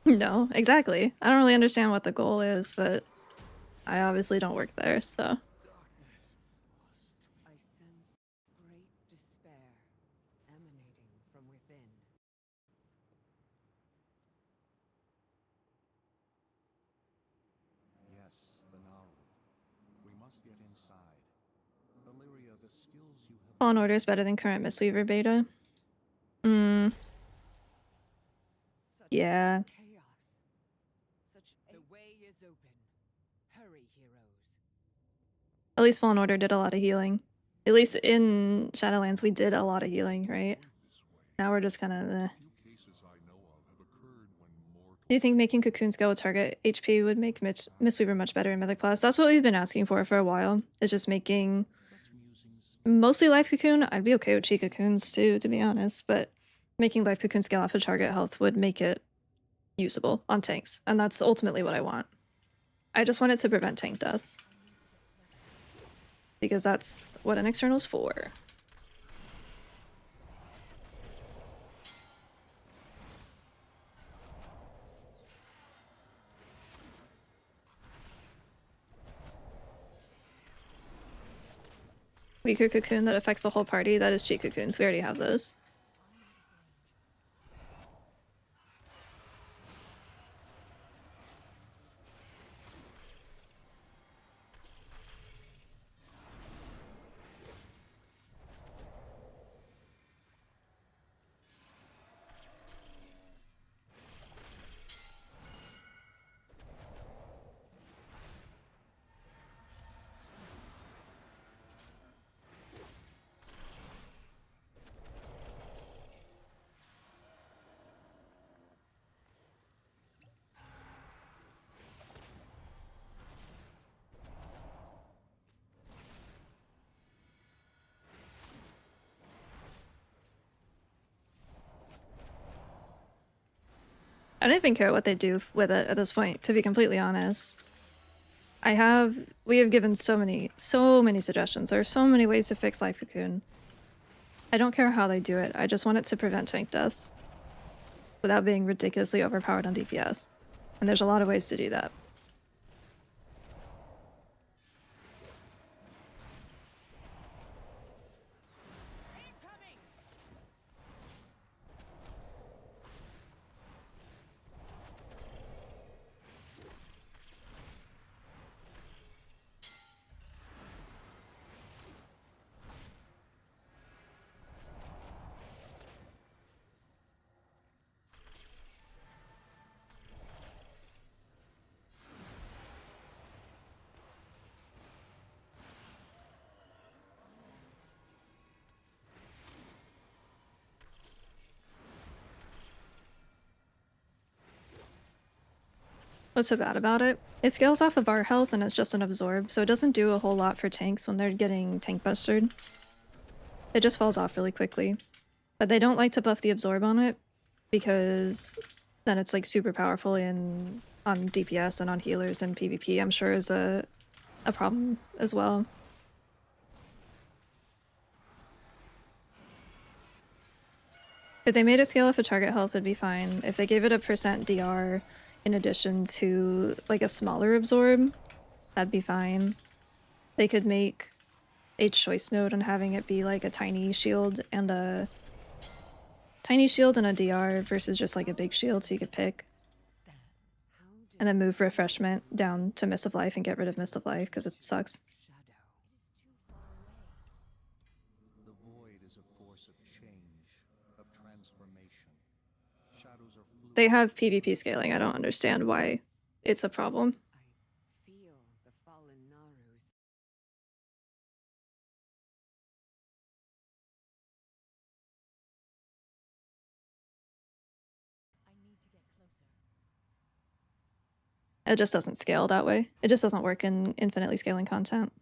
No, exactly. I don't really understand what the goal is, but I obviously don't work there, so. I sense great despair emanating from within. Yes, the Naru. We must get inside. Illyria, the skills you have... Fallen Order is better than current Mistweaver beta. Yeah. Chaos. The way is open. Hurry, heroes. At least Fallen Order did a lot of healing. At least in Shadowlands, we did a lot of healing, right? Now we're just kind of eh. Do you think making cocoons go with target HP would make Mistweaver much better in Mythic class? That's what we've been asking for a while. It's just making mostly life cocoon. I'd be okay with cheat cocoons too, to be honest, but making life cocoon scale off of target health would make it usable on tanks, and that's ultimately what I want. I just want it to prevent tank deaths, because that's what an external's for. Weaker cocoon that affects the whole party, that is cheat cocoons. We already have those. I don't even care what they do with it at this point, to be completely honest. We have given so many suggestions. There are so many ways to fix Life Cocoon. I don't care how they do it, I just want it to prevent tank deaths. without being ridiculously overpowered on DPS. And there's a lot of ways to do that. What's so bad about it? It scales off of our health and it's just an absorb, so it doesn't do a whole lot for tanks when they're getting tank busted. It just falls off really quickly. But they don't like to buff the absorb on it because then it's like super powerful on DPS and on healers and PvP, I'm sure is a problem as well. If they made it scale off of target health, it'd be fine. If they gave it a % DR in addition to like a smaller absorb, that'd be fine. They could make a choice node on having it be like a tiny shield and a DR versus just like a big shield, so you could pick. And then move refreshment down to Mist of Life and get rid of Mist of Life because it sucks. The void is a force of change, of transformation. Shadows are fluid. They have PvP scaling. I don't understand why it's a problem. I feel the fallen Naru's. It just doesn't scale that way. It just doesn't work in infinitely scaling content.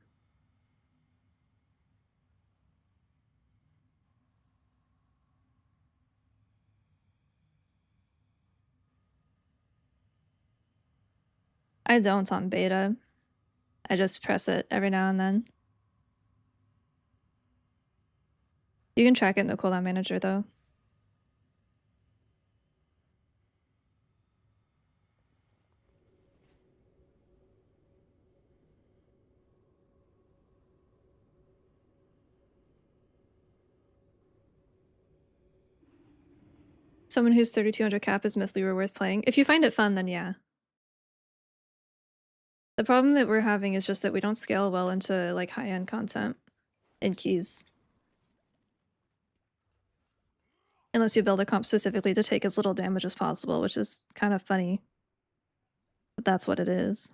I don't on beta. I just press it every now and then. You can track it in the cooldown manager though. Someone who's 3200 cap is Mistweaver worth playing. If you find it fun, then yeah. The problem that we're having is just that we don't scale well into like high-end content in keys. Unless you build a comp specifically to take as little damage as possible, which is kind of funny. But that's what it is.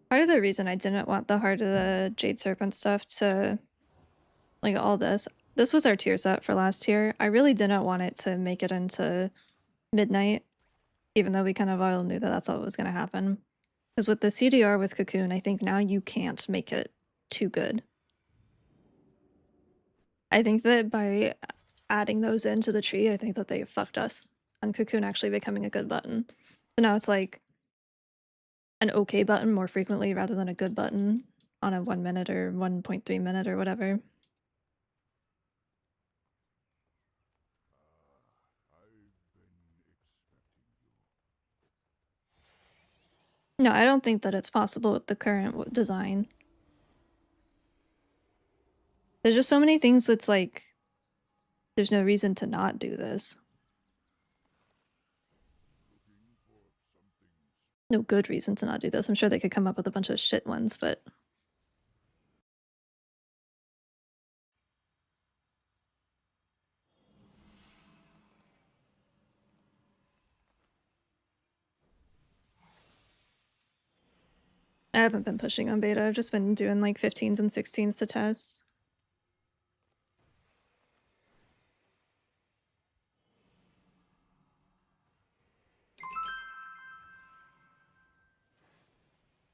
Part of the reason I didn't want the Heart of the Jade Serpent stuff to, like all this was our tier set for last tier. I really didn't want it to make it into midnight, even though we kind of all knew that that's what was going to happen. Because with the CDR with Cocoon, I think now you can't make it too good. I think that by adding those into the tree, I think that they fucked us on Cocoon actually becoming a good button. So now it's like an okay button more frequently rather than a good button on a 1 minute or 1.3 minute or whatever. I've been expecting you. No, I don't think that it's possible with the current design. There's just so many things that's like, there's no reason to not do this. No good reason to not do this. I'm sure they could come up with a bunch of shit ones, but... I haven't been pushing on beta. I've just been doing like 15s and 16s to test.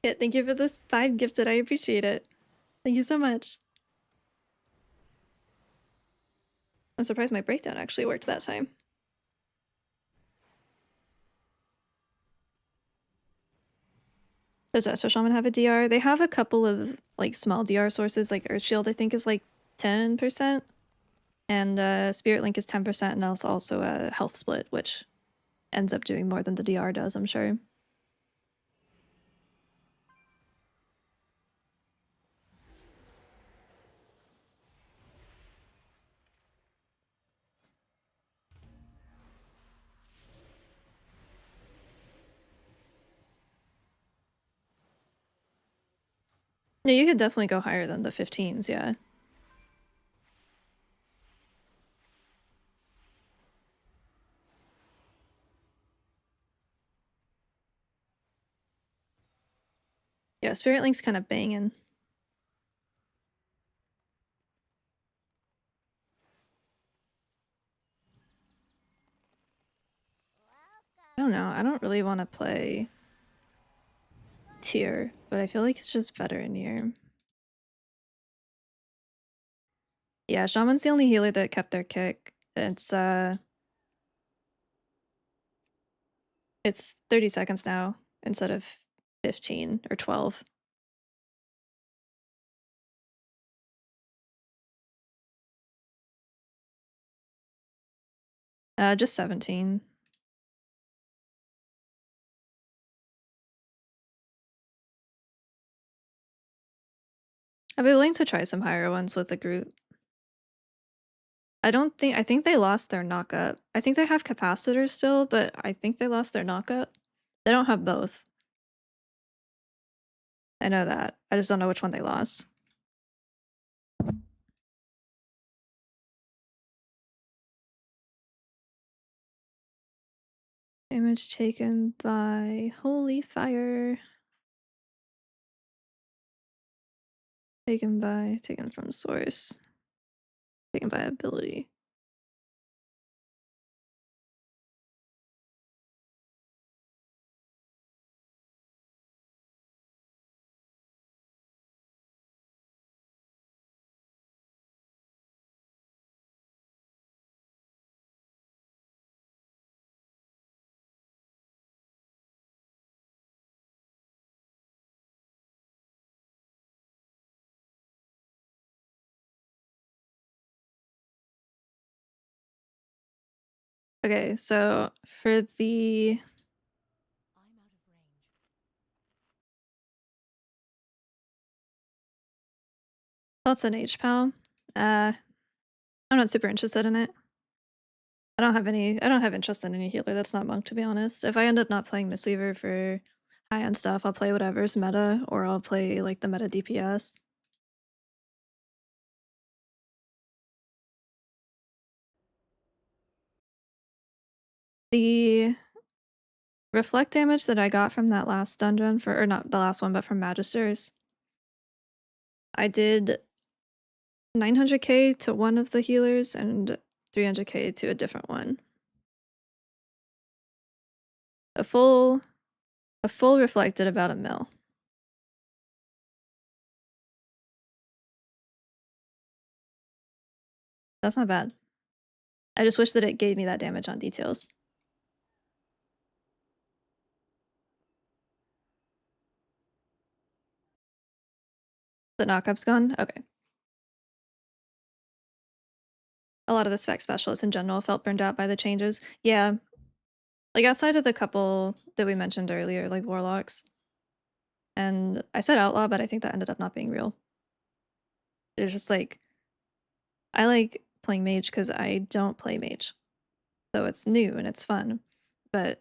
Yeah, thank you for this 5 gifted. I appreciate it. Thank you so much. I'm surprised my breakdown actually worked that time. Does Estro Shaman have a DR? They have a couple of like small DR sources, like Earth Shield I think is like 10%. And Spirit Link is 10%, and also a health split, which ends up doing more than the DR does, I'm sure. No, you could definitely go higher than the 15s, yeah. Yeah, Spirit Link's kind of banging. I don't know. I don't really want to play tier, but I feel like it's just better in here. Yeah, Shaman's the only healer that kept their kick. It's 30 seconds now instead of 15 or 12. Just 17. I'd be willing to try some higher ones with the group. I think they lost their knockup. I think they have capacitors still, but I think they lost their knockup. They don't have both. I know that. I just don't know which one they lost. Damage taken by Holy Fire. Taken from source. Taken by ability. Okay, so for the I'm out of range. that's an H-Pal. I'm not super interested in it. I don't have interest in any healer that's not monk, to be honest. If I end up not playing Mistweaver for high-end stuff, I'll play whatever's meta, or I'll play like the meta DPS. The reflect damage that I got from that last dungeon or not the last one, but from Magisters, I did 900k to one of the healers and 300k to a different one. A full reflect did about 1 mil. That's not bad. I just wish that it gave me that damage on details. The knockup's gone? Okay. A lot of the spec specialists in general felt burned out by the changes. Yeah. Like outside of the couple that we mentioned earlier, like warlocks. And I said outlaw, but I think that ended up not being real. It's just like, I like playing mage because I don't play mage. So it's new and it's fun. But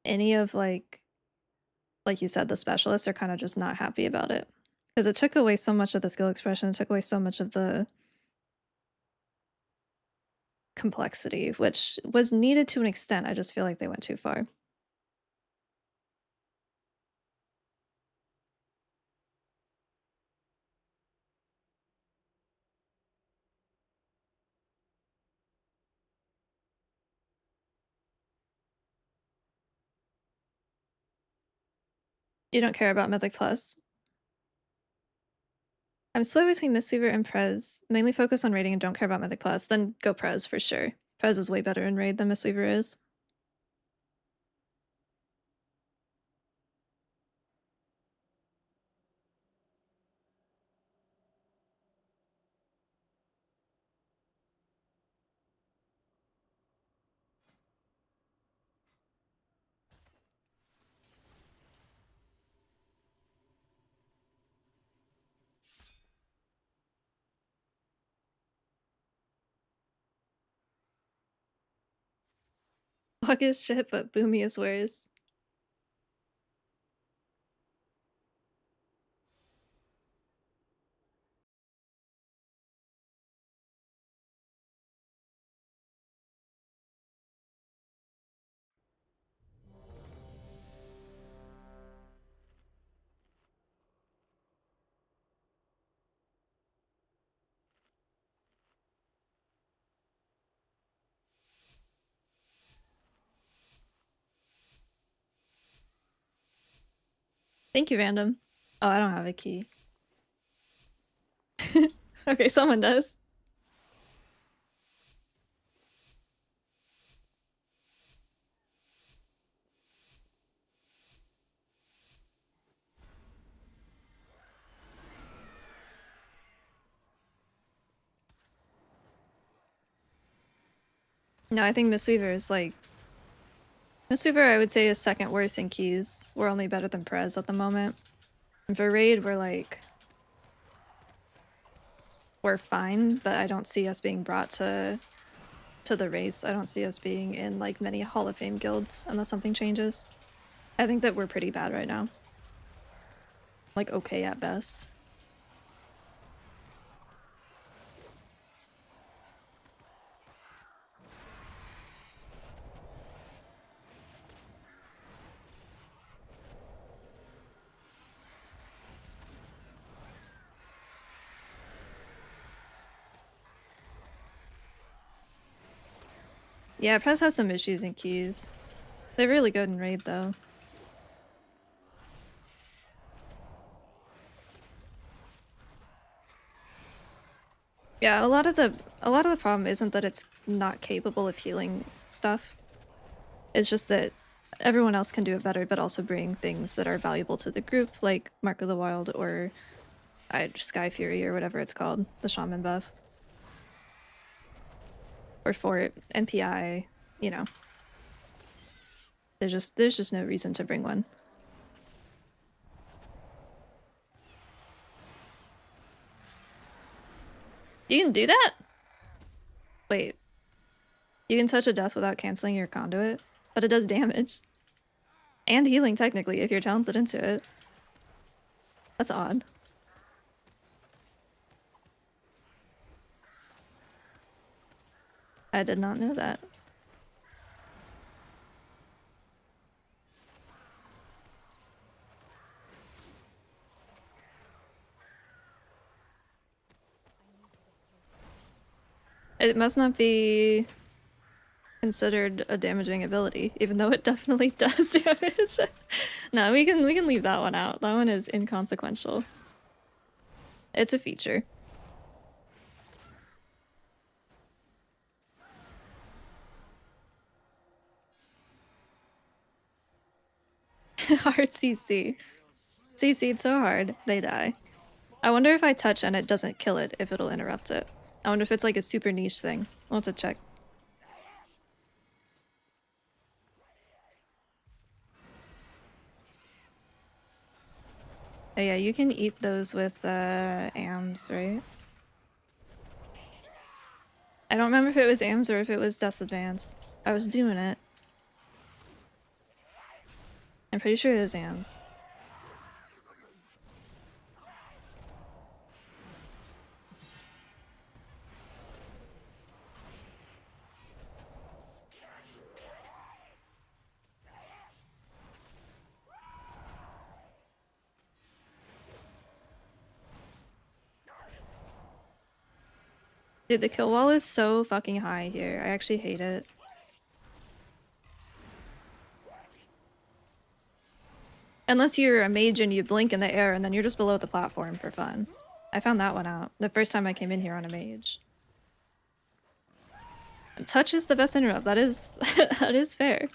any of like you said, the specialists are kind of just not happy about it. Because it took away so much of the skill expression, it took away so much of the complexity, which was needed to an extent. I just feel like they went too far. You don't care about Mythic Plus? I'm split between Mistweaver and Prez. Mainly focus on raiding and don't care about Mythic class. Then go Prez for sure. Prez is way better in raid than Mistweaver is. Fuck is shit, but Boomy is worse. Thank you, random. Oh, I don't have a key. Okay, someone does. No, I think Mistweaver is like... Mistweaver, I would say, is second worst in keys. We're only better than Prez at the moment. And for raid, we're like... We're fine, but I don't see us being brought to the race. I don't see us being in like many Hall of Fame guilds unless something changes. I think that we're pretty bad right now. Like okay at best. Yeah, Press has some issues in keys. They're really good in raid though. Yeah, a lot of the problem isn't that it's not capable of healing stuff. It's just that everyone else can do it better, but also bring things that are valuable to the group, like Mark of the Wild or Sky Fury or whatever it's called, the Shaman buff. Or Fort, NPI, you know. There's just no reason to bring one. You can do that? Wait. You can touch a death without canceling your conduit, but it does damage. And healing, technically, if you're talented into it. That's odd. I did not know that. It must not be considered a damaging ability, even though it definitely does damage. No, we can leave that one out. That one is inconsequential. It's a feature. Hard CC. CC'd so hard, they die. I wonder if I touch and it doesn't kill it, if it'll interrupt it. I wonder if it's like a super niche thing. We'll have to check. Oh yeah, you can eat those with AMs, right? I don't remember if it was AMs or if it was Death's Advance. I was doing it. I'm pretty sure it was AMs. Dude, the kill wall is so fucking high here. I actually hate it. Unless you're a mage and you blink in the air and then you're just below the platform for fun. I found that one out the first time I came in here on a mage. And touch is the best interrupt. That is that is fair.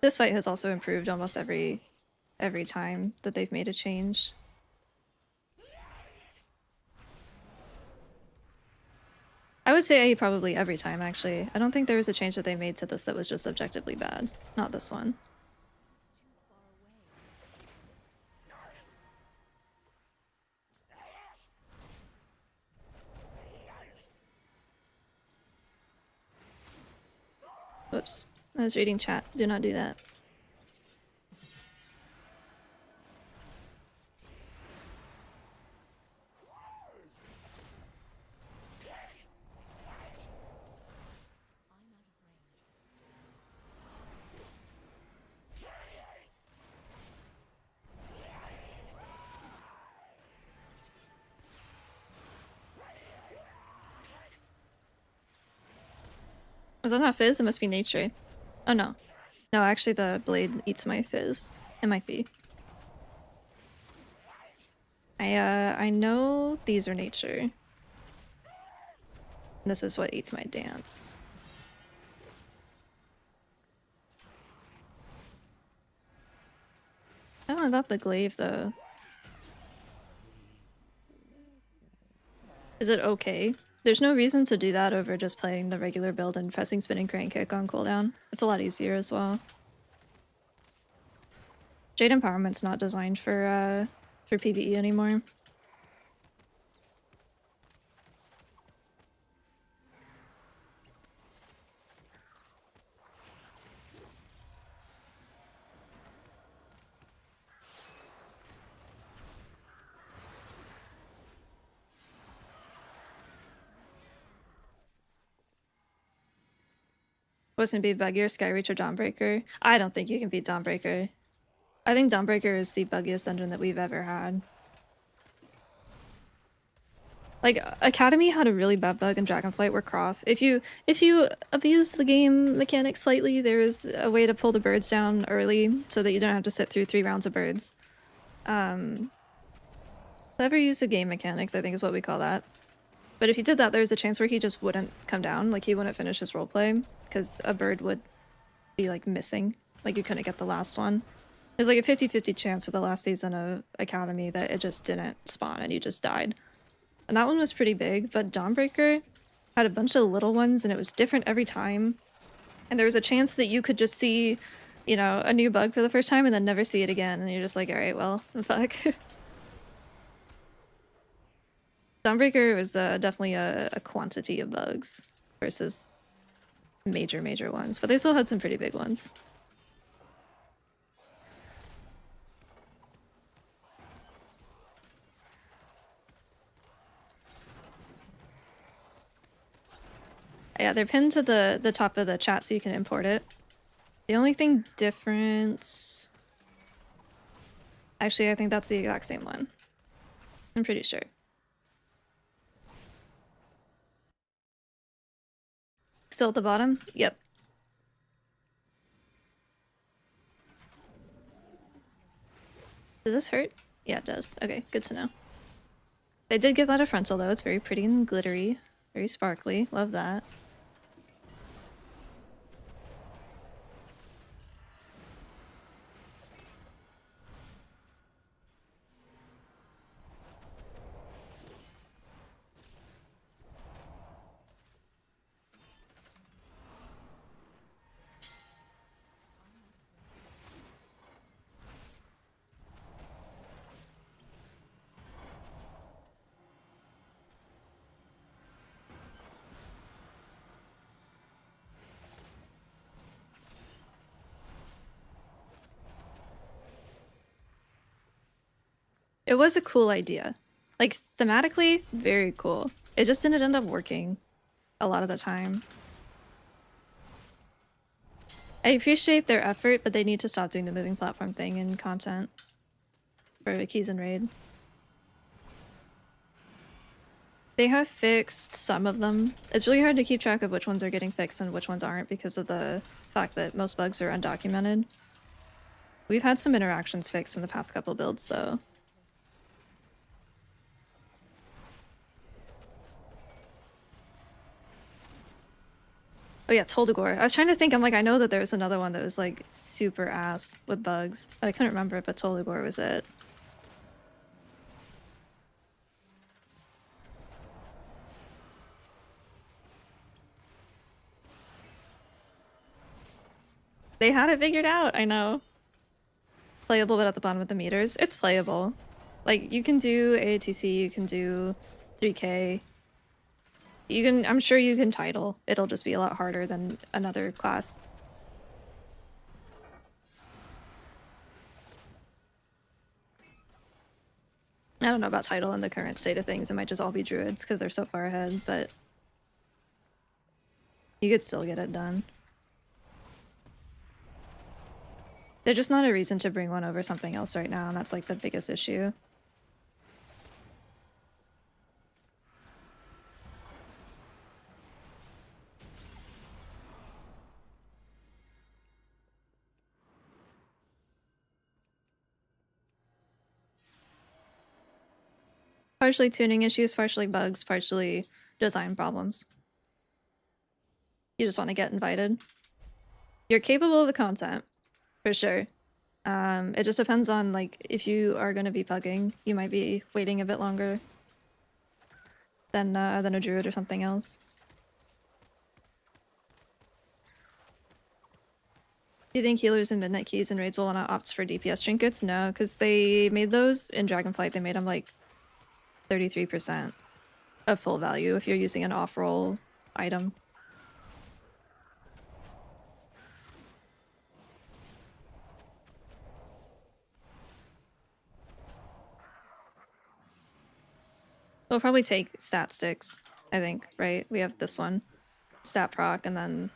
This fight has also improved almost every time that they've made a change. I would say probably every time, actually. I don't think there was a change that they made to this that was just objectively bad. Not this one. Whoops. I was reading chat. Do not do that. Was that not fizz? It must be nature. Oh no. No, actually the blade eats my fizz. It might be. I know these are nature. This is what eats my dance. I don't know about the glaive though. Is it okay? There's no reason to do that over just playing the regular build and pressing spinning crane kick on cooldown. It's a lot easier as well. Jade Empowerment's not designed for PvE anymore. Wasn't be buggier, Skyreach or Dawnbreaker? I don't think you can beat Dawnbreaker. I think Dawnbreaker is the buggiest dungeon that we've ever had. Like, Academy had a really bad bug in Dragonflight where Croth, if you abuse the game mechanic slightly, there is a way to pull the birds down early so that you don't have to sit through 3 rounds of birds. Clever use of game mechanics, I think is what we call that. But if he did that, there's a chance where he just wouldn't come down, like he wouldn't finish his roleplay, because a bird would be like missing, like you couldn't get the last one. There's like a 50-50 chance for the last season of Academy that it just didn't spawn and you just died. And that one was pretty big, but Dawnbreaker had a bunch of little ones and it was different every time. And there was a chance that you could just see, you know, a new bug for the first time and then never see it again. And you're just like, alright, well, fuck. Dawnbreaker was definitely a quantity of bugs versus major ones, but they still had some pretty big ones. Yeah, they're pinned to the top of the chat so you can import it. The only thing different... Actually, I think that's the exact same one. I'm pretty sure. Still at the bottom? Yep. Does this hurt? Yeah, it does. Okay, good to know. They did give that a frontal though. It's very pretty and glittery. Very sparkly. Love that. It was a cool idea. Like, thematically, very cool. It just didn't end up working a lot of the time. I appreciate their effort, but they need to stop doing the moving platform thing in content. For Keys and Raid. They have fixed some of them. It's really hard to keep track of which ones are getting fixed and which ones aren't because of the fact that most bugs are undocumented. We've had some interactions fixed in the past couple builds, though. Oh yeah, Toldagor. I was trying to think, I'm like, I know that there was another one that was like super ass with bugs, but I couldn't remember it, but Toldagor was it. They had it figured out, I know. Playable, but at the bottom of the meters. It's playable. Like, you can do AATC, you can do 3K. You can, I'm sure you can title. It'll just be a lot harder than another class. I don't know about title in the current state of things. It might just all be druids because they're so far ahead, but you could still get it done. There's just not a reason to bring one over something else right now, and that's like the biggest issue. Partially tuning issues, partially bugs, partially design problems. You just want to get invited. You're capable of the content, for sure. It just depends on, like, if you are going to be bugging, you might be waiting a bit longer than a druid or something else. Do you think healers and midnight keys and raids will want to opt for DPS trinkets? No, because they made those in Dragonflight. They made them like 33% of full value if you're using an off-roll item. We'll probably take stat sticks, I think, right? We have this one. Stat proc and then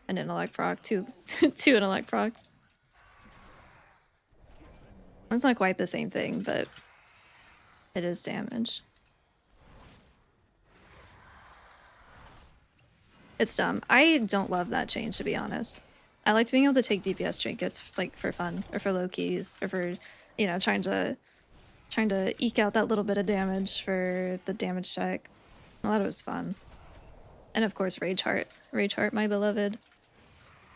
an intellect proc. Two intellect procs. It's not quite the same thing, but it is damage. It's dumb. I don't love that change, to be honest. I liked being able to take DPS trinkets like for fun or for low keys or for, you know, trying to eke out that little bit of damage for the damage check. I thought it was fun. And of course, Rage Heart. Rage Heart, my beloved.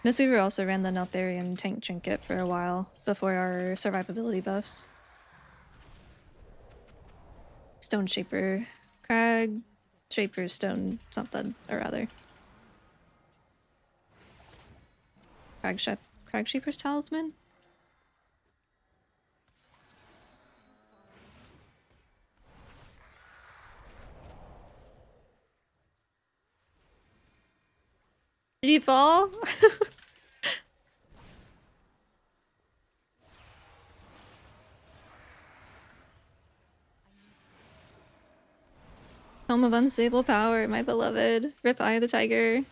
Mistweaver also ran the Neltharion tank trinket for a while before our survivability buffs. Stone Shaper. Crag Shaper Stone something or other. Crag Shaper's Talisman? Did he fall? Home of Unstable Power, my beloved. Rip Eye of the Tiger.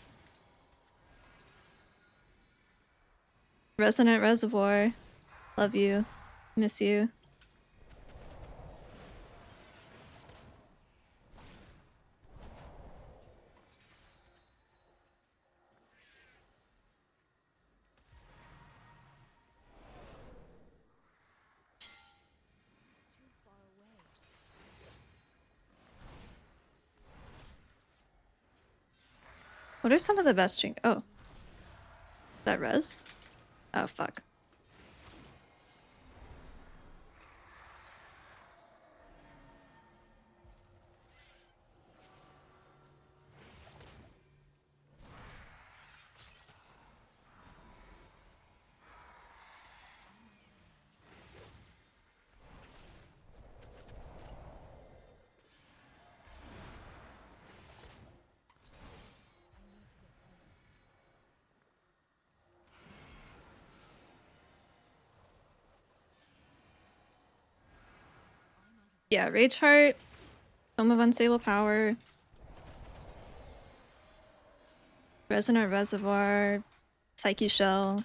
Resonant Reservoir. Love you. Miss you. What are some of the best drink? Oh. Is that res? Oh, fuck. Yeah, Rage Heart, Home of Unstable Power, Resonant Reservoir, Psyche Shell.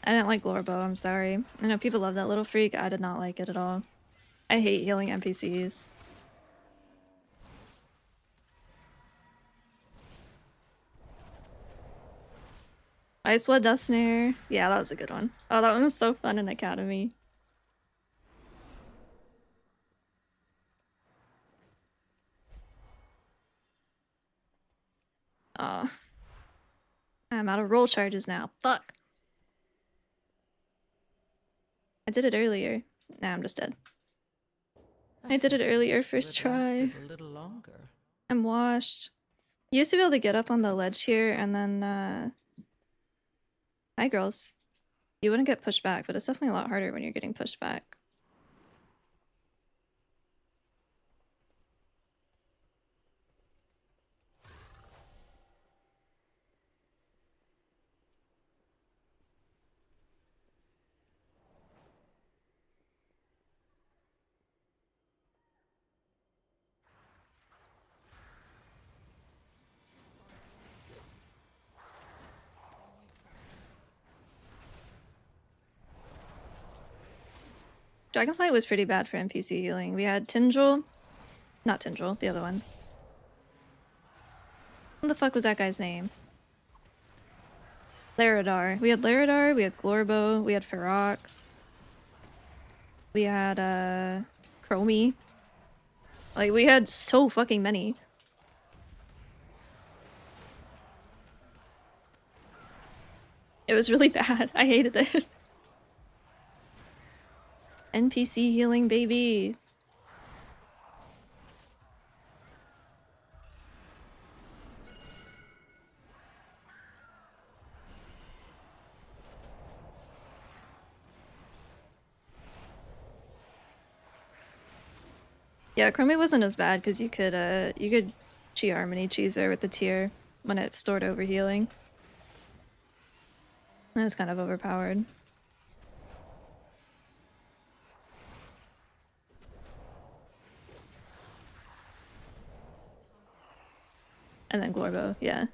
I didn't like Glorbo, I'm sorry. I know people love that little freak, I did not like it at all. I hate healing NPCs. Ice Blood Death Snare. Yeah, that was a good one. Oh, that one was so fun in Academy. Oh. I'm out of roll charges now. Fuck. I did it earlier. Nah, I'm just dead. I did it earlier, first try. A little longer. I'm washed. You used to be able to get up on the ledge here and then, Hi, girls. You wouldn't get pushed back, but it's definitely a lot harder when you're getting pushed back. Dragonflight was pretty bad for NPC healing. We had Tindril. Not Tindril, the other one. What the fuck was that guy's name? Laradar. We had Laradar, we had Glorbo, we had Feroc. We had, Chromie. Like, we had so fucking many. It was really bad. I hated it. NPC healing, baby. Yeah, Chromie wasn't as bad because you could Chi Harmony cheese her with the tier when it stored over healing. That was kind of overpowered. And then Glorbo, yeah.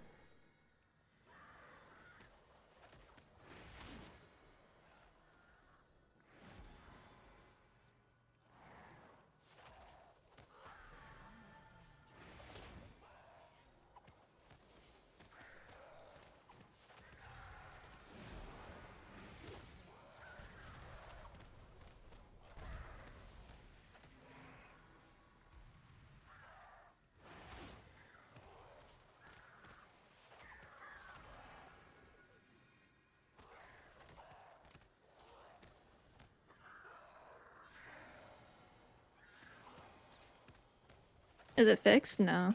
Is it fixed? No.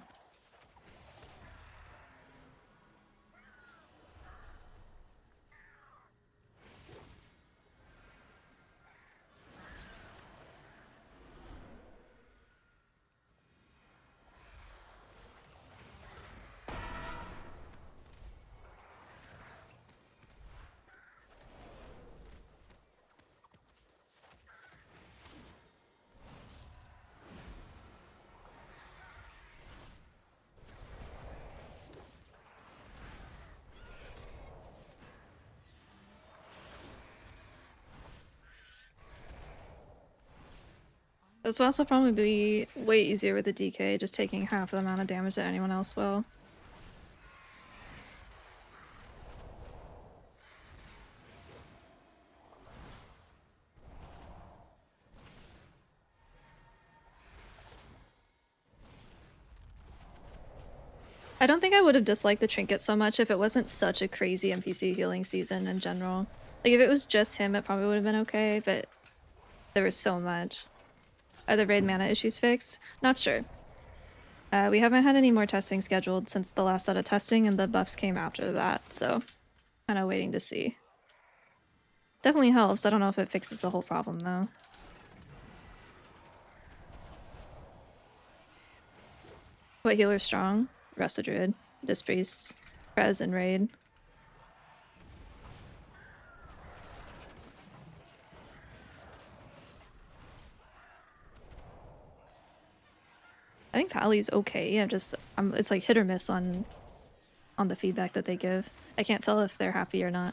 This will also probably be way easier with the DK, just taking half the amount of damage that anyone else will. I don't think I would have disliked the trinket so much if it wasn't such a crazy NPC healing season in general. Like, if it was just him, it probably would have been okay, but there was so much. Are the raid mana issues fixed? Not sure. We haven't had any more testing scheduled since the last out of testing, and the buffs came after that, so kind of waiting to see. Definitely helps. I don't know if it fixes the whole problem, though. What healer's strong? Rest of Druid, Disc Priest, Prez, and Raid. I think Pally's okay. It's like hit or miss on the feedback that they give. I can't tell if they're happy or not.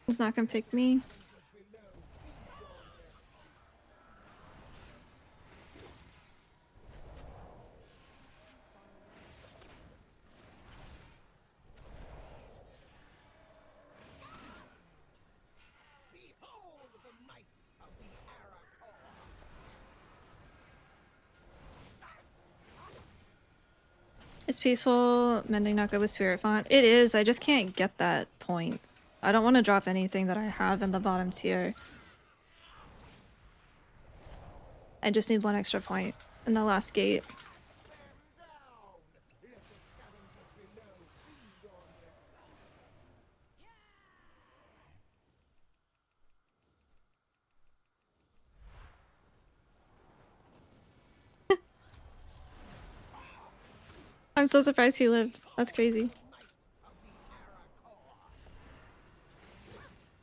He's not gonna pick me. Is peaceful mending not good with spirit font? It is, I just can't get that point. I don't want to drop anything that I have in the bottom tier. I just need 1 extra point in the last gate. I'm so surprised he lived. That's crazy.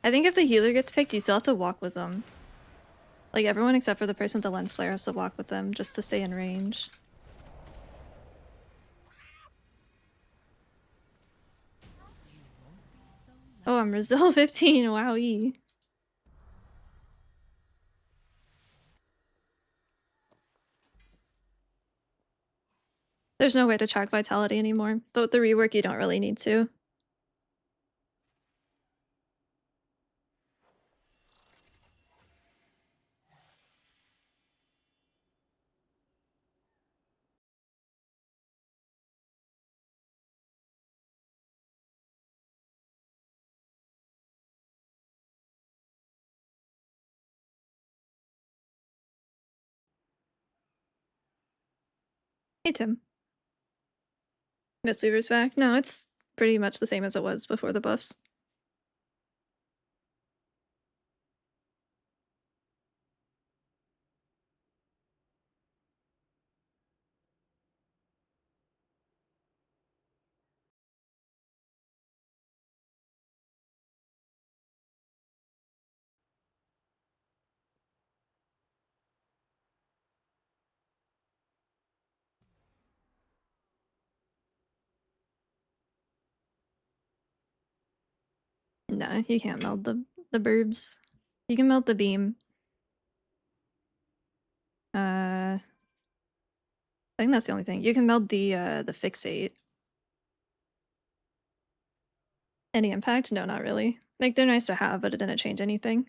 I think if the healer gets picked, you still have to walk with them. Like, everyone except for the person with the lens flare has to walk with them just to stay in range. Oh, I'm Resil 15, wowee. There's no way to track vitality anymore, but with the rework you don't really need to. Hey Tim. Mistweaver's back? No, it's pretty much the same as it was before the buffs. No, you can't meld the burbs. You can meld the beam. I think that's the only thing. You can meld the fixate. Any impact? No, not really. Like, they're nice to have, but it didn't change anything.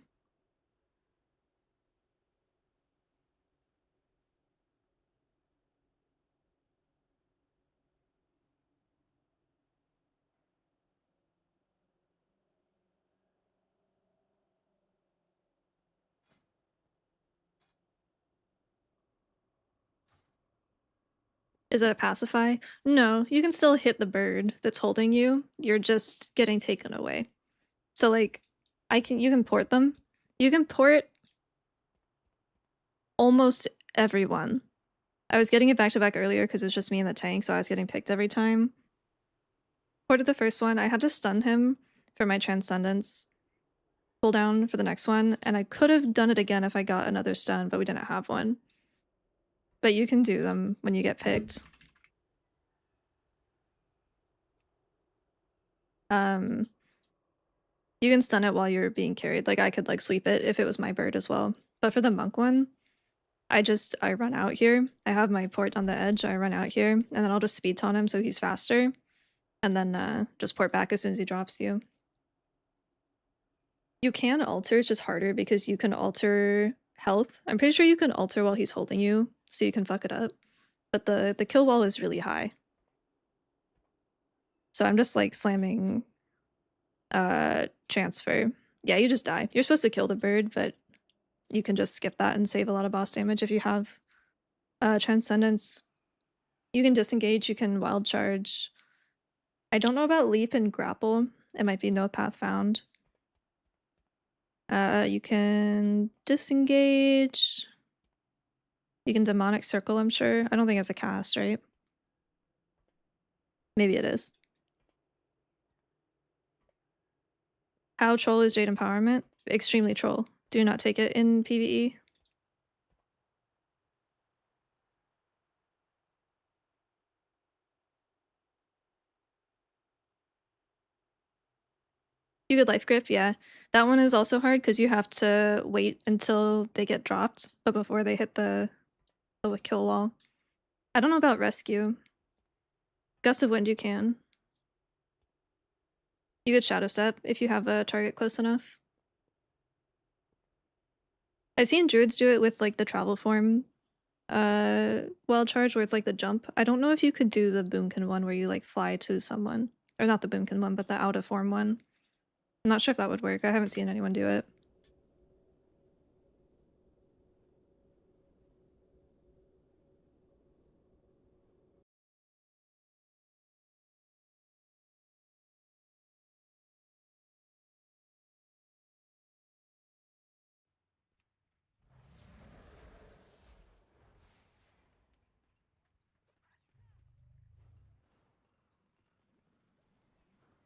Is it a pacify? No, you can still hit the bird that's holding you. You're just getting taken away. So like, you can port them. You can port almost everyone. I was getting it back to back earlier because it was just me and the tank, so I was getting picked every time. Ported the first one. I had to stun him for my transcendence cooldown for the next one, and I could have done it again if I got another stun, but we didn't have one. But you can do them when you get picked. You can stun it while you're being carried. Like, I could like sweep it if it was my bird as well. But for the monk one, I run out here. I have my port on the edge. I run out here, and then I'll just speed taunt him so he's faster, and then just port back as soon as he drops you. You can alter, it's just harder because you can alter health. I'm pretty sure you can alter while he's holding you, so you can fuck it up. But the kill wall is really high. So I'm just like slamming transfer. Yeah, you just die. You're supposed to kill the bird, but you can just skip that and save a lot of boss damage if you have transcendence. You can disengage, you can wild charge. I don't know about leap and grapple. It might be no path found. You can disengage. You can demonic circle, I'm sure. I don't think it's a cast, right? Maybe it is. How troll is Jade Empowerment? Extremely troll. Do not take it in PvE. You could life grip, yeah. That one is also hard because you have to wait until they get dropped, but before they hit the kill wall. I don't know about rescue. Gust of Wind you can. You could Shadow Step if you have a target close enough. I've seen druids do it with like the travel form wild charge where it's like the jump. I don't know if you could do the boomkin one where you like fly to someone. Or not the boomkin one, but the out of form one. I'm not sure if that would work. I haven't seen anyone do it.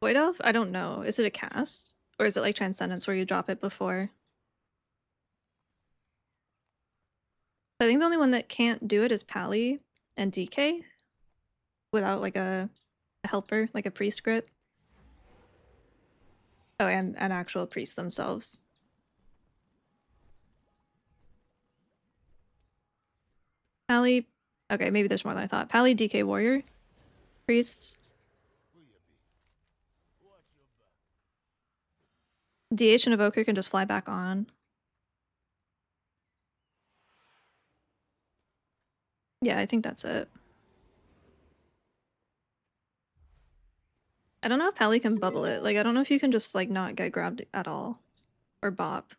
Void Elf? I don't know. Is it a cast? Or is it like Transcendence where you drop it before? I think the only one that can't do it is Pally and DK without like a helper, like a priest grip. Oh, and an actual priest themselves. Pally. Okay, maybe there's more than I thought. Pally, DK Warrior, Priest. DH and Evoker can just fly back on. Yeah, I think that's it. I don't know if Pally can bubble it. Like, I don't know if you can just, like, not get grabbed at all. Or bop.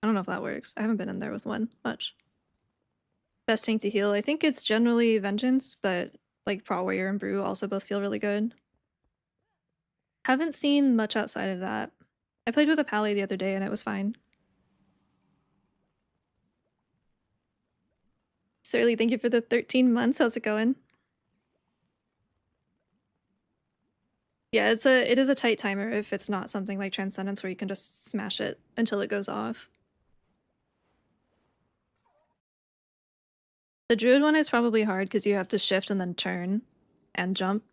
I don't know if that works. I haven't been in there with one much. Best tank to heal. I think it's generally Vengeance, but, like, Pro Warrior and Brew also both feel really good. Haven't seen much outside of that. I played with a Pally the other day and it was fine. Surly, thank you for the 13 months. How's it going? Yeah, it is a tight timer if it's not something like Transcendence where you can just smash it until it goes off. The Druid one is probably hard because you have to shift and then turn and jump.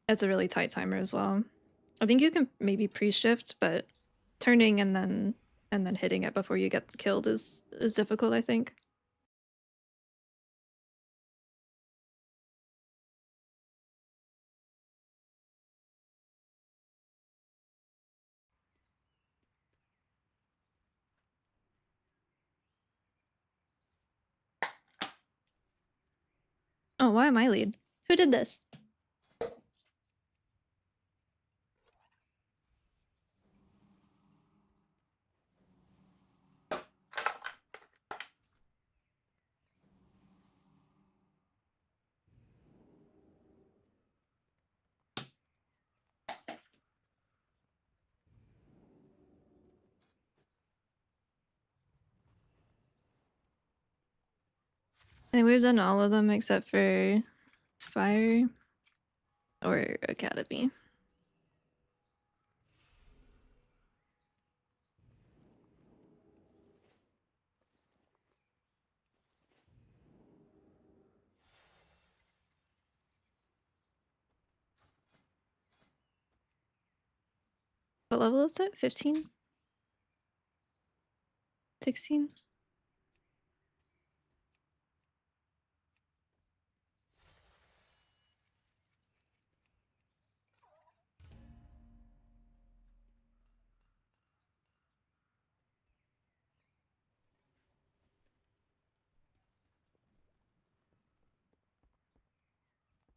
It's a really tight timer as well. I think you can maybe pre-shift, but turning and then hitting it before you get killed is difficult, I think. Oh, why am I lead? Who did this? I think we've done all of them except for Spire or Academy. What level is it? 15? 16?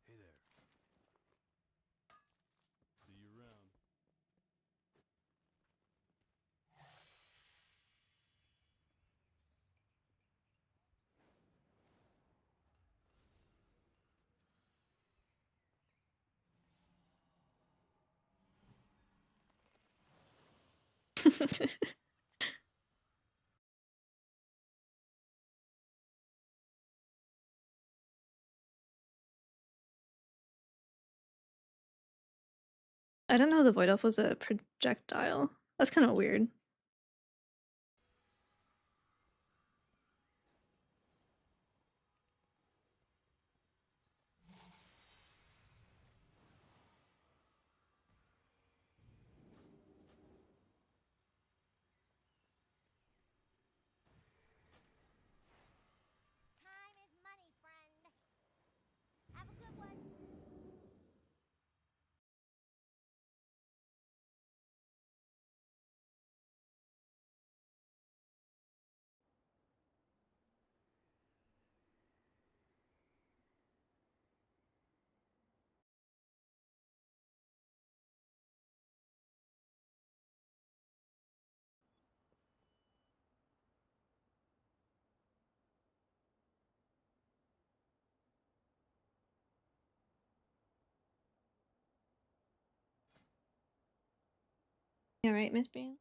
Hey there. See you around. I didn't know the Void Elf was a projectile. That's kind of weird. You alright, Miss Brian?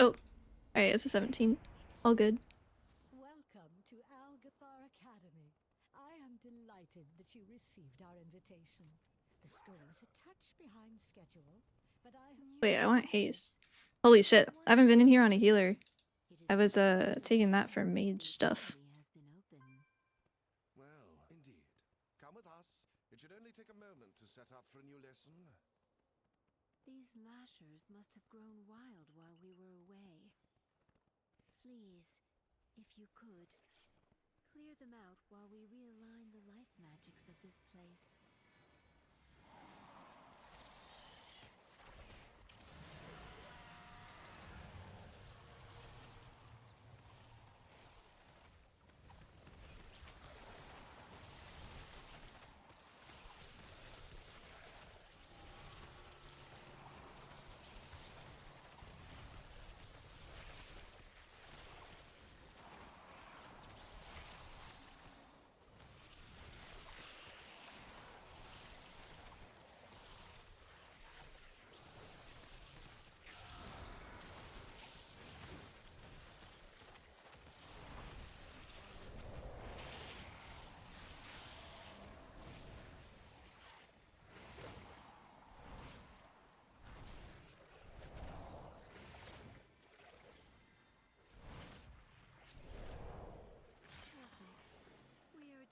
Oh, alright, it's a 17. All good. Welcome to Algathar Academy. I am delighted that you received our invitation. The school is a touch behind schedule, but I have... Wait, I want haste. Holy shit, I haven't been in here on a healer. I was taking that for mage stuff. Well, indeed. Come with us. It should only take a moment to set up for a new lesson. These lashers must have grown wild while we were away. Please, if you could, clear them out while we realign the life magics of this place.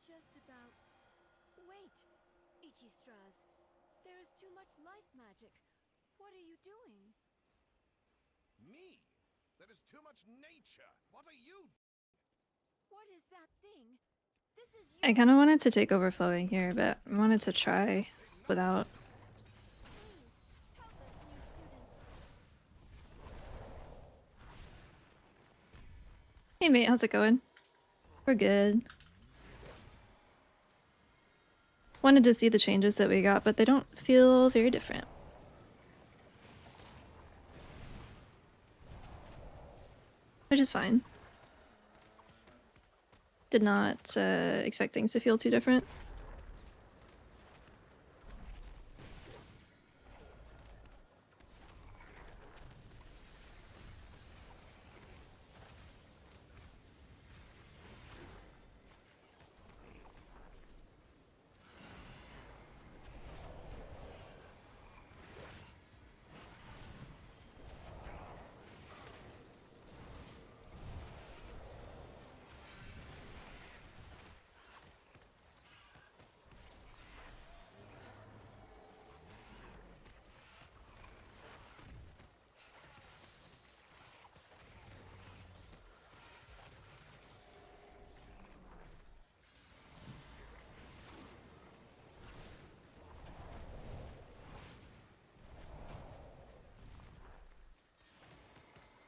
Just about... Wait! Ichistras, there is too much life magic. What are you doing? Me? There is too much nature. What are you? What is that thing? This is you. I kind of wanted to take overflowing here, but I wanted to try without. Please, help us, new students. Hey mate, how's it going? We're good. Wanted to see the changes that we got, but they don't feel very different. Which is fine. Did not expect things to feel too different.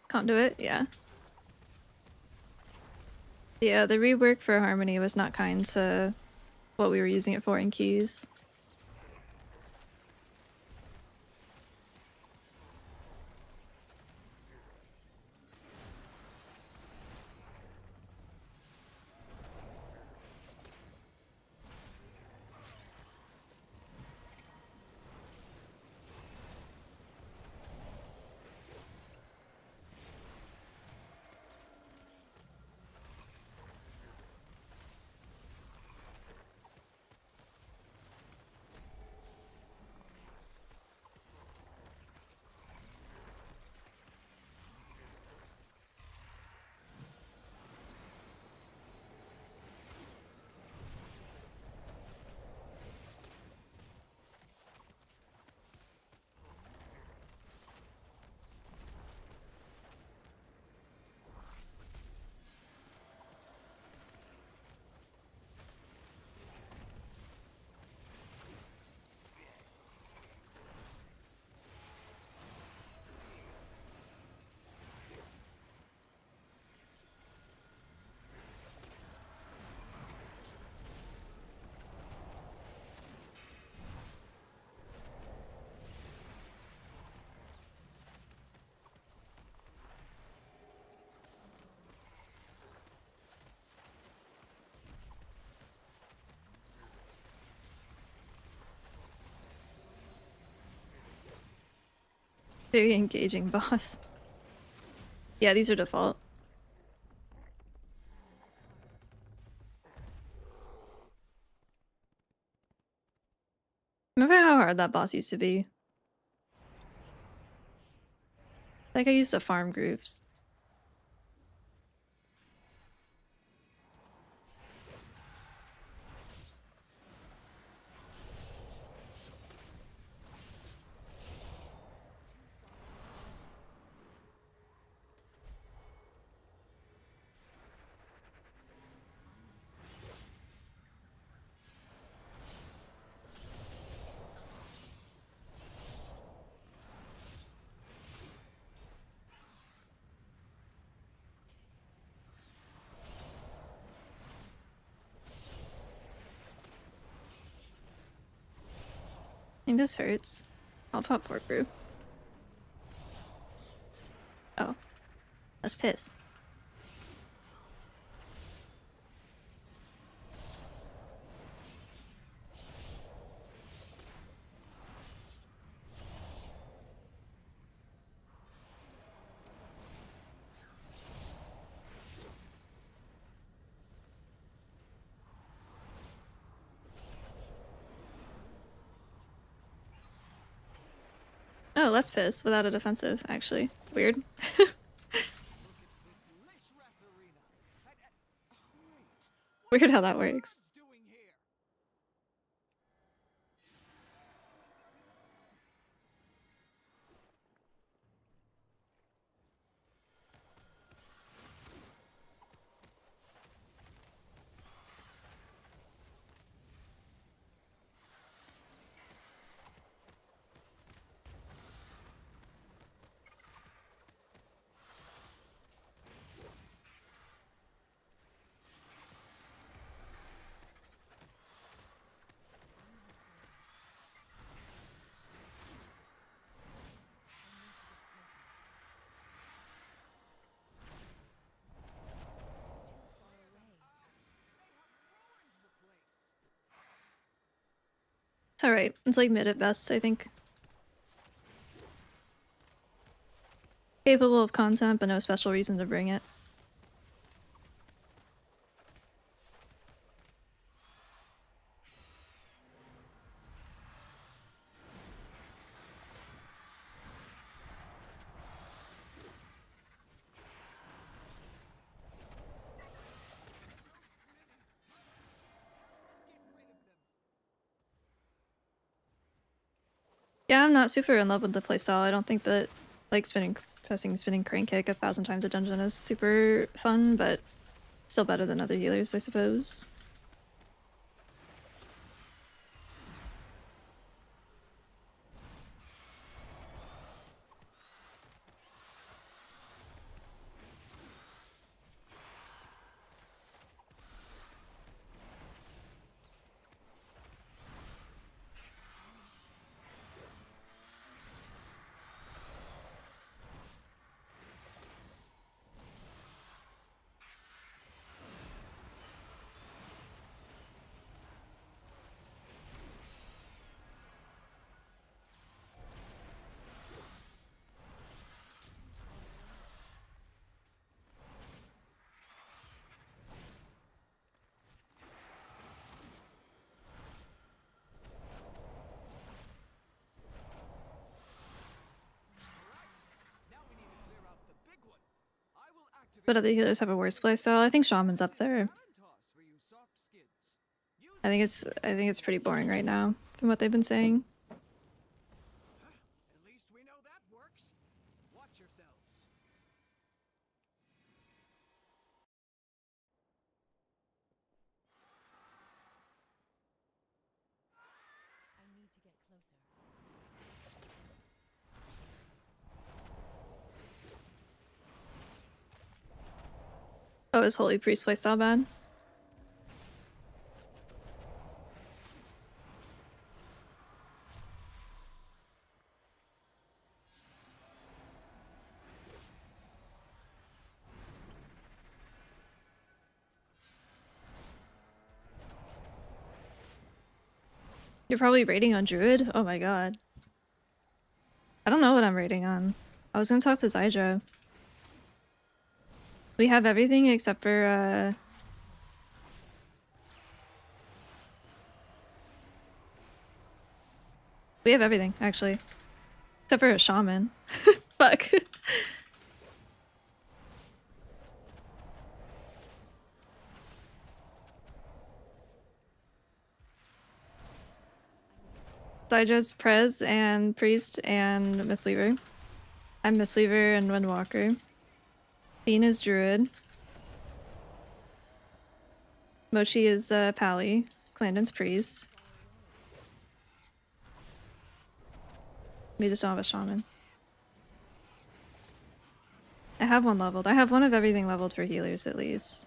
Conduit, yeah. Yeah, the rework for Harmony was not kind to what we were using it for in keys. Very engaging boss. Yeah, these are default. Remember how hard that boss used to be? Like I used to farm groups. I think this hurts. I'll pop pork brew. Oh. That's piss. Oh, less piss without a defensive, actually. Weird. Weird how that works. It's alright. It's like mid at best, I think. Capable of content, but no special reason to bring it. Yeah, I'm not super in love with the playstyle. I don't think that, like, pressing spinning crane kick 1,000 times a dungeon is super fun, but still better than other healers, I suppose. But other healers have a worse playstyle. I think Shaman's up there. I think it's pretty boring right now, from what they've been saying. At least we know that works. Watch yourselves. I need to get closer. Oh, is Holy Priest playstyle bad? You're probably raiding on Druid? Oh my god. I don't know know what I'm rating on. I was gonna talk to Zydra. We have everything except for we have everything, actually. Except for a shaman. Fuck. Zydra's Prez and Priest and Mistweaver. I'm Mistweaver and Windwalker. Bean is Druid. Mochi is Pally. Clandon's Priest. We just don't have a shaman. I have one leveled. I have one of everything leveled for healers at least.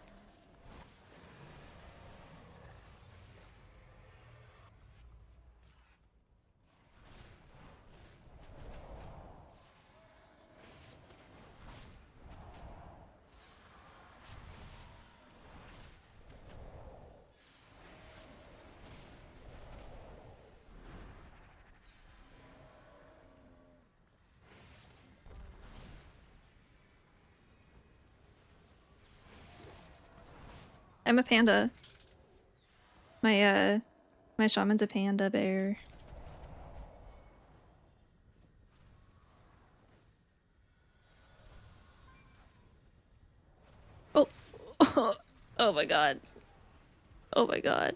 I'm a panda. My shaman's a panda bear. Oh. Oh my god. Oh my god.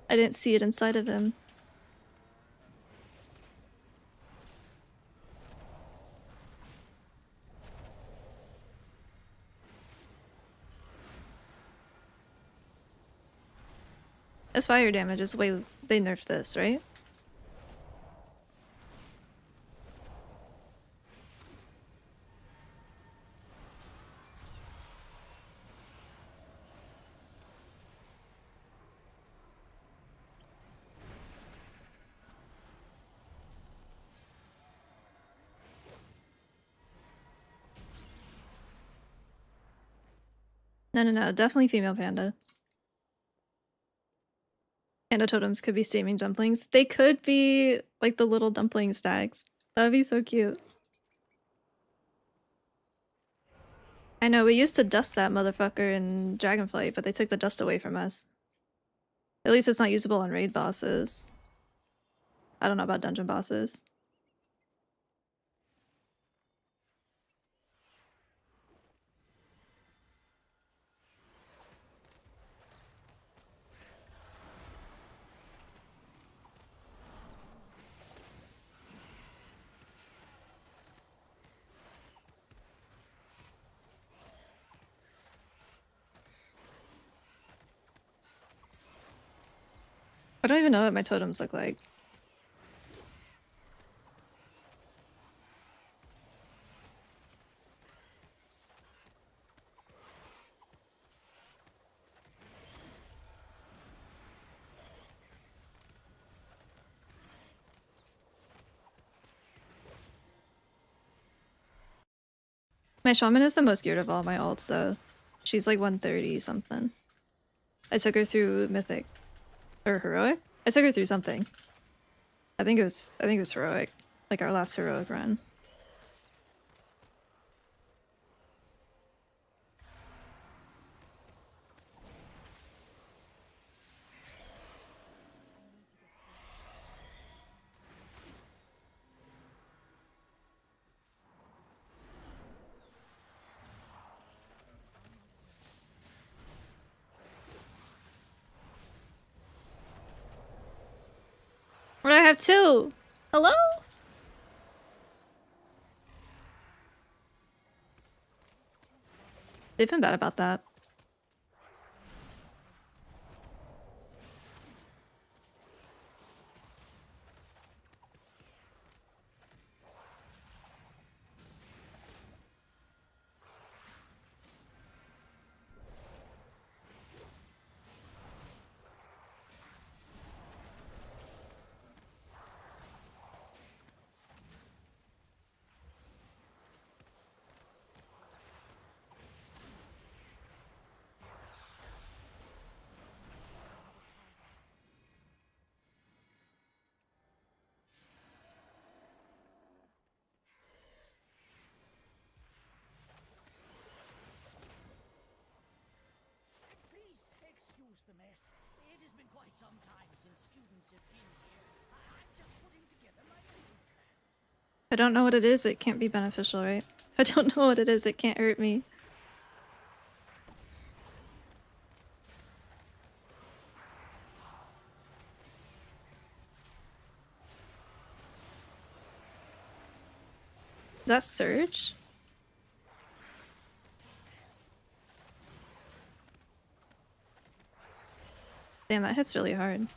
I didn't see it inside of him. As fire damage is way they nerfed this, right? No, definitely female panda. Panda totems could be steaming dumplings. They could be like the little dumpling stacks. That would be so cute. I know, we used to dust that motherfucker in Dragonflight, but they took the dust away from us. At least it's not usable on raid bosses. I don't know about dungeon bosses. I don't even know what my totems look like. My shaman is the most geared of all my alts though. She's like 130 something. I took her through Mythic. Or Heroic? I took her through something. I think it was Heroic. Like our last Heroic run. What do I have two? Hello? They've been bad about that. the mess. It has been quite some time since students have been here. I'm just putting together my lesson plan. I don't know what it is, it can't be beneficial, right? I don't know what it is, it can't hurt me. Is that Surge? Damn, that hits really hard.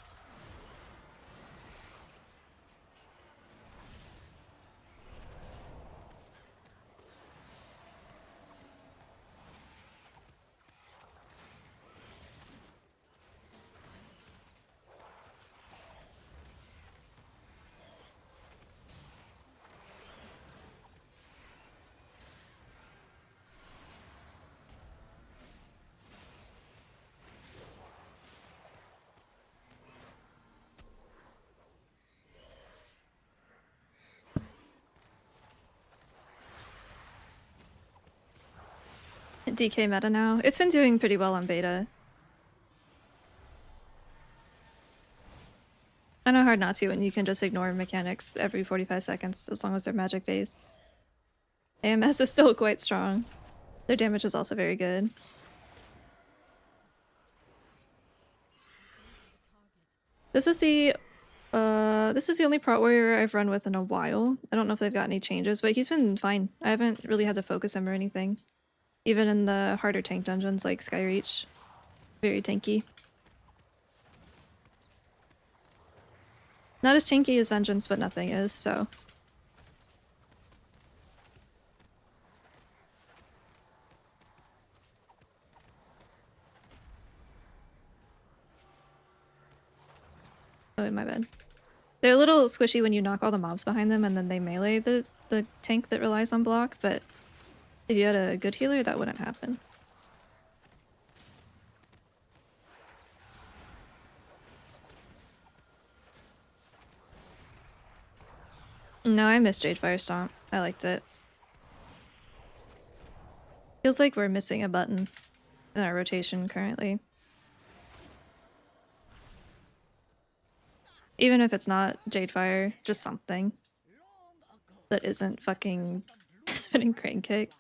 DK meta now. It's been doing pretty well on beta. I know hard not to when you can just ignore mechanics every 45 seconds as long as they're magic based. AMS is still quite strong. Their damage is also very good. This is the only Prot Warrior I've run with in a while. I don't know if they've got any changes, but he's been fine. I haven't really had to focus him or anything. Even in the harder tank dungeons like Skyreach. Very tanky. Not as tanky as Vengeance, but nothing is, so. Oh, my bad. They're a little squishy when you knock all the mobs behind them and then they melee the tank that relies on block, but if you had a good healer, that wouldn't happen. No, I missed Jadefire Stomp. I liked it. Feels like we're missing a button in our rotation currently. Even if it's not Jadefire, just something that isn't fucking spinning crane kick.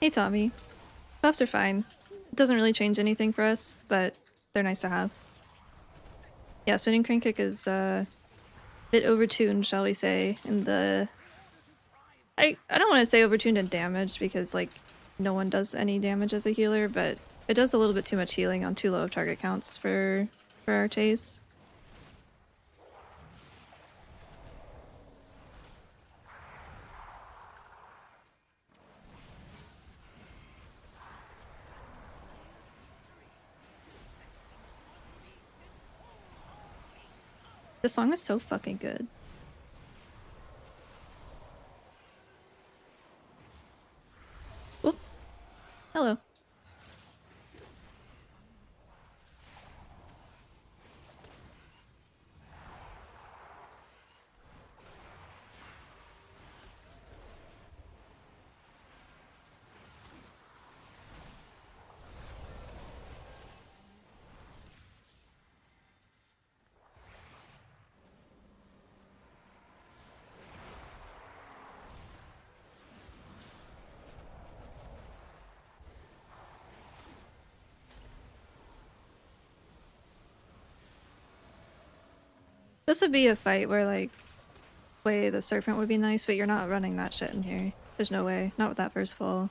Hey Tommy. Buffs are fine. It doesn't really change anything for us, but they're nice to have. Yeah, spinning crane kick is a bit overtuned, shall we say, in the... I don't want to say overtuned in damage because, like, no one does any damage as a healer, but it does a little bit too much healing on too low of target counts for our taste. This song is so fucking good. Whoop. Hello. This would be a fight where, like, way the Serpent would be nice, but you're not running that shit in here. There's no way. Not with that first pull.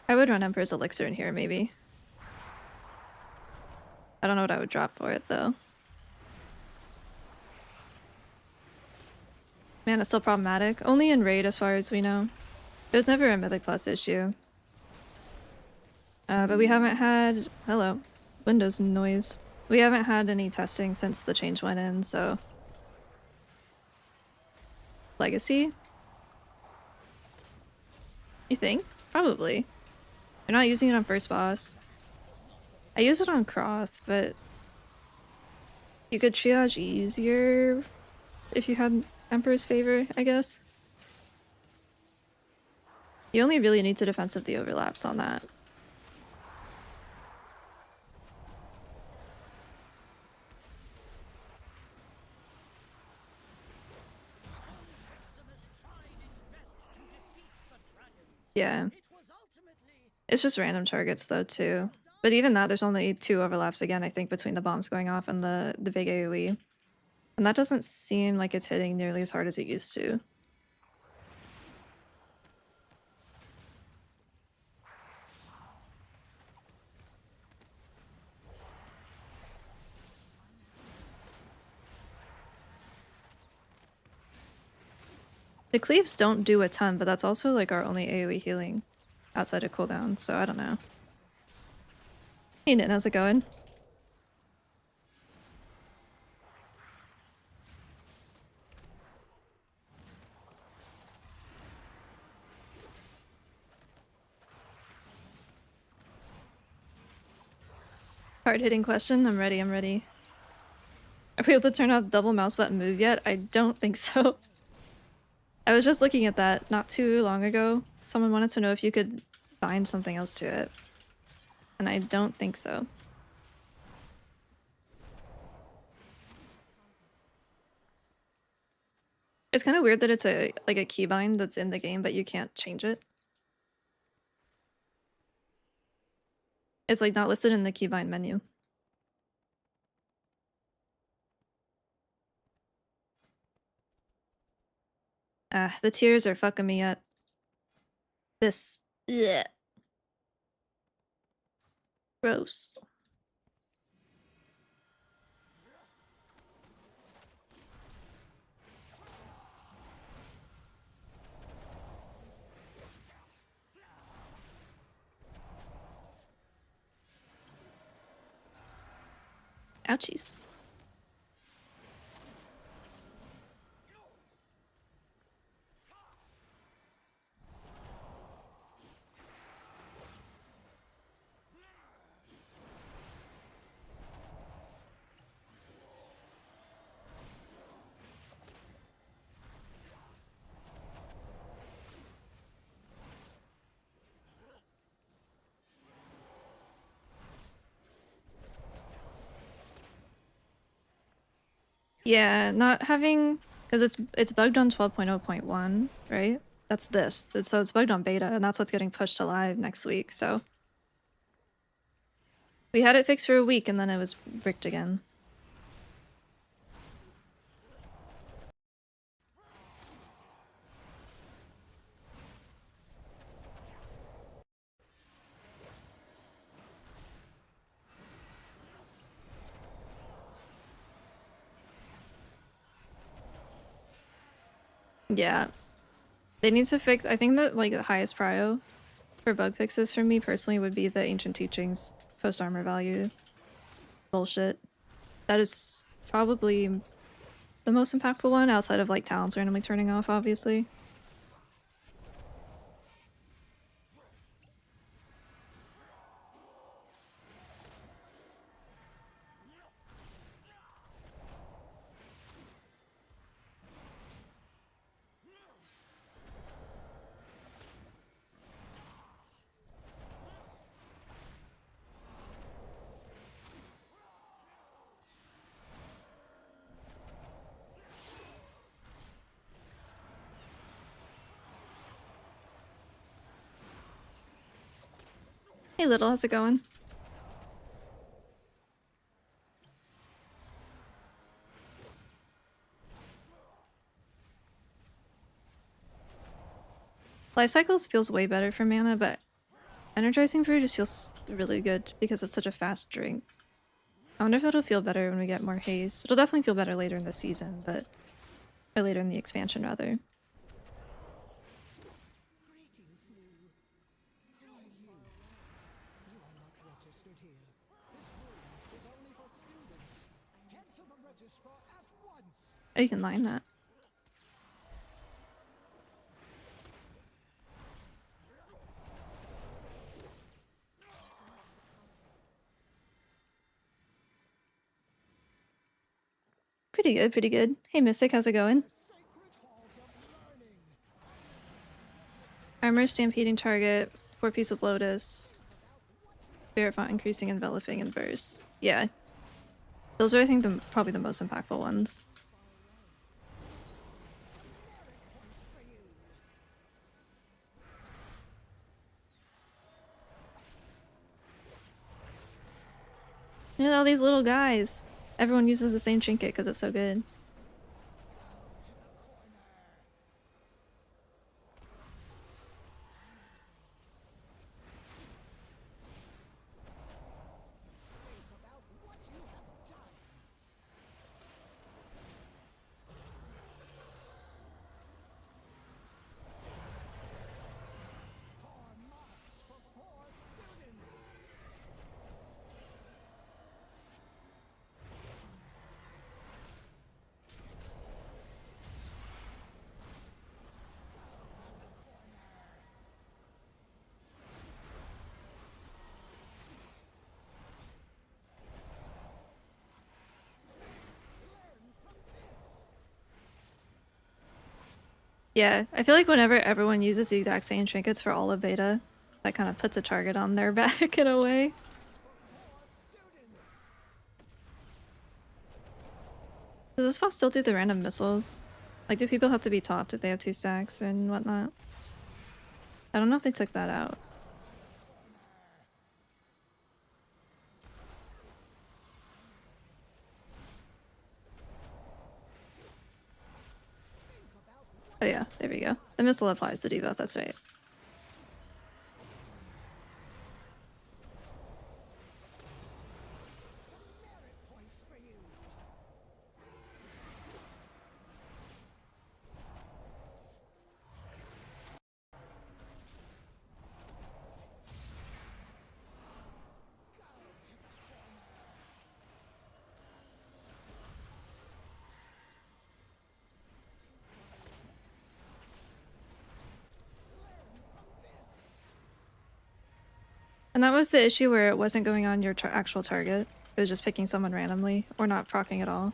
I would run Emperor's Elixir in here, maybe. I don't know what I would drop for it, though. Man, it's still problematic. Only in Raid, as far as we know. It was never a Mythic Plus issue. But we haven't had... Hello. Windows noise. We haven't had any testing since the change went in, so... Legacy? You think? Probably. You're not using it on first boss. I use it on Cross, but you could triage easier if you had Emperor's Favor, I guess. You only really need to defensive the overlaps on that. Yeah. It's just random targets though too. But even that, there's only 2 overlaps again, I think, between the bombs going off and the big AoE. And that doesn't seem like it's hitting nearly as hard as it used to. The cleaves don't do a ton, but that's also like our only AoE healing outside of cooldown, so I don't know. Hey Nin, how's it going? Hard-hitting question. I'm ready, I'm ready. Are we able to turn off double mouse button move yet? I don't think so. I was just looking at that not too long ago. Someone wanted to know if you could bind something else to it. And I don't think so. It's kind of weird that it's a keybind that's in the game, but you can't change it. It's like not listed in the keybind menu. Ah, the tears are fucking me up. This. Yeah. Gross. Ouchies. Yeah, not having, because it's bugged on 12.0.1, right? That's this. So it's bugged on beta, and that's what's getting pushed to live next week, so. We had it fixed for a week, and then it was bricked again. Yeah. They need to fix, I think that like the highest prio for bug fixes for me personally would be the Ancient Teachings post-armor value bullshit. That is probably the most impactful one outside of like talents randomly turning off, obviously. Hey Little, how's it going? Life Cycles feels way better for mana, but Energizing Brew just feels really good because it's such a fast drink. I wonder if it'll feel better when we get more haste. It'll definitely feel better later in the season, but... or later in the expansion, rather. Oh, you can line that. Pretty good, pretty good. Hey Mystic, how's it going? Armor, stampeding target, 4-piece with Lotus. Spirit font increasing, enveloping, and burst. Yeah. Those are, I think, probably the most impactful ones. Look at all these little guys. Everyone uses the same trinket because it's so good. Yeah, I feel like whenever everyone uses the exact same trinkets for all of beta, that kind of puts a target on their back in a way. Does this spot still do the random missiles? Like, do people have to be topped if they have 2 stacks and whatnot? I don't know if they took that out. Oh yeah, there we go. The missile applies to debuff, that's right. And that was the issue where it wasn't going on your actual target. It was just picking someone randomly, or not proccing at all.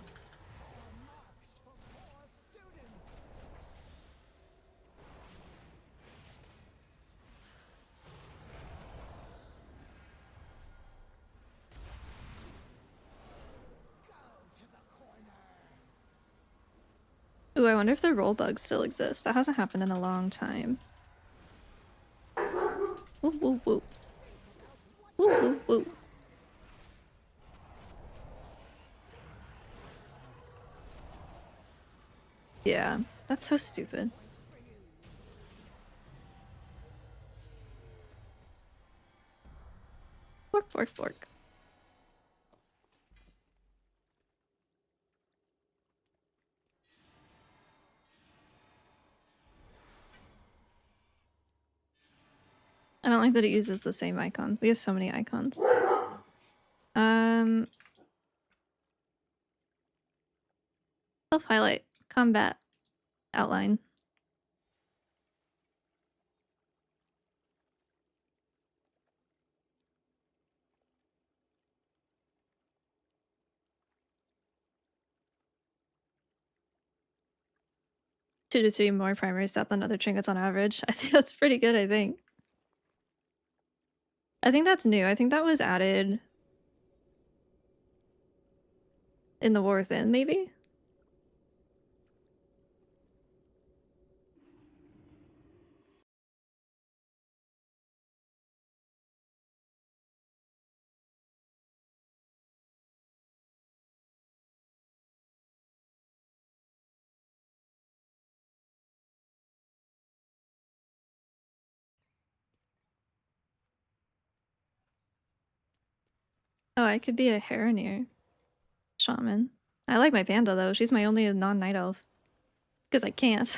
Ooh, I wonder if the roll bugs still exist. That hasn't happened in a long time. Woo woo woo. Woo woo woo. Yeah, that's so stupid. Fork, fork, fork. I don't like that it uses the same icon. We have so many icons. Self-highlight. Combat. Outline. Two to 3 more primary stat than other trinkets on average. I think that's pretty good, I think. I think that's new. I think that was added in the War Within, maybe? Oh, I could be a Haranier shaman. I like my panda though. She's my only non-night elf. Because I can't.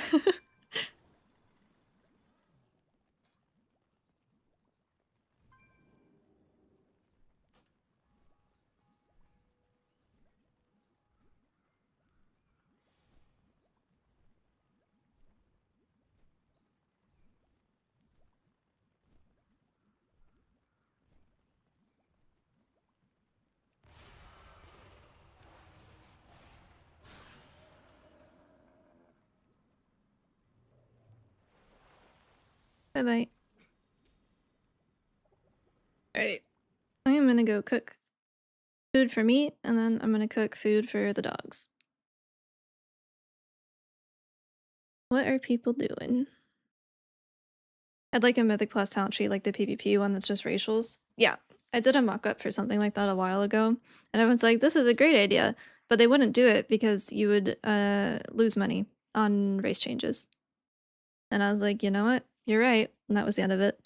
Bye bye. Alright. I am gonna go cook food for me, and then I'm gonna cook food for the dogs. What are people doing? I'd like a Mythic Plus talent tree, like the PvP one that's just racials. Yeah, I did a mock-up for something like that a while ago, and everyone's like, this is a great idea, but they wouldn't do it because you would lose money on race changes. And I was like, you know what? You're right. And that was the end of it.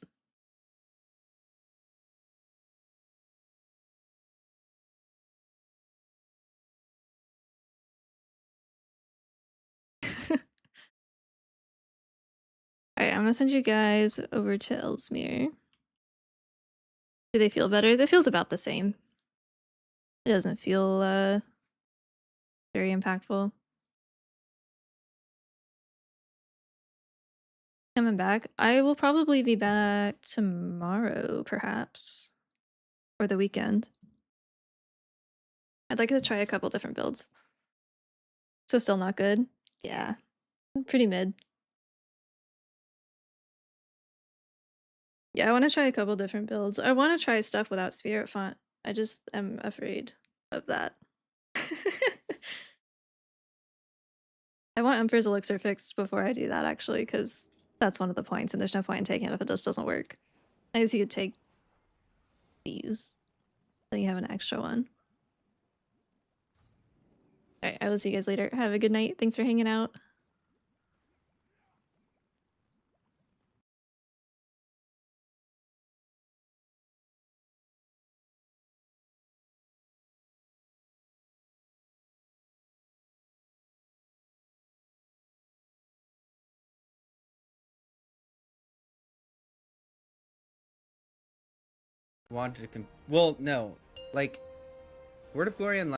Alright, I'm gonna send you guys over to Ellesmere. Do they feel better? That feels about the same. It doesn't feel very impactful. Coming back. I will probably be back tomorrow, perhaps. Or the weekend. I'd like to try a couple different builds. So still not good? Yeah. Pretty mid. Yeah, I want to try a couple different builds. I want to try stuff without Spirit Font. I just am afraid of that. I want Emperor's Elixir fixed before I do that, actually, because that's one of the points, and there's no point in taking it if it just doesn't work. I guess you could take these. Then you have an extra one. Alright, I will see you guys later. Have a good night. Thanks for hanging out. Want to well, no. Like, Word of Glory and